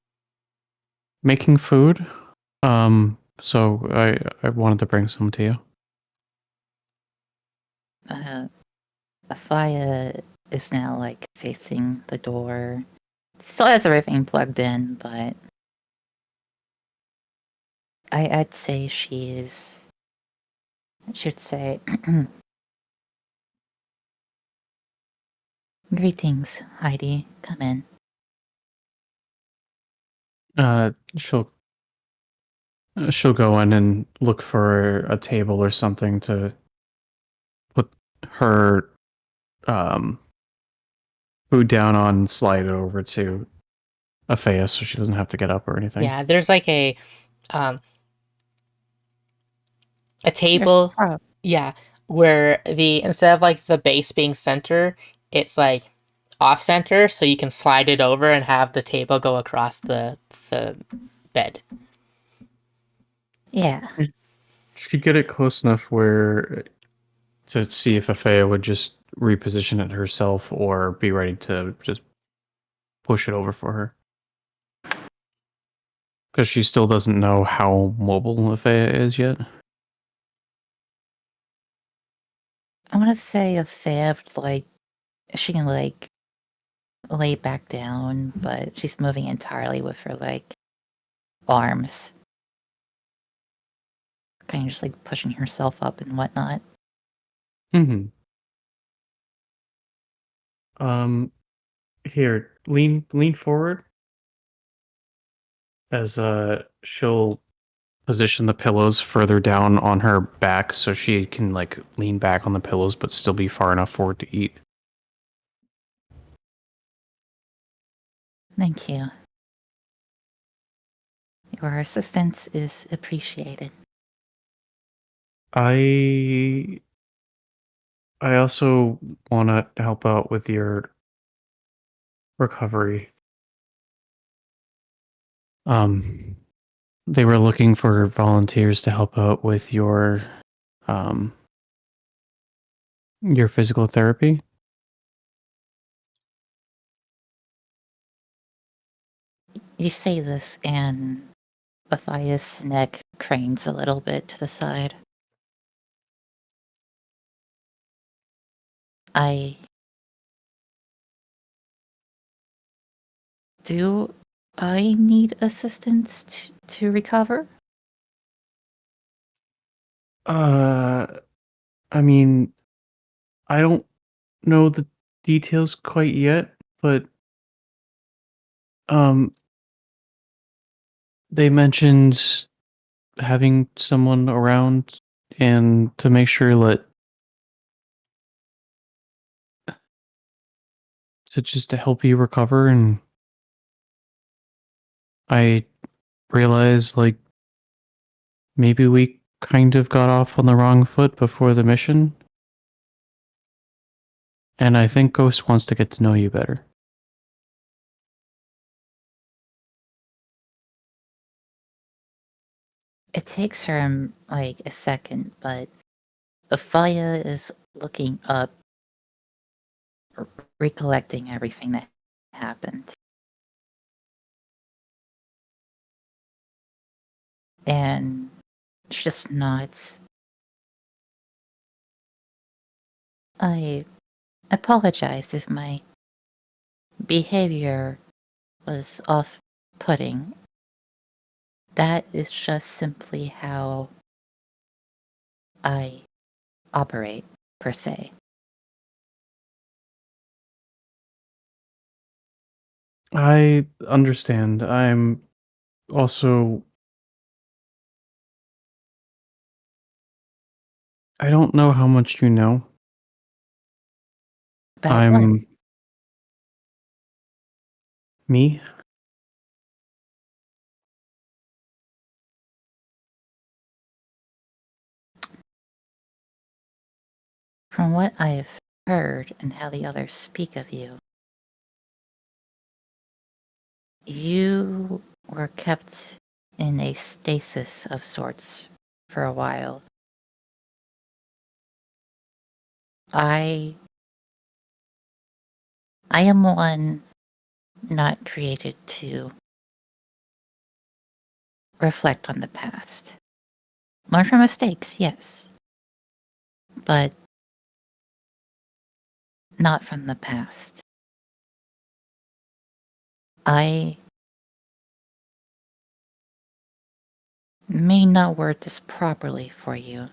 making food. So I wanted to bring some to you.
Afia is now like facing the door. Still has everything plugged in, but I'd say she should say greetings, Heidi. Come in.
She'll go in and look for a table or something to put her food down on and slide it over to Afea so she doesn't have to get up or anything.
Yeah, there's like a table. Yeah, where instead of like the base being center, it's like off center, so you can slide it over and have the table go across the bed.
Yeah.
She'd get it close enough where to see if Afea would just reposition it herself or be ready to just push it over for her. Because she still doesn't know how mobile Afea is yet.
I want to say Afia, like, she can, like, lay back down, but she's moving entirely with her, like, arms. Kind of just, like, pushing herself up and whatnot.
Mm-hmm. Here, lean forward. As she'll position the pillows further down on her back so she can like lean back on the pillows but still be far enough for her to eat.
Thank you. Your assistance is appreciated.
I also want to help out with your recovery. They were looking for volunteers to help out with um your physical therapy.
You say this, and Matthias' neck cranes a little bit to the side. Do I need assistance to recover?
I mean, I don't know the details quite yet, but um they mentioned having someone around and to make sure that to just to help you recover. And I realized like maybe we kind of got off on the wrong foot before the mission, and I think Ghost wants to get to know you better.
It takes her like a second, but Aphaya is looking up, recollecting everything that happened. And she just nods. I apologize if my behavior was off putting. That is just simply how I operate, per se.
I understand. I'm also I don't know how much you know.
About what?
I'm me.
From what I've heard and how the others speak of you, you were kept in a stasis of sorts for a while. I am one not created to reflect on the past. Learn from mistakes, yes, but not from the past. I may not word this properly for you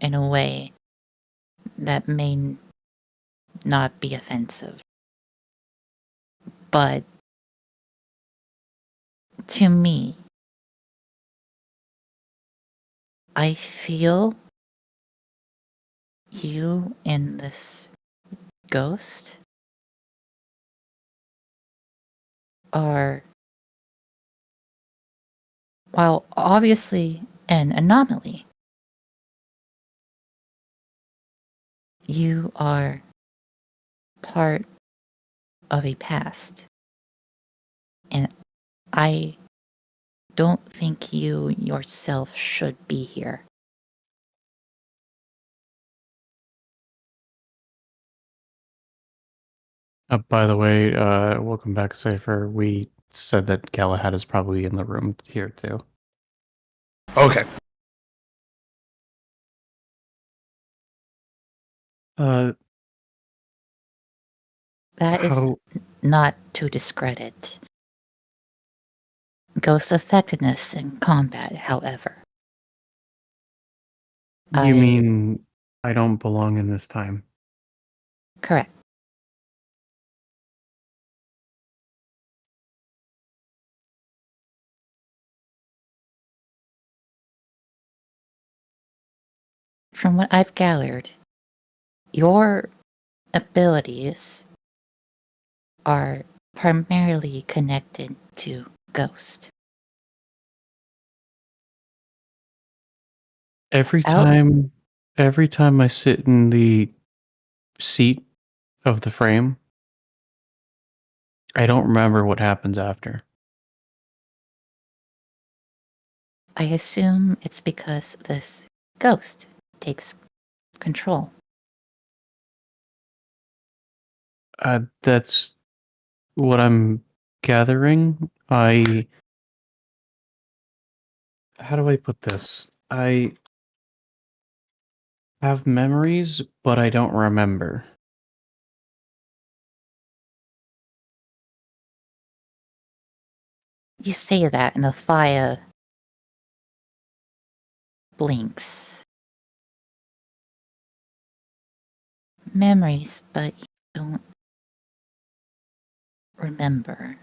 in a way that may not be offensive, but to me, I feel you and this ghost are, while obviously an anomaly, you are part of a past. And I don't think you yourself should be here.
By the way, welcome back, Cypher. We said that Galahad is probably in the room here too.
Okay.
Uh,
That is
how
not to discredit Ghost's effectiveness in combat, however.
you mean I don't belong in this time?
Correct. From what I've gathered, your abilities are primarily connected to Ghost.
Every
Out-
time I sit in the seat of the frame, I don't remember what happens after.
I assume it's because this ghost takes control.
That's what I'm gathering. How do I put this? I have memories, but I don't remember.
You say that and the fire blinks. Memories, but you don't remember.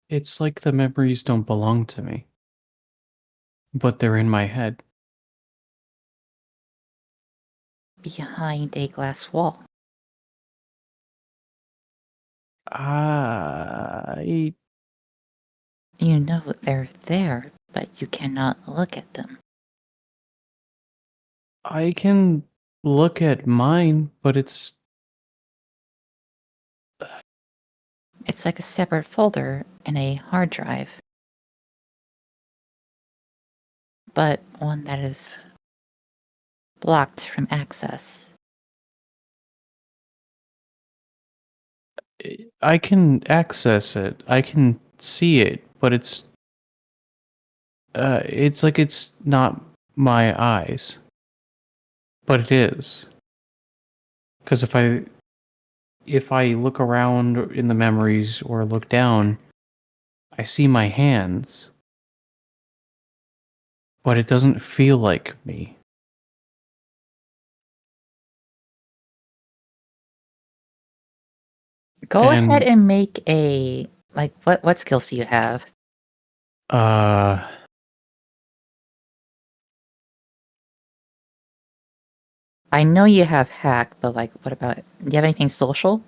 It's like the memories don't belong to me, but they're in my head.
Behind a glass wall.
I
You know they're there, but you cannot look at them.
I can look at mine, but
It's like a separate folder in a hard drive, but one that is blocked from access.
I can access it. I can see it, but it's like it's not my eyes. But it is. Cuz if I look around in the memories or look down, I see my hands, but it doesn't feel like me.
Go ahead
And
and make a like what skills do you have?
uh
I know you have hack, but like what about do you have anything social?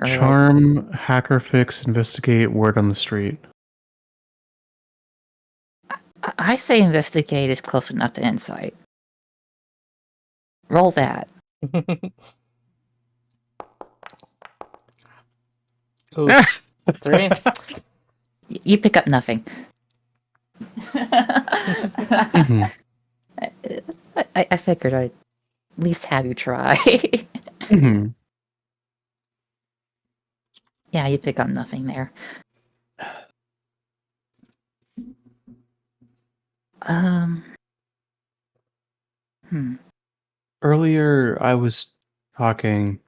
Or like
charm, hacker fix, investigate, word on the street.
I say investigate is close enough to insight. Roll that.
Ooh, 3.
You pick up nothing.
Mhm.
I figured I'd at least have you try.
Mhm.
Yeah, you pick up nothing there. Um. Hmm.
Earlier I was talking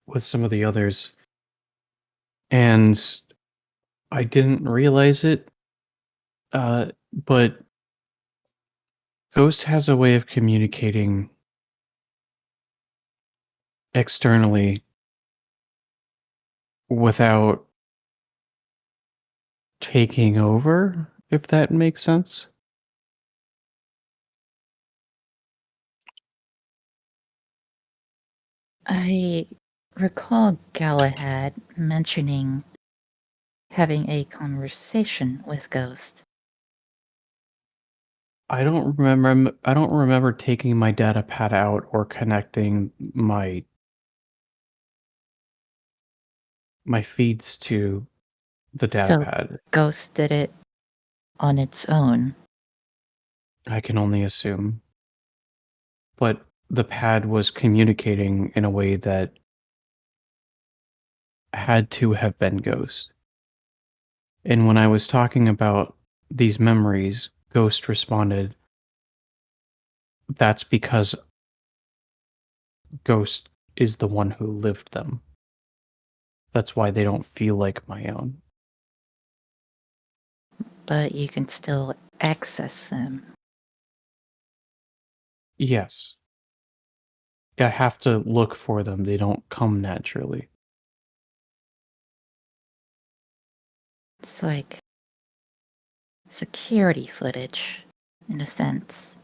with some of the others and I didn't realize it, but Ghost has a way of communicating externally without taking over, if that makes sense.
I recall Galahad mentioning having a conversation with Ghost.
I don't remember taking my data pad out or connecting my feeds to the data
So
pad.
Ghost did it on its own.
I can only assume. But the pad was communicating in a way that had to have been Ghost. And when I was talking about these memories, Ghost responded, "That's because Ghost is the one who lived them. That's why they don't feel like my own."
But you can still access them.
Yes. I have to look for them. They don't come naturally.
It's like security footage, in a sense.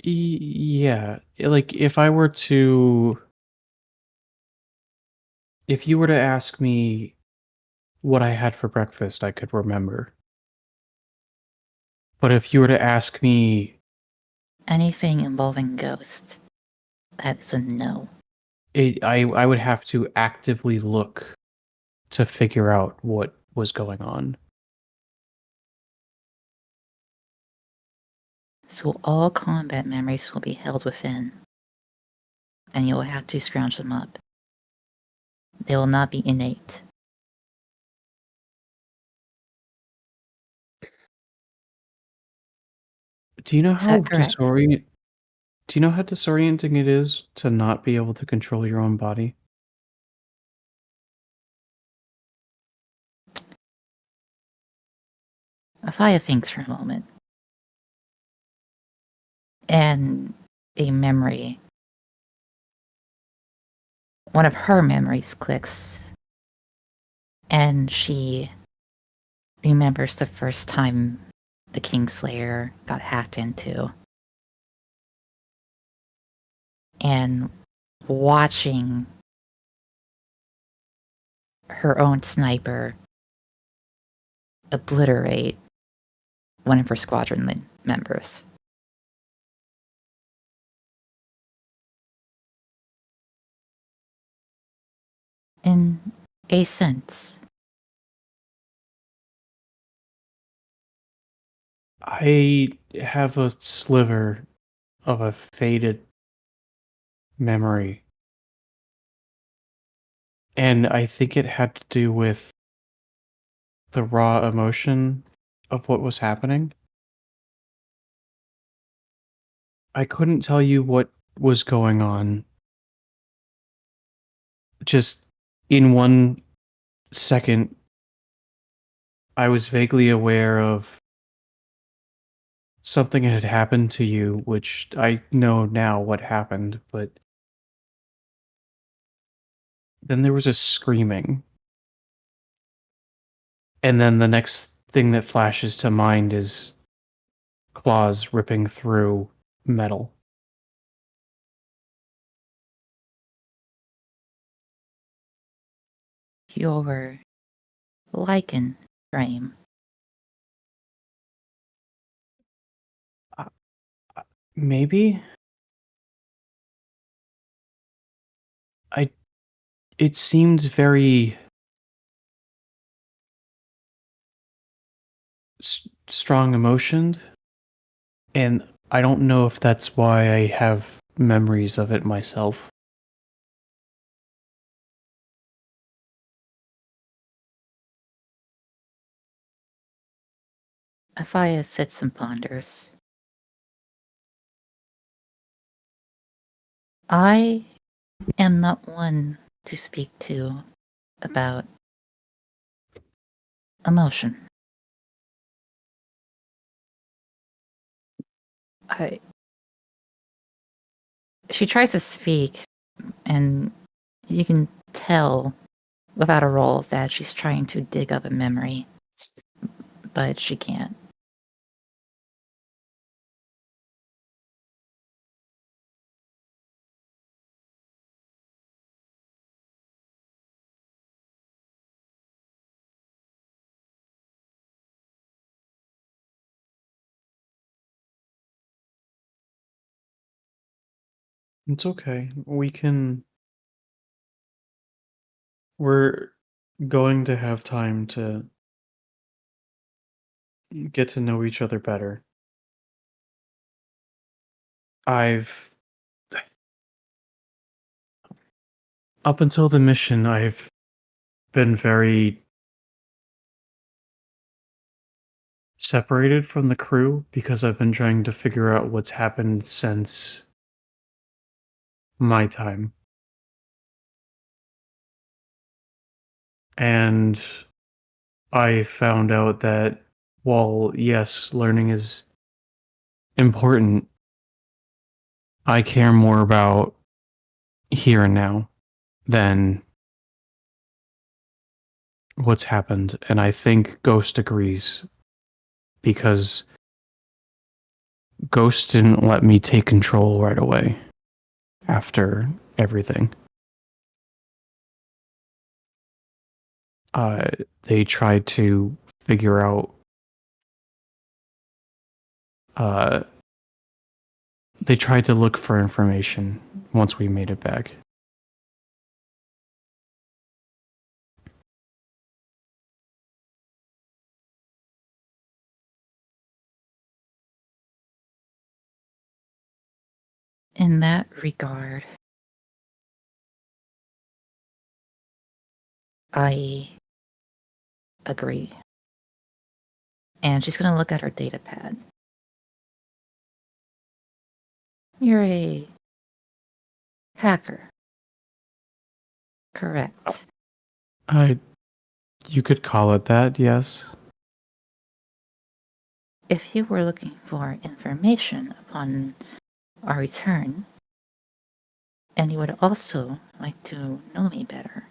Yeah, like if you were to ask me what I had for breakfast, I could remember. But if you were to ask me,
Anything involving ghosts, that's a no.
I would have to actively look to figure out what was going on.
So all combat memories will be held within, and you will have to scrounge them up. They will not be innate.
Do you know
Is that correct?
Do you know how disorienting it is to not be able to control your own body?
Afaya thinks for a moment. And a memory, one of her memories clicks, and she remembers the first time the Kingslayer got hacked into. And watching her own sniper obliterate one of her squadron members. In a sense,
I have a sliver of a faded memory, and I think it had to do with the raw emotion of what was happening. I couldn't tell you what was going on. Just in 1 second, I was vaguely aware of something had happened to you, which I know now what happened, but then there was a screaming. And then the next thing that flashes to mind is claws ripping through metal.
your lichen frame.
Uh, Maybe I it seemed very strong emotioned, and I don't know if that's why I have memories of it myself.
Afaya sits and ponders. I am not one to speak to about emotion. I She tries to speak, and you can tell without a roll that she's trying to dig up a memory, but she can't.
It's okay. We're going to have time to get to know each other better. I've Up until the mission, I've been very separated from the crew because I've been trying to figure out what's happened since my time. And I found out that while, yes, learning is important, I care more about here and now than what's happened. And I think Ghost agrees because Ghost didn't let me take control right away after everything. They tried to figure out. They tried to look for information once we made it back.
In that regard, I agree. And she's going to look at her data pad. You're a hacker. Correct.
You could call it that, yes.
If you were looking for information upon our return, and you would also like to know me better,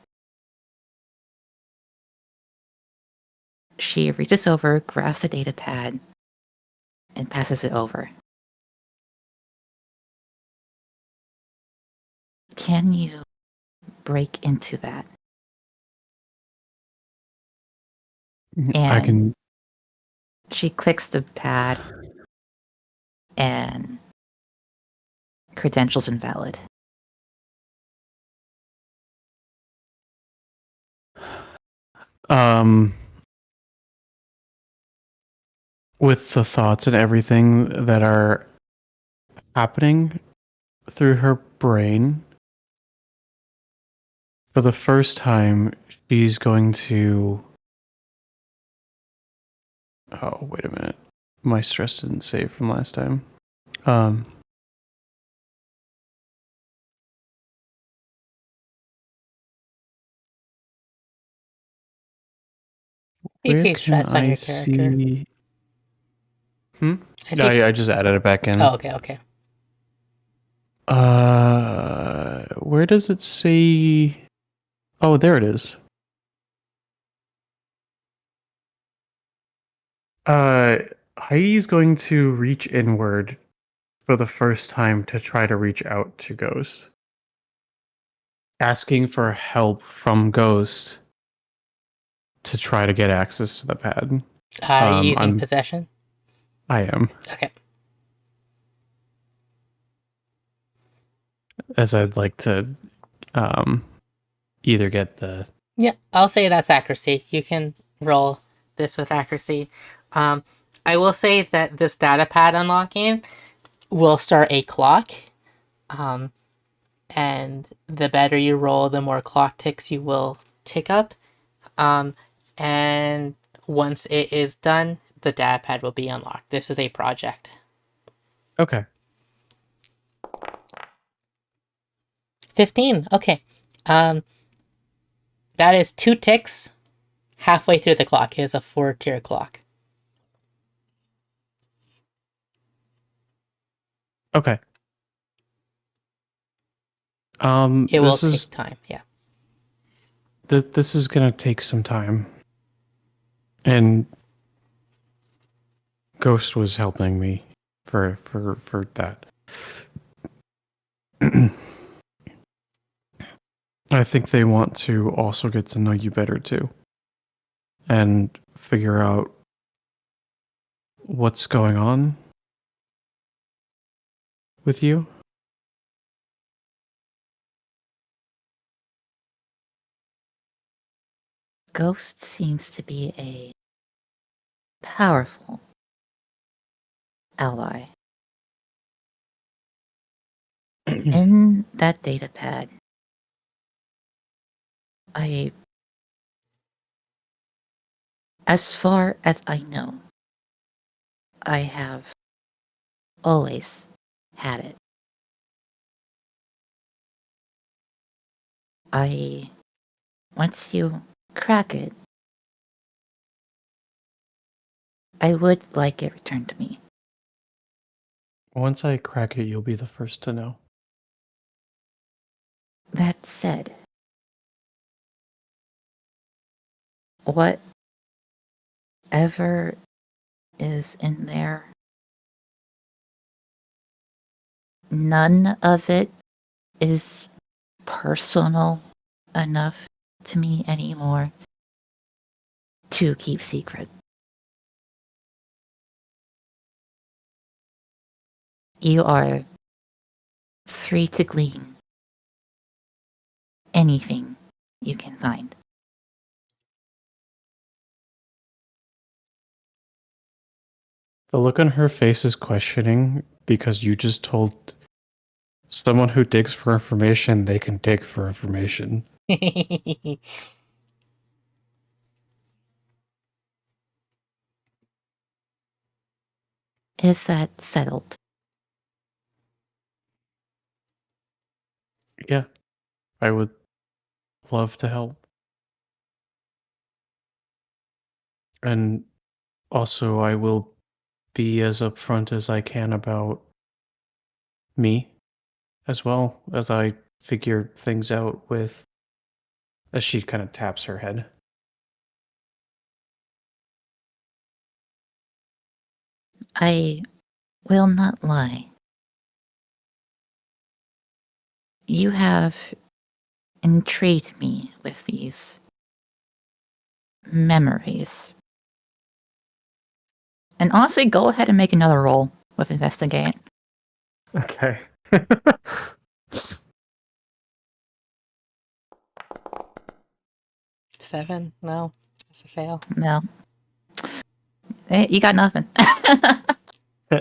she reaches over, grabs the data pad, and passes it over. Can you break into that?
I
And
can.
she clicks the pad, and credentials invalid.
With the thoughts and everything that are happening through her brain, for the first time, she's going to. Oh, wait a minute. My stress didn't save from last time.
You
Where
take
can
stress on
I
your character.
see?
I see.
I just added it back in.
Oh, okay.
Where does it say? Oh, there it is. Heidi's going to reach inward for the first time to try to reach out to Ghost, asking for help from Ghost to try to get access to the pad.
Using possession.
I am,
Okay.
as I'd like to, either get the.
Yeah, I'll say that's accuracy. You can roll this with accuracy. I will say that this data pad unlocking will start a clock. And the better you roll, the more clock ticks you will tick up. And once it is done, the data pad will be unlocked. This is a project.
Okay.
15. Okay. That is 2 ticks halfway through the clock. It is a 4-tier clock.
Okay.
It will
This is
take time. Yeah.
this is gonna take some time, and Ghost was helping me for that. I think they want to also get to know you better too, and figure out what's going on with you.
Ghost seems to be a powerful ally. In that data pad, as far as I know, I have always had it. Once you crack it, I would like it returned to me.
Once I crack it, you'll be the first to know.
That said, whatever is in there none of it is personal enough to me anymore to keep secret. You are free to glean anything you can find.
The look on her face is questioning because you just told someone who digs for information they can dig for information.
Is that settled?
Yeah, I would love to help. And also, I will be as upfront as I can about me as well as I figure things out with. As she kind of taps her head.
I will not lie. You have intrigued me with these memories. And honestly, go ahead and make another roll with investigate.
Okay.
7? No, that's a fail.
No. Hey, you got nothing.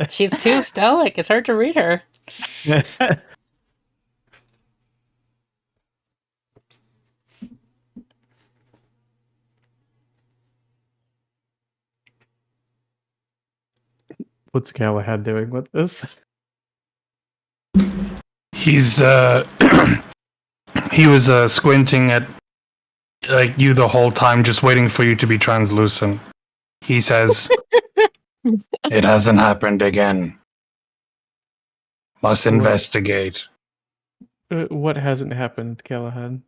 She's too stoic. It's hard to read her.
What's Galahad doing with this?
He's he was squinting at like you the whole time, just waiting for you to be translucent. He says, "It hasn't happened again. Must
What?
investigate."
What hasn't happened, Galahad?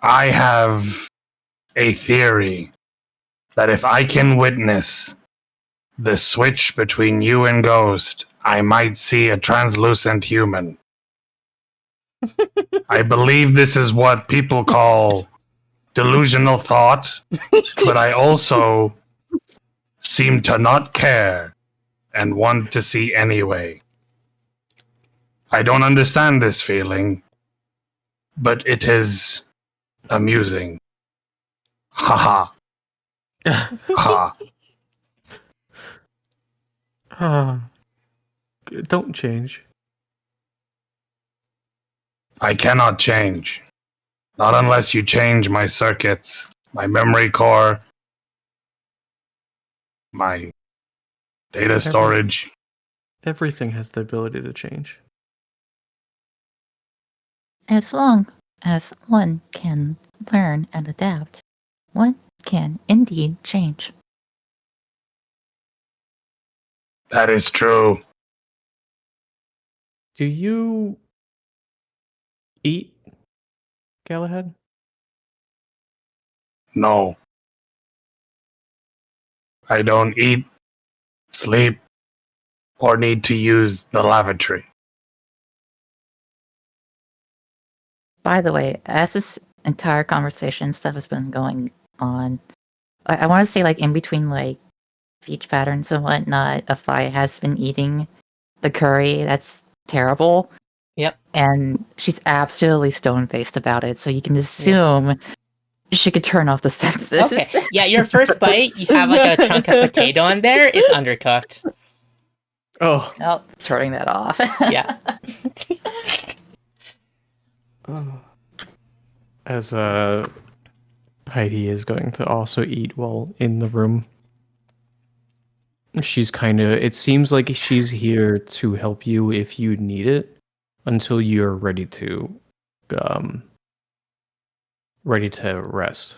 I have a theory that if I can witness the switch between you and Ghost, I might see a translucent human. I believe this is what people call delusional thought, but I also seem to not care and want to see anyway. I don't understand this feeling, but it is amusing. Ha ha. Ha.
Don't change.
I cannot change. Not unless you change my circuits, my memory core, my data storage.
Everything has the ability to change.
As long as one can learn and adapt, one can indeed change.
That is true.
Do you eat, Galahad?
No. I don't eat, sleep, or need to use the lavatory.
By the way, as this entire conversation stuff has been going on, I want to say, like, in between, like, speech patterns and whatnot, Afai has been eating the curry. That's terrible.
Yep.
And she's absolutely stone-faced about it, so you can assume she could turn off the senses.
Okay. Yeah, your first bite, you have like a chunk of potato in there. It's undercooked.
Oh.
Oh, turning that off.
Yeah.
As Heidi is going to also eat while in the room. She's kind of, it seems like she's here to help you if you need it until you're ready to rest.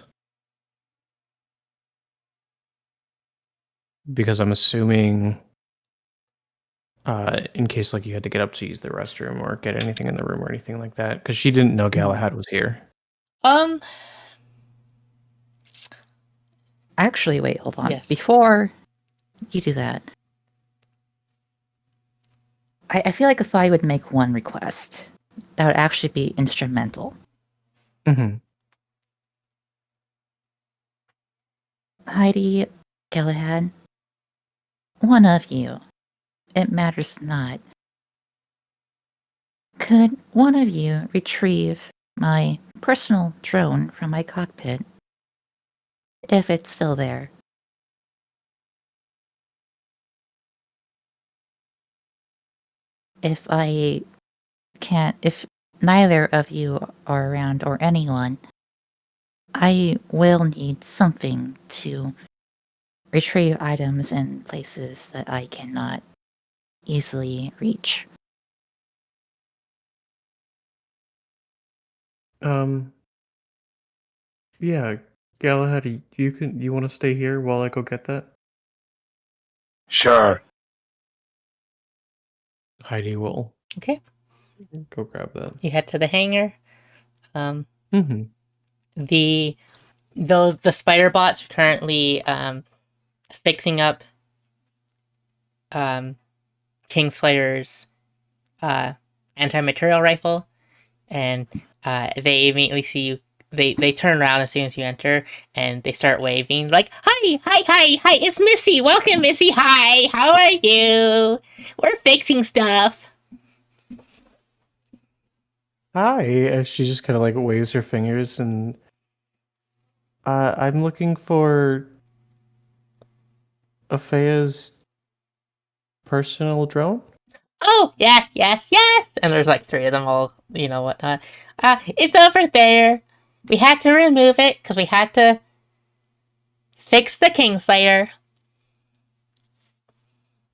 Because I'm assuming in case like you had to get up to use the restroom or get anything in the room or anything like that, because she didn't know Galahad was here.
Actually, wait, hold on.
Yes.
Before you do that, I feel like if I would make one request, that would actually be instrumental.
Mm-hmm.
Heidi, Galahad, one of you, it matters not. Could one of you retrieve my personal drone from my cockpit? If it's still there. If I can't, if neither of you are around or anyone, I will need something to retrieve items in places that I cannot easily reach.
Yeah, Galahad, you want to stay here while I go get that?
Sure.
Heidi will
Okay.
go grab that.
You head to the hangar.
Mm-hmm.
The spider bots are currently fixing up Kingslayer's anti-material rifle, and they immediately see you. They turn around as soon as you enter, and they start waving like, "Hi, hi, hi, hi! It's Missy. Welcome, Missy. Hi, how are you? We're fixing stuff."
Hi, as she just kind of like waves her fingers, and I'm looking for Afea's personal drone.
Oh, yes, yes, yes! And there's like three of them all, whatnot. It's over there. We had to remove it because we had to fix the Kingslayer.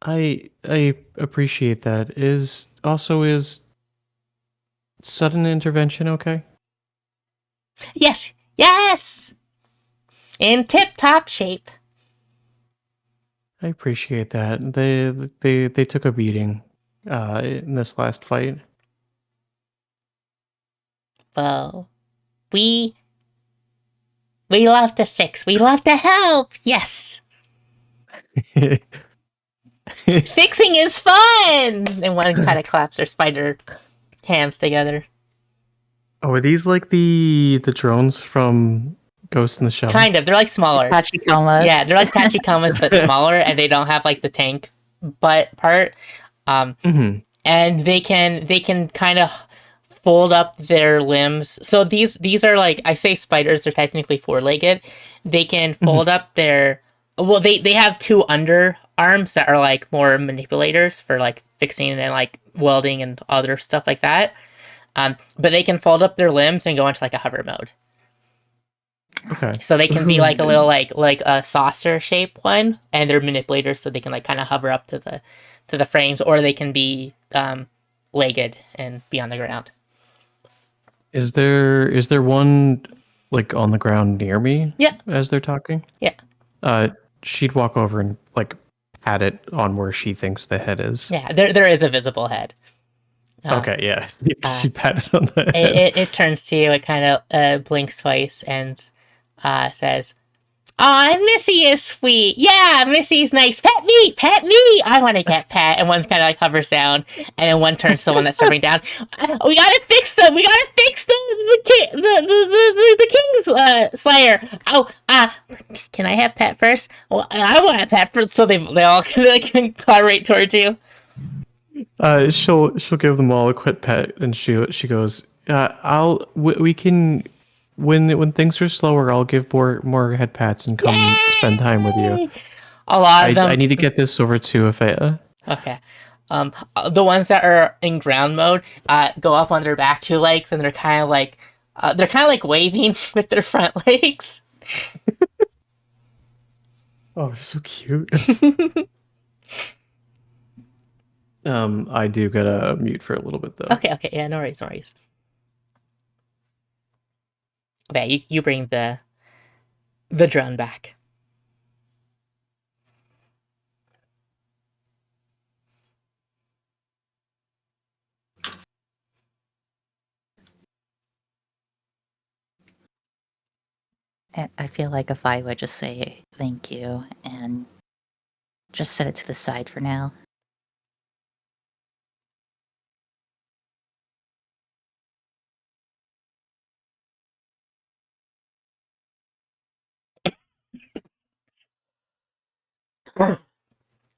I appreciate that. Is sudden intervention okay?
Yes, yes! In tip-top shape.
I appreciate that. They took a beating in this last fight.
Well, we love to fix. We love to help. Yes. Fixing is fun! And one kind of claps their spider hands together.
Oh, are these like the drones from Ghost in the Shell?
Kind of. They're like smaller.
Tachikomas.
Yeah, they're like Tachikomas, but smaller, and they don't have like the tank butt part.
Mm-hmm.
And they can kind of fold up their limbs. So these are like, I say spiders, they're technically four-legged. They can fold up their, well, they have two underarms that are like more manipulators for like fixing and like welding and other stuff like that. But they can fold up their limbs and go into like a hover mode.
Okay.
So they can be like a little like a saucer shape one, and they're manipulators, so they can like kind of hover up to the frames, or they can be legged and be on the ground.
Is there one like on the ground near me?
Yeah.
As they're talking?
Yeah.
She'd walk over and like pat it on where she thinks the head is.
Yeah, there is a visible head.
Okay, yeah. She patted on the head.
It turns to you. It kind of blinks twice and says, "Aw, Missy is sweet. Yeah, Missy's nice. Pet me, pet me. I want to get pet." And one's kind of like hovers down, and then one turns to the one that's hovering down. We gotta fix them. We gotta fix the King's Slayer. Oh, can I have pet first? Well, I want a pet first. So they all like collaborate towards you.
She'll give them all a quick pet, and she goes, we can when things are slower, I'll give more head pats and come spend time with you.
A lot of them.
I need to get this over to Afea.
Okay. The ones that are in ground mode go up on their back two legs, and they're kind of like waving with their front legs.
Oh, they're so cute. I do gotta mute for a little bit though.
Okay, yeah, no worries. Okay, you bring the drone back.
I feel like if I would just say thank you and just set it to the side for now.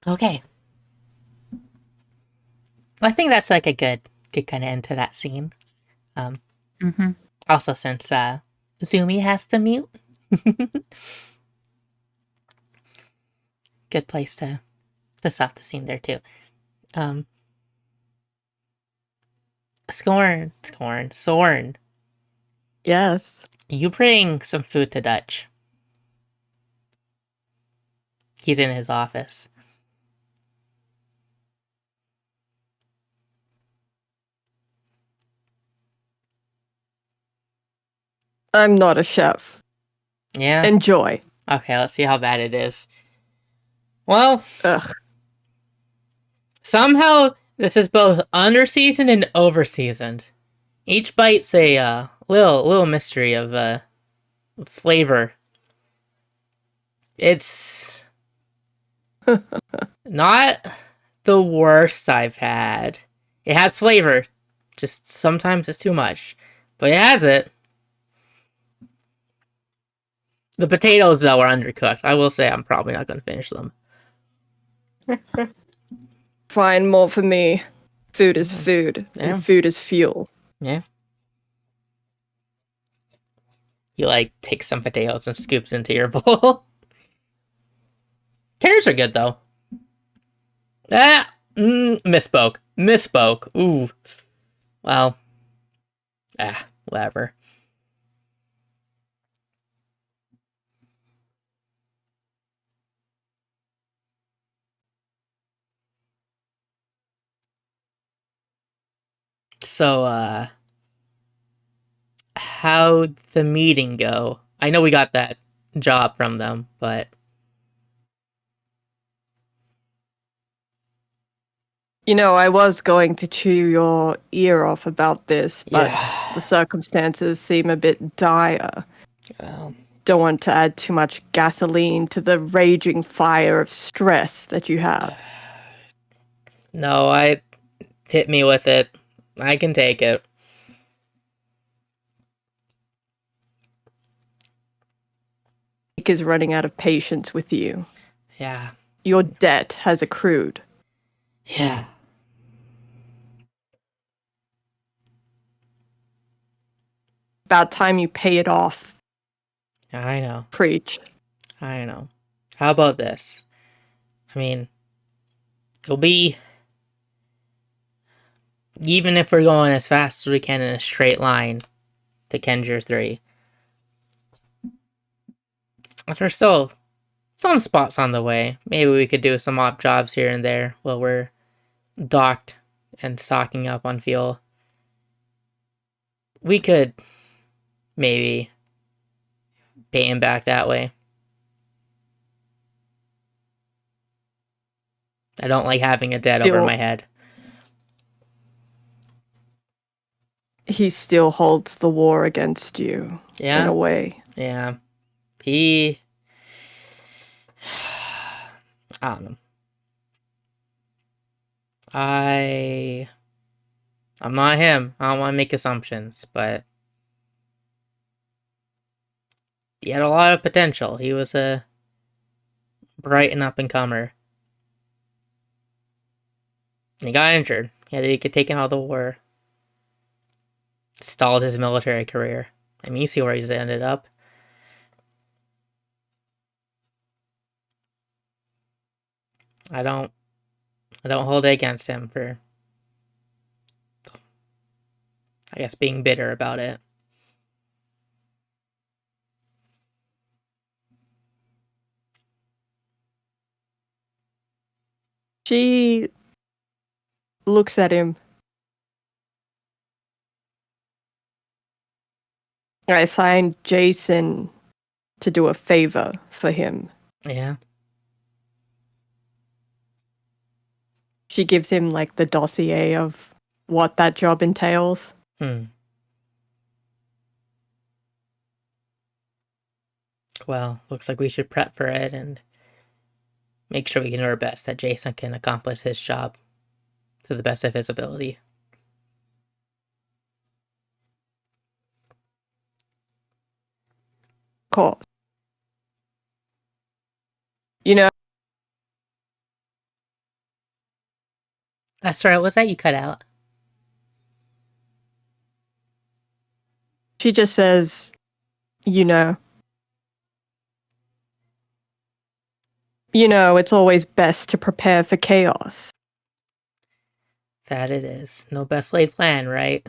Okay. I think that's like a good kind of end to that scene.
Mm-hmm.
Also, since Zumi has to mute, good place to stop the scene there too. Um, Scorn.
Yes.
You bring some food to Dutch. He's in his office.
I'm not a chef.
Yeah.
Enjoy.
Okay, let's see how bad it is. Well,
Ugh.
somehow this is both underseasoned and overseasoned. Each bite's a little mystery of flavor. It's not the worst I've had. It has flavor, just sometimes it's too much, but it has it. The potatoes though are undercooked. I will say I'm probably not going to finish them.
Fine, more for me. Food is food,
Yeah.
and food is fuel.
Yeah. You like take some potatoes and scoops into your bowl. Carrots are good though. Misspoke. Ooh. Well. Whatever. So, how'd the meeting go? I know we got that job from them, but
You know, I was going to chew your ear off about this, but
yeah.
the circumstances seem a bit dire.
Well,
Don't want to add too much gasoline to the raging fire of stress that you have.
no, hit me with it. I can take it.
Nick is running out of patience with you.
Yeah.
Your debt has accrued.
Yeah.
About time you pay it off.
I know.
Preach.
I know. How about this? I mean, it'll be, even if we're going as fast as we can in a straight line to Kenjer 3, there's still some spots on the way. Maybe we could do some op jobs here and there while we're docked and stocking up on fuel. We could maybe pay him back that way. I don't like having a debt over my head.
He still holds the war against you, in a way.
Yeah. I don't know. I'm not him. I don't want to make assumptions, but he had a lot of potential. He was a bright and up and comer. He got injured. He had to get taken out of the war. Stalled his military career. I mean, you see where he's ended up. I don't hold it against him for, I guess, being bitter about it.
She looks at him. I assigned Jason to do a favor for him.
Yeah.
She gives him like the dossier of what that job entails.
Well, looks like we should prep for it and make sure we can do our best that Jason can accomplish his job to the best of his ability.
Of course. You know,
Sorry, what was that you cut out?
she just says, you know. It's always best to prepare for chaos.
That it is. No best laid plan, right?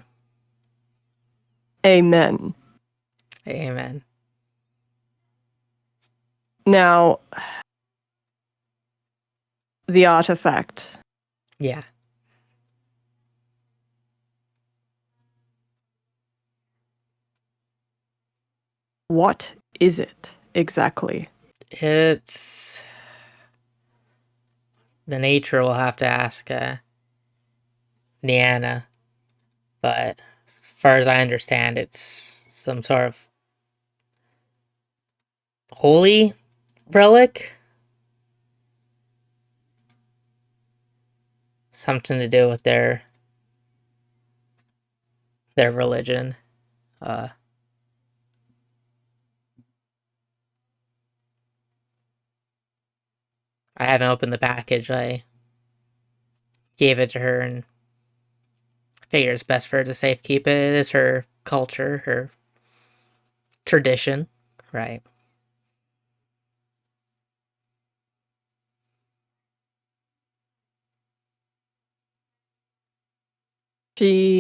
Amen.
Amen.
Now, the artifact.
Yeah.
What is it exactly?
It's... The nature will have to ask Niana. But as far as I understand, it's some sort of holy relic? Something to do with their religion. I haven't opened the package. I gave it to her and figured it's best for her to safekeep it. It is her culture, her tradition, right?
She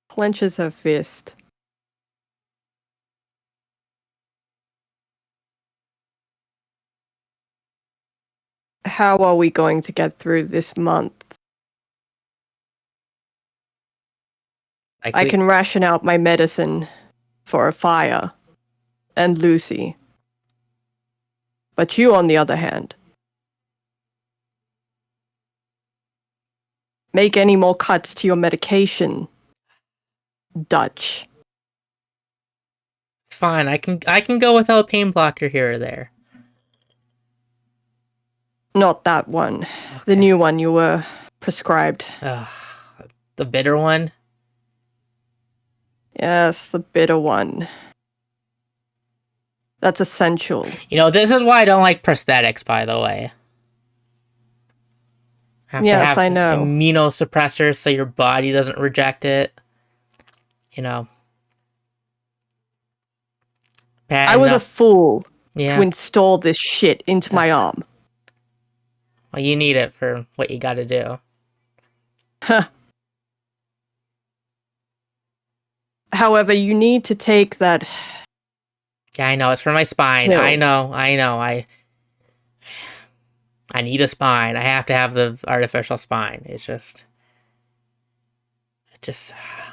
clenches her fist. How are we going to get through this month? I can ration out my medicine for a fire and Lucy. But you, on the other hand, make any more cuts to your medication, Dutch.
It's fine. I can go without pain blocker here or there.
Not that one.
Okay.
The new one you were prescribed.
The bitter one?
Yes, the bitter one. That's essential.
This is why I don't like prosthetics, by the way. Have to
Yes,
have
I know.
immunosuppressors so your body doesn't reject it. Bad
I was a
enough.
fool
Yeah.
to install this shit into my arm.
Well, you need it for what you gotta do.
Huh. However, you need to take that.
Yeah, I know. It's for my spine.
No.
I know. I need a spine. I have to have the artificial spine. It's just...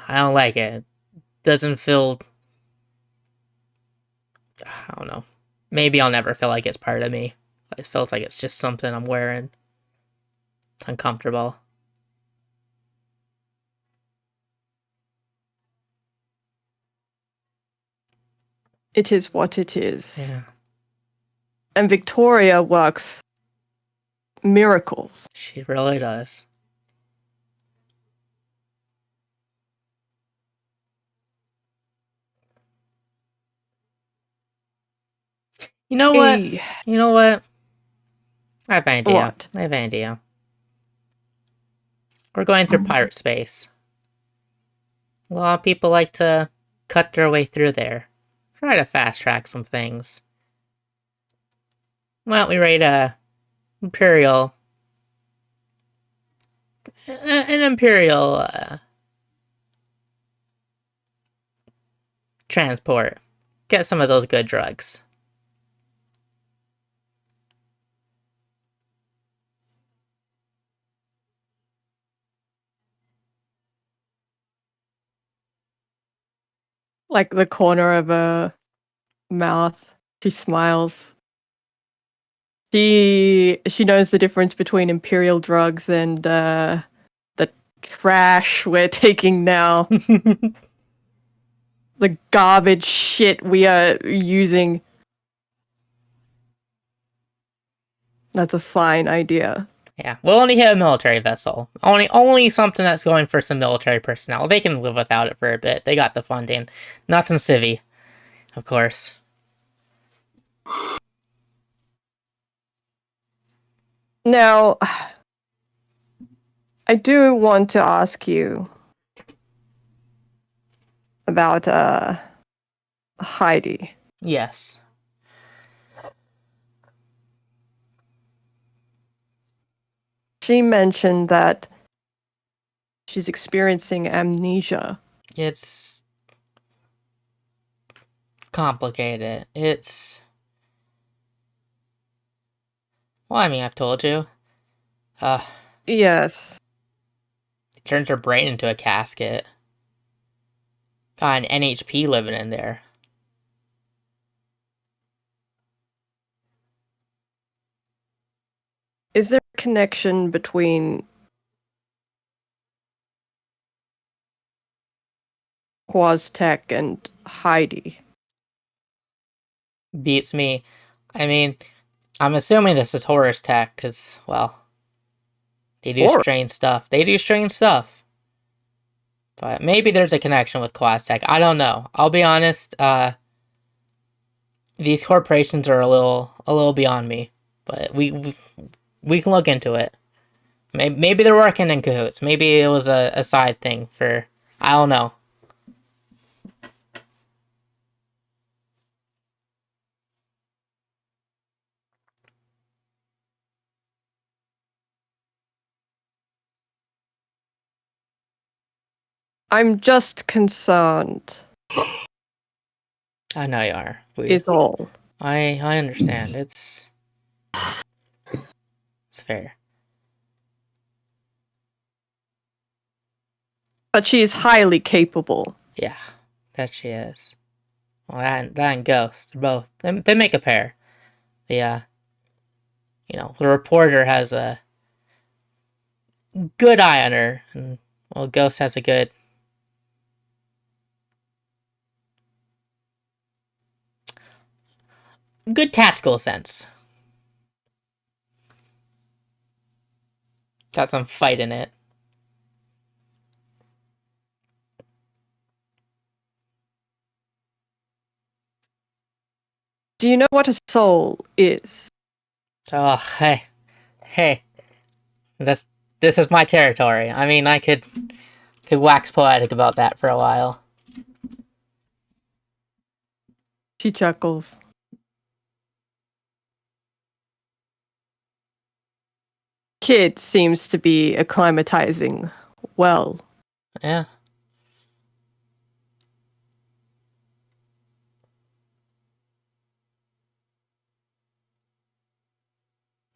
I don't like it. It doesn't feel... I don't know. Maybe I'll never feel like it's part of me. It feels like it's just something I'm wearing. It's uncomfortable.
It is what it is.
Yeah.
And Victoria works miracles.
She really does. You know what?
Hey,
You know what? I have an idea.
what?
I have an idea. We're going through pirate space. A lot of people like to cut their way through there. Try to fast track some things. Why don't we raid a Imperial... an Imperial transport. Get some of those good drugs.
Like the corner of her mouth. She smiles. She knows the difference between imperial drugs and the trash we're taking now. The garbage shit we are using. That's a fine idea.
Yeah, we'll only hit a military vessel. Only something that's going for some military personnel. They can live without it for a bit. They got the funding. Nothing civvy, of course.
Now, I do want to ask you about Heidi.
Yes.
She mentioned that she's experiencing amnesia.
It's complicated. Well, I mean, I've told you.
Yes.
Turned her brain into a casket. Got an NHP living in there.
Is there a connection between Quaztech and Heidi?
Beats me. I mean, I'm assuming this is Horus Tech, because, well, they do
Horus?
strange stuff. They do strange stuff. But maybe there's a connection with Quaztech. I don't know. I'll be honest, these corporations are a little beyond me. But we can look into it. Maybe they're working in cahoots. Maybe it was a side thing for... I don't know.
I'm just concerned,
I know you are.
is all.
I understand. It's fair.
But she is highly capable.
Yeah, that she is. Well, that and Ghost, they're both. They make a pair. The the reporter has a good eye on her, and well, Ghost has a good tactical sense. Got some fight in it.
Do you know what a soul is?
Oh, hey, this is my territory. I mean, I could wax poetic about that for a while.
She chuckles. Kid seems to be acclimatizing well.
Yeah.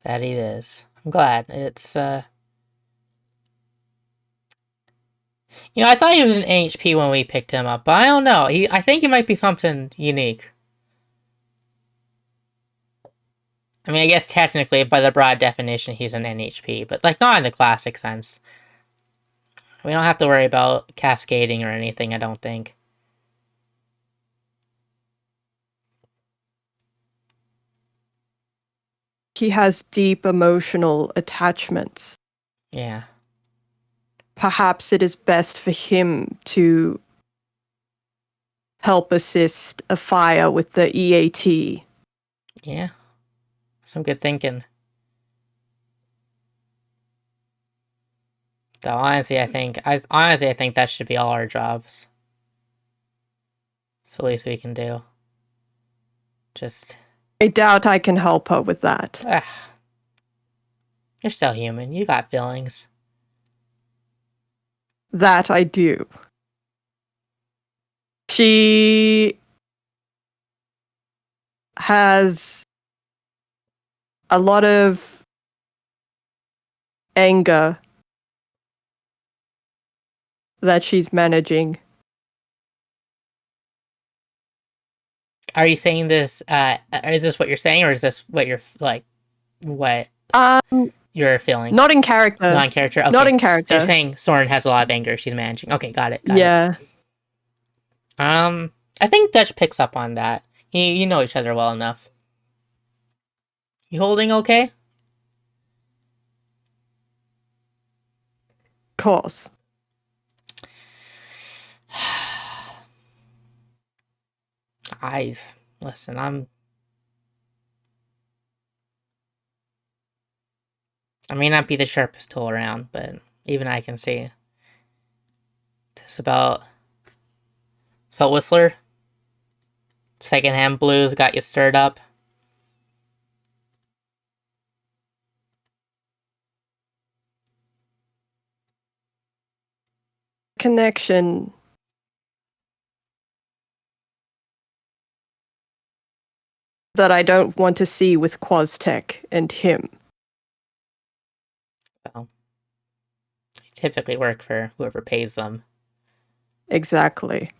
That he is. I'm glad. It's I thought he was an HP when we picked him up, but I don't know. I think he might be something unique. I mean, I guess technically, by the broad definition, he's an NHP, but like not in the classic sense. We don't have to worry about cascading or anything, I don't think.
He has deep emotional attachments.
Yeah.
Perhaps it is best for him to help assist a fire with the EAT.
Yeah. Some good thinking. Though honestly, I think that should be all our jobs. It's the least we can do. Just
I doubt I can help her with that.
You're still human. You got feelings.
That I do. She has a lot of anger that she's managing.
Are you saying this? Is this what you're saying, or is this what you're like? What you're feeling?
Not in character.
Not in character. Okay.
Not in
So
character.
you're saying Soren has a lot of anger she's managing. Okay, got it.
Yeah.
I think Dutch picks up on that. You know each other well enough. You holding okay?
Of course.
Listen, I may not be the sharpest tool around, but even I can see. It's about Whistler. Secondhand blues got you stirred up.
Connection. That I don't want to see with Quaztech and him.
Well, they typically work for whoever pays them.
Exactly.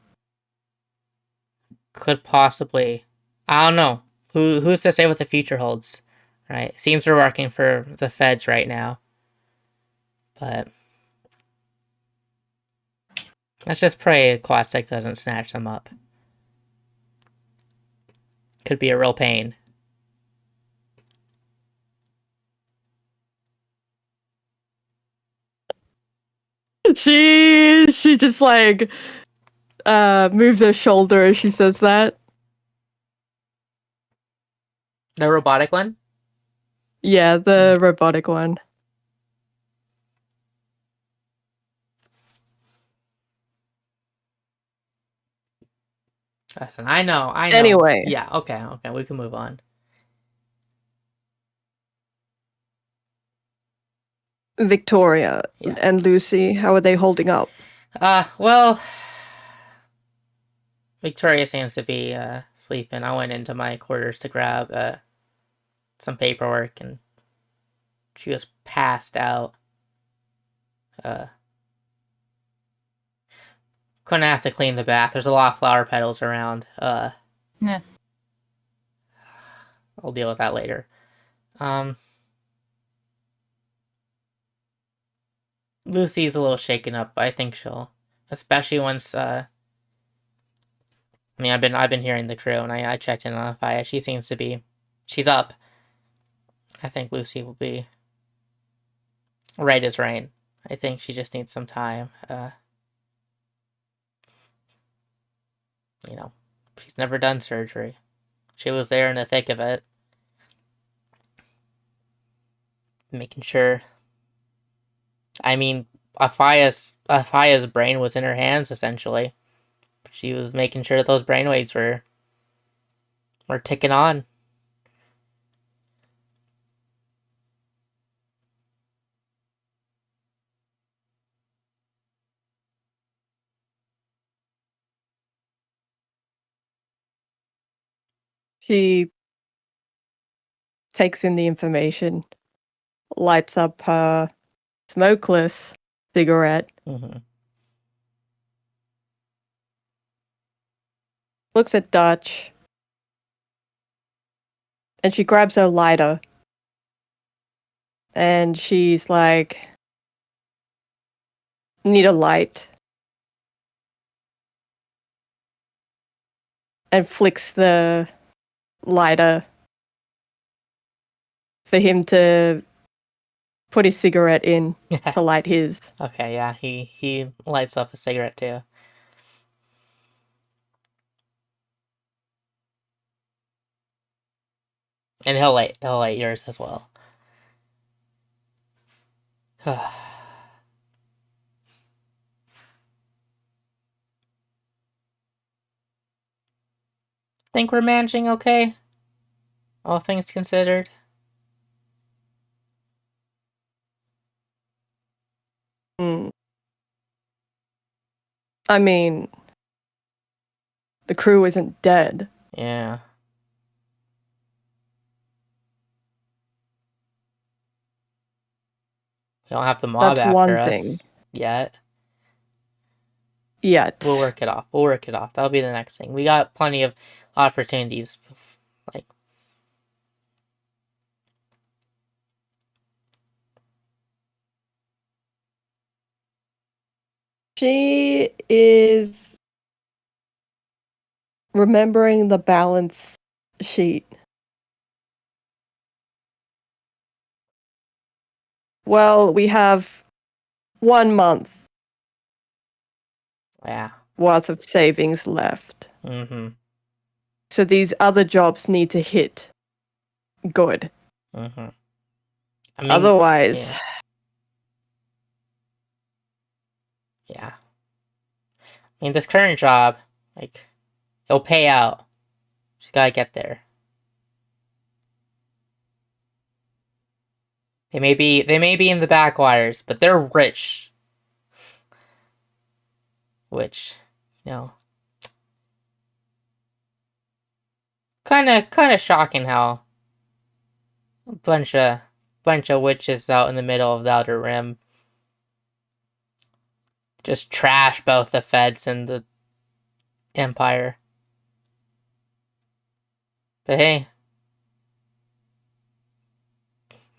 Could possibly. I don't know. Who's to say what the future holds? Right? Seems we're working for the feds right now. But let's just pray Quastic doesn't snatch them up. Could be a real pain.
She just like moves her shoulder as she says that.
The robotic one?
Yeah, the robotic one.
Listen, I know.
Anyway.
Yeah, okay, we can move on.
Victoria and Lucy, how are they holding up?
Well, Victoria seems to be sleeping. I went into my quarters to grab some paperwork, and she was passed out. Gonna have to clean the bath. There's a lot of flower petals around.
Nah.
I'll deal with that later. Lucy's a little shaken up. I think she'll, especially once. I mean, I've been hearing the crew, and I checked in on Faya. She seems to be, she's up. I think Lucy will be right as rain. I think she just needs some time. You know, she's never done surgery. She was there in the thick of it, making sure. I mean, Afaya's brain was in her hands essentially. She was making sure those brainwaves were ticking on.
She takes in the information, lights up her smokeless cigarette,
Mm-hmm.
looks at Dutch, and she grabs her lighter. And she's like, need a light. And flicks the lighter for him to put his cigarette in to light his.
Okay, yeah, he lights up a cigarette too. And he'll light yours as well. Think we're managing okay? All things considered.
Mm. I mean, the crew isn't dead.
Yeah. We don't have the mob
That's
after
one
us
thing.
yet.
Yet.
We'll work it off. That'll be the next thing. We got plenty of opportunities. Like,
She is remembering the balance sheet. Well, we have 1 month
yeah.
worth of savings left.
Mm-hmm.
So these other jobs need to hit good.
Mm-hmm. I mean,
Otherwise,
yeah. I mean, this current job, like, it'll pay out. Just gotta get there. They may be in the backwaters, but they're rich. Which, you know, kind of shocking how a bunch of witches out in the middle of the Outer Rim just trash both the Feds and the Empire. But hey,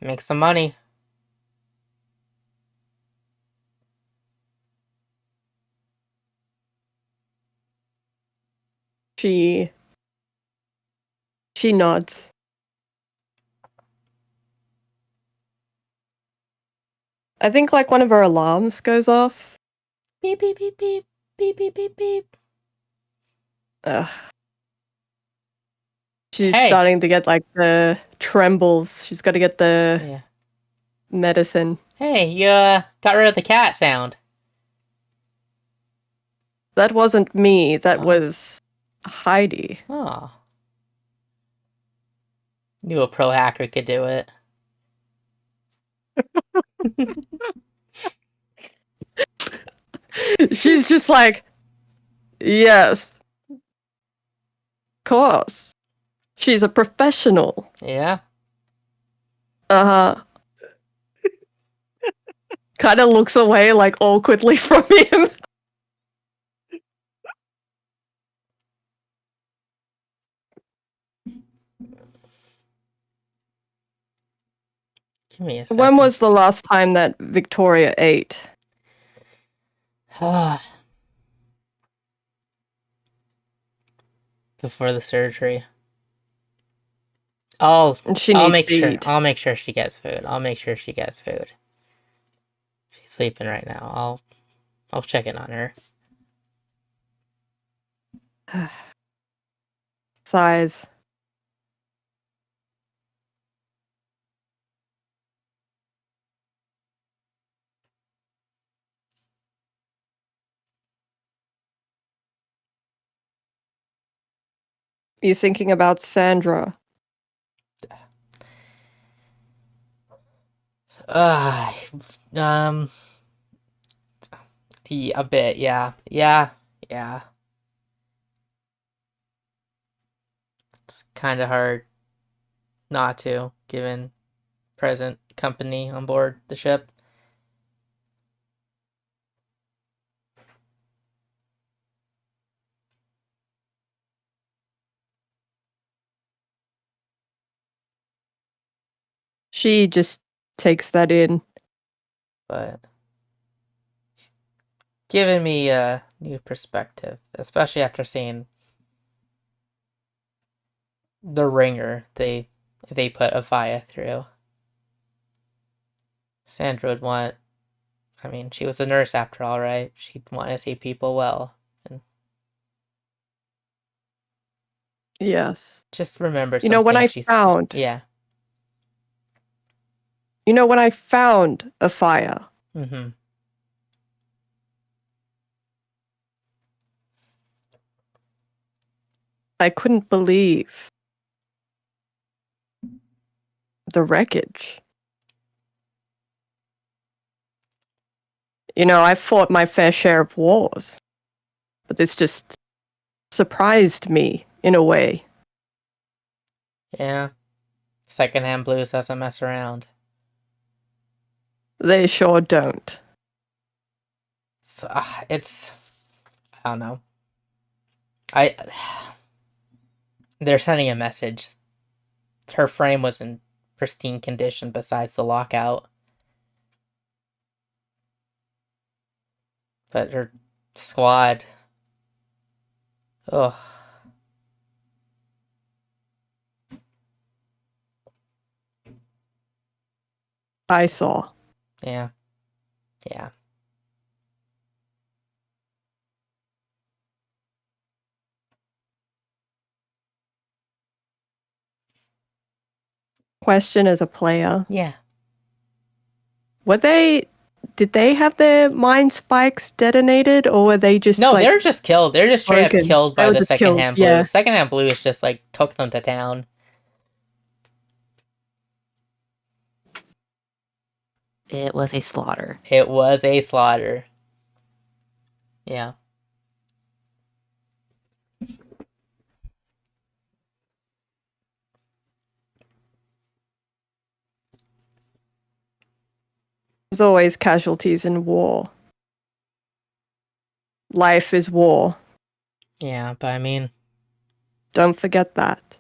make some money.
she nods. I think like one of her alarms goes off.
Beep beep beep beep beep beep beep beep.
Ugh. She's
Hey.
starting to get like the trembles. She's got to get the
Yeah.
medicine.
Hey, you got rid of the cat sound.
That wasn't me. That
Oh.
was Heidi.
Oh. Knew a pro hacker could do it.
She's just like, yes, of course. She's a professional.
Yeah.
Uh-huh. Kind of looks away like awkwardly from him.
Give me a second.
When was the last time that Victoria ate?
Before the surgery. I'll
And
I'll
needs
make
to
sure.
eat.
I'll make sure she gets food. I'll make sure she gets food. She's sleeping right now. I'll check in on her.
Sighs. You thinking about Sandra?
Uh, um, yeah, a bit. Yeah. It's kind of hard not to, given present company on board the ship.
She just takes that in.
But giving me a new perspective, especially after seeing the ringer they put Avaya through. Sandra would want. I mean, she was a nurse after all, right? She'd want to see people well, and
Yes.
just remember
You know,
some
when I
things she's.
found,
Yeah.
you know, when I found a fire,
Mm-hmm.
I couldn't believe the wreckage. You know, I fought my fair share of wars, but this just surprised me in a way.
Yeah. Secondhand blues doesn't mess around.
They sure don't.
So, it's. I don't know. I. They're sending a message. Her frame was in pristine condition besides the lockout. But her squad. Ugh.
I saw.
Yeah. Yeah.
Question as a player.
Yeah.
Did they have their mind spikes detonated, or were they just
No,
like
they're just killed. They're just straight up
broken?
killed
They
by
were
the
just
second
killed.
hand
Yeah.
blues. Second hand blues just like took them to town.
It was a slaughter.
It was a slaughter. Yeah.
There's always casualties in war. Life is war.
Yeah, but I mean,
Don't forget that.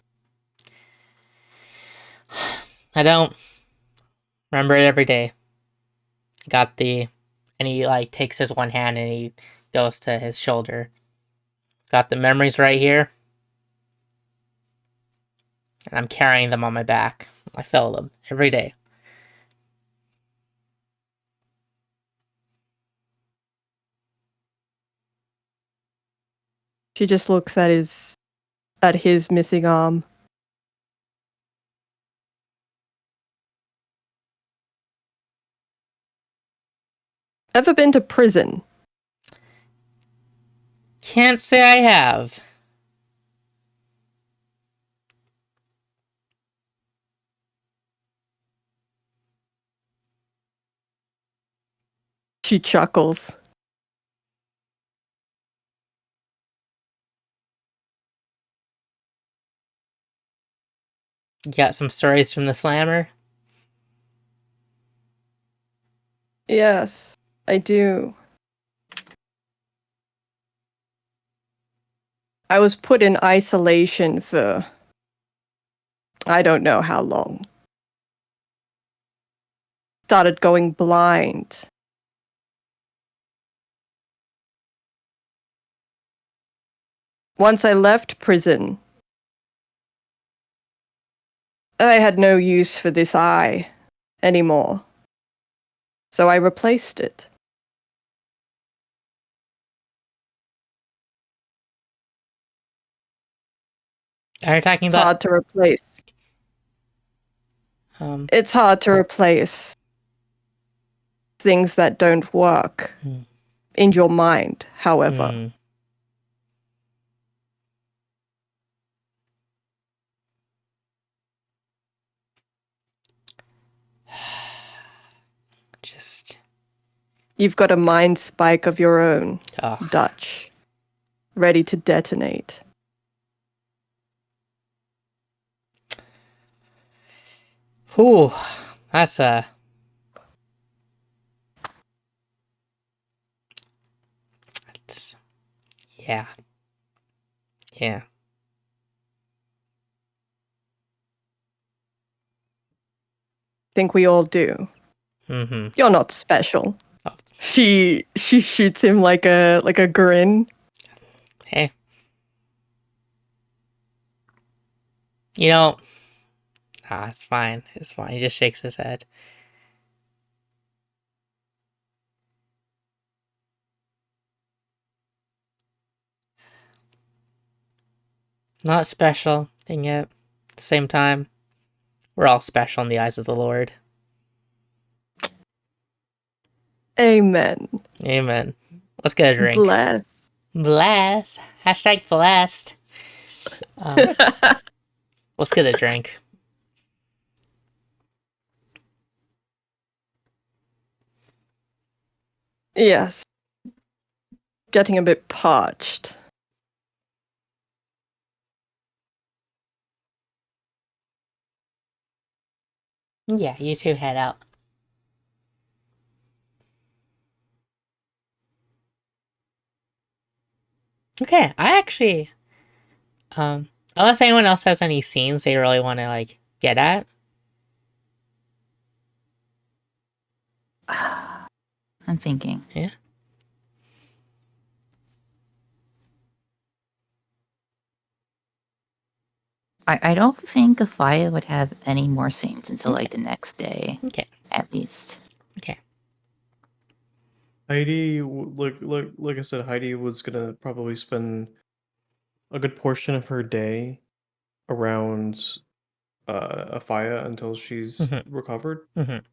I don't remember it every day. Got the, and he like takes his one hand and he goes to his shoulder. Got the memories right here. And I'm carrying them on my back. I feel them every day.
She just looks at his missing arm. Ever been to prison?
Can't say I have.
She chuckles.
You got some stories from the slammer?
Yes, I do. I was put in isolation for I don't know how long. Started going blind. Once I left prison, I had no use for this eye anymore. So I replaced it.
Are you talking
It's
about?
hard to replace. It's hard to replace things that don't work in your mind, however.
Just.
You've got a mind spike of your own,
Ugh.
Dutch, ready to detonate.
Whew. That's a. That's, yeah. Yeah.
Think we all do.
Mm-hmm.
You're not special.
Oh.
She shoots him like a grin.
Hey. You know. It's fine. It's fine. He just shakes his head. Not special, and yet, at the same time, we're all special in the eyes of the Lord.
Amen.
Amen. Let's get a drink.
Bless.
Bless. Hashtag blessed. Let's get a drink.
Yes. Getting a bit parched.
Yeah, you two head out. Okay, I actually, unless anyone else has any scenes they really want to like get at.
I'm thinking.
Yeah.
I don't think Afia would have any more scenes until like the next day,
Okay.
at least.
Okay.
Heidi, like I said, Heidi was gonna probably spend a good portion of her day around, Afia until she's
Mhm.
recovered.
Mhm.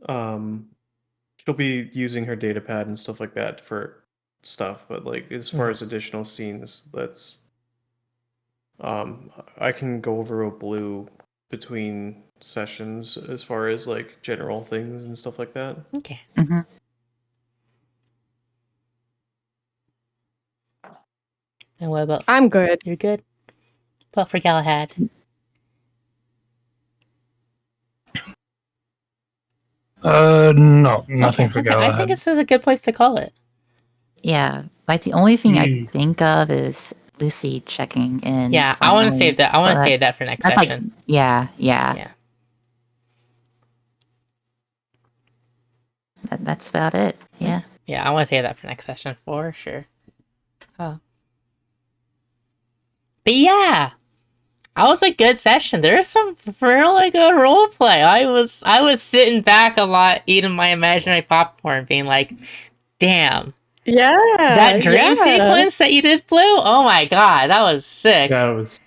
She'll be using her data pad and stuff like that for stuff, but like as far as additional scenes, that's I can go over a blue between sessions as far as like general things and stuff like that.
Okay.
Mm-hmm.
And what about
I'm good.
you're good? What for Galahad?
No, nothing
Okay,
for
okay. I think
Galahad.
this is a good place to call it.
Yeah, like the only thing I
Ye-
think of is Lucy checking in.
Yeah, I want to
finally,
save that. I want to
but
save that for next
that's like,
session.
yeah.
Yeah.
That's about it. Yeah.
Yeah, I want to save that for next session for sure. Oh. But yeah, that was a good session. There's some really good role play. I was sitting back a lot, eating my imaginary popcorn, being like, "Damn,
Yeah.
that dream
yeah.
sequence that you did, Flu. Oh my god, that was sick."
That was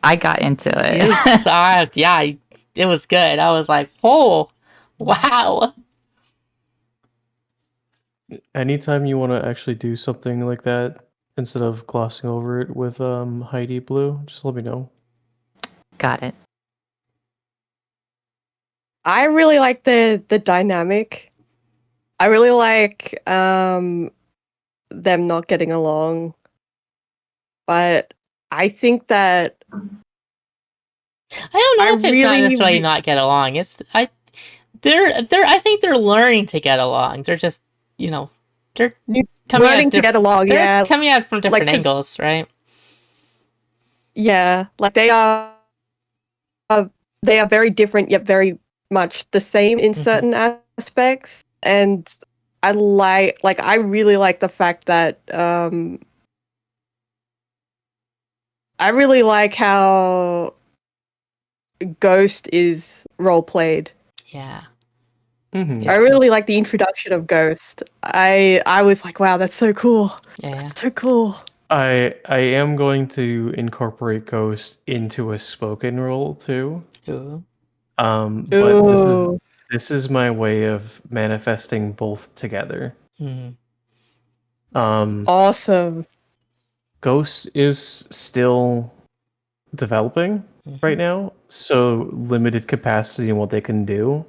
I got into it.
Yes, yeah, it was good. I was like, "Oh, wow."
anytime you want to actually do something like that instead of glossing over it with Heidi Blue, just let me know.
Got it.
I really like the dynamic. I really like them not getting along. But I think that
I don't know
I
if it's not
really
necessarily not get along. They're I think they're learning to get along. They're just, they're coming
learning
at
to get along,
they're
yeah.
coming at it from different
'cause-
angles, right?
Yeah, like they are very different yet very much the same in certain aspects, and I really like the fact that I really like how Ghost is role played.
Yeah.
Mm-hmm.
I really like the introduction of Ghost. I was like, wow, that's so cool.
Yeah.
That's so cool.
I am going to incorporate Ghost into a spoken role too.
Ooh.
But
Ooh.
this is my way of manifesting both together.
Mhm.
Awesome.
Ghost is still developing right now, so limited capacity in what they can do.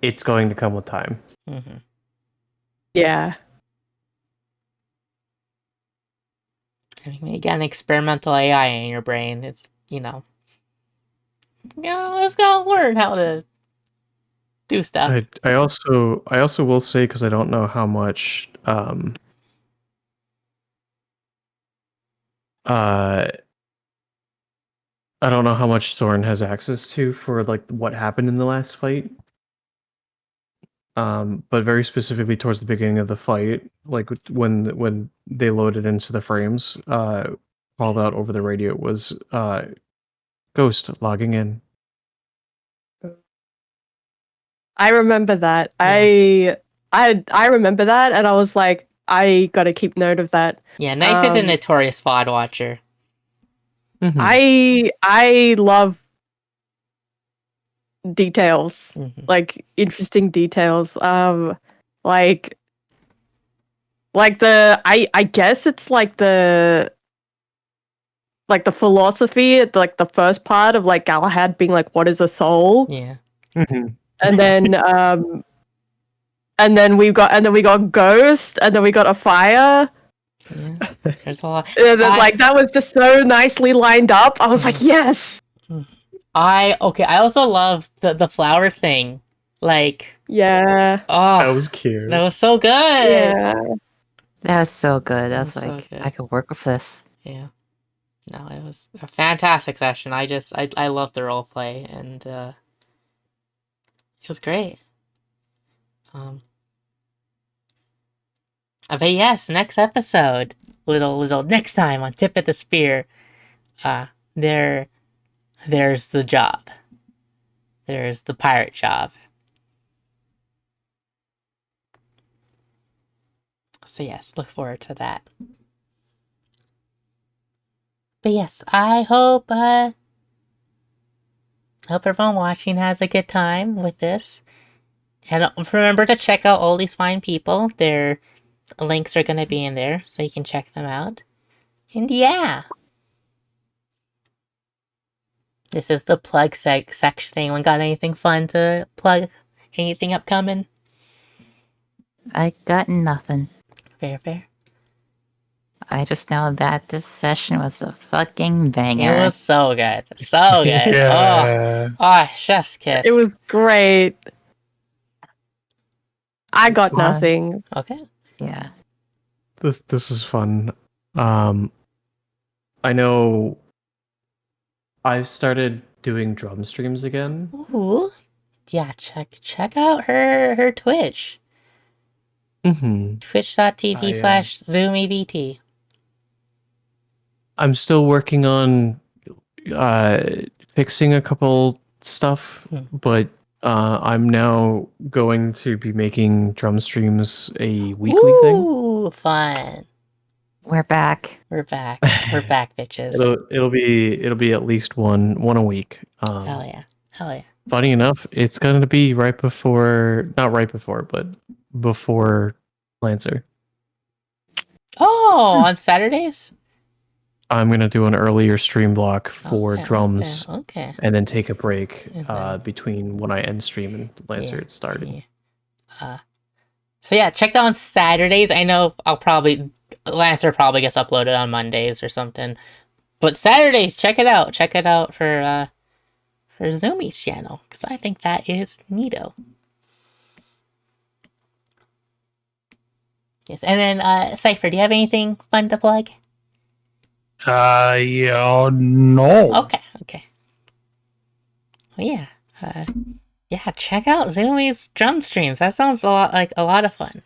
It's going to come with time.
Mm-hmm.
Yeah.
I think when you get an experimental AI in your brain, it's let's go learn how to do stuff.
I also will say, because I don't know how much I don't know how much Soren has access to for like what happened in the last fight. But very specifically towards the beginning of the fight, like when they loaded into the frames, called out over the radio was Ghost logging in.
I remember that.
Yeah.
I remember that, and I was like, I gotta keep note of that.
Yeah, Knife is a notorious VOD watcher.
Mhm.
I love details, like interesting details. Like I guess it's like the philosophy, like the first part of like Galahad being like, what is a soul?
Yeah.
Mhm.
And then we got Ghost, and then we got a fire.
Yeah. There's a lot.
And then, like that was just so nicely lined up. I was like, yes.
I also love the flower thing. Like,
Yeah.
oh,
That was cute.
that was so good.
Yeah.
That was so good. I
That
was
was so
like,
good.
I could work with this.
Yeah. No, it was a fantastic session. I loved the role play, and it was great. But yes, next episode, little next time on Tip of the Spear, there's the job. There's the pirate job. So yes, look forward to that. But yes, I hope everyone watching has a good time with this. And remember to check out all these fine people. Their links are going to be in there, so you can check them out. And yeah. This is the plug section. Anyone got anything fun to plug? Anything upcoming?
I got nothing.
Fair.
I just know that this session was a fucking banger.
It was so good. So good.
Yeah.
Chef's kiss.
It was great. I got
Uh,
nothing.
Okay.
Yeah.
This is fun. I know I've started doing drum streams again.
Ooh. Yeah, check out her Twitch.
Mm-hmm.
Twitch.tv/ZoomEVT.
I'm still working on fixing a couple stuff, but I'm now going to be making drum streams a weekly thing.
Ooh, fun.
We're back.
We're back. We're back, bitches.
It'll be at least one a week.
Hell yeah.
Funny enough, it's going to be not right before, but before Lancer.
Oh, on Saturdays?
I'm going to do an earlier stream block for
Okay,
drums
Okay.
and then take a break
And then-
between when I end stream and Lancer
Yeah,
gets started.
Yeah. So yeah, check that on Saturdays. I know Lancer probably gets uploaded on Mondays or something. But Saturdays, check it out. Check it out for Zoomies channel, because I think that is neato. Yes, and then Cypher, do you have anything fun to plug?
Yeah, no.
Okay. Well, yeah. Yeah, check out Zoomies drum streams. That sounds like a lot of fun.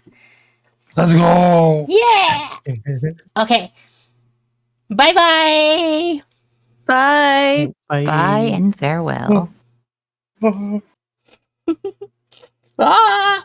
Let's go.
Yeah! Okay. Bye-bye!
Bye.
Bye and farewell.
Ah!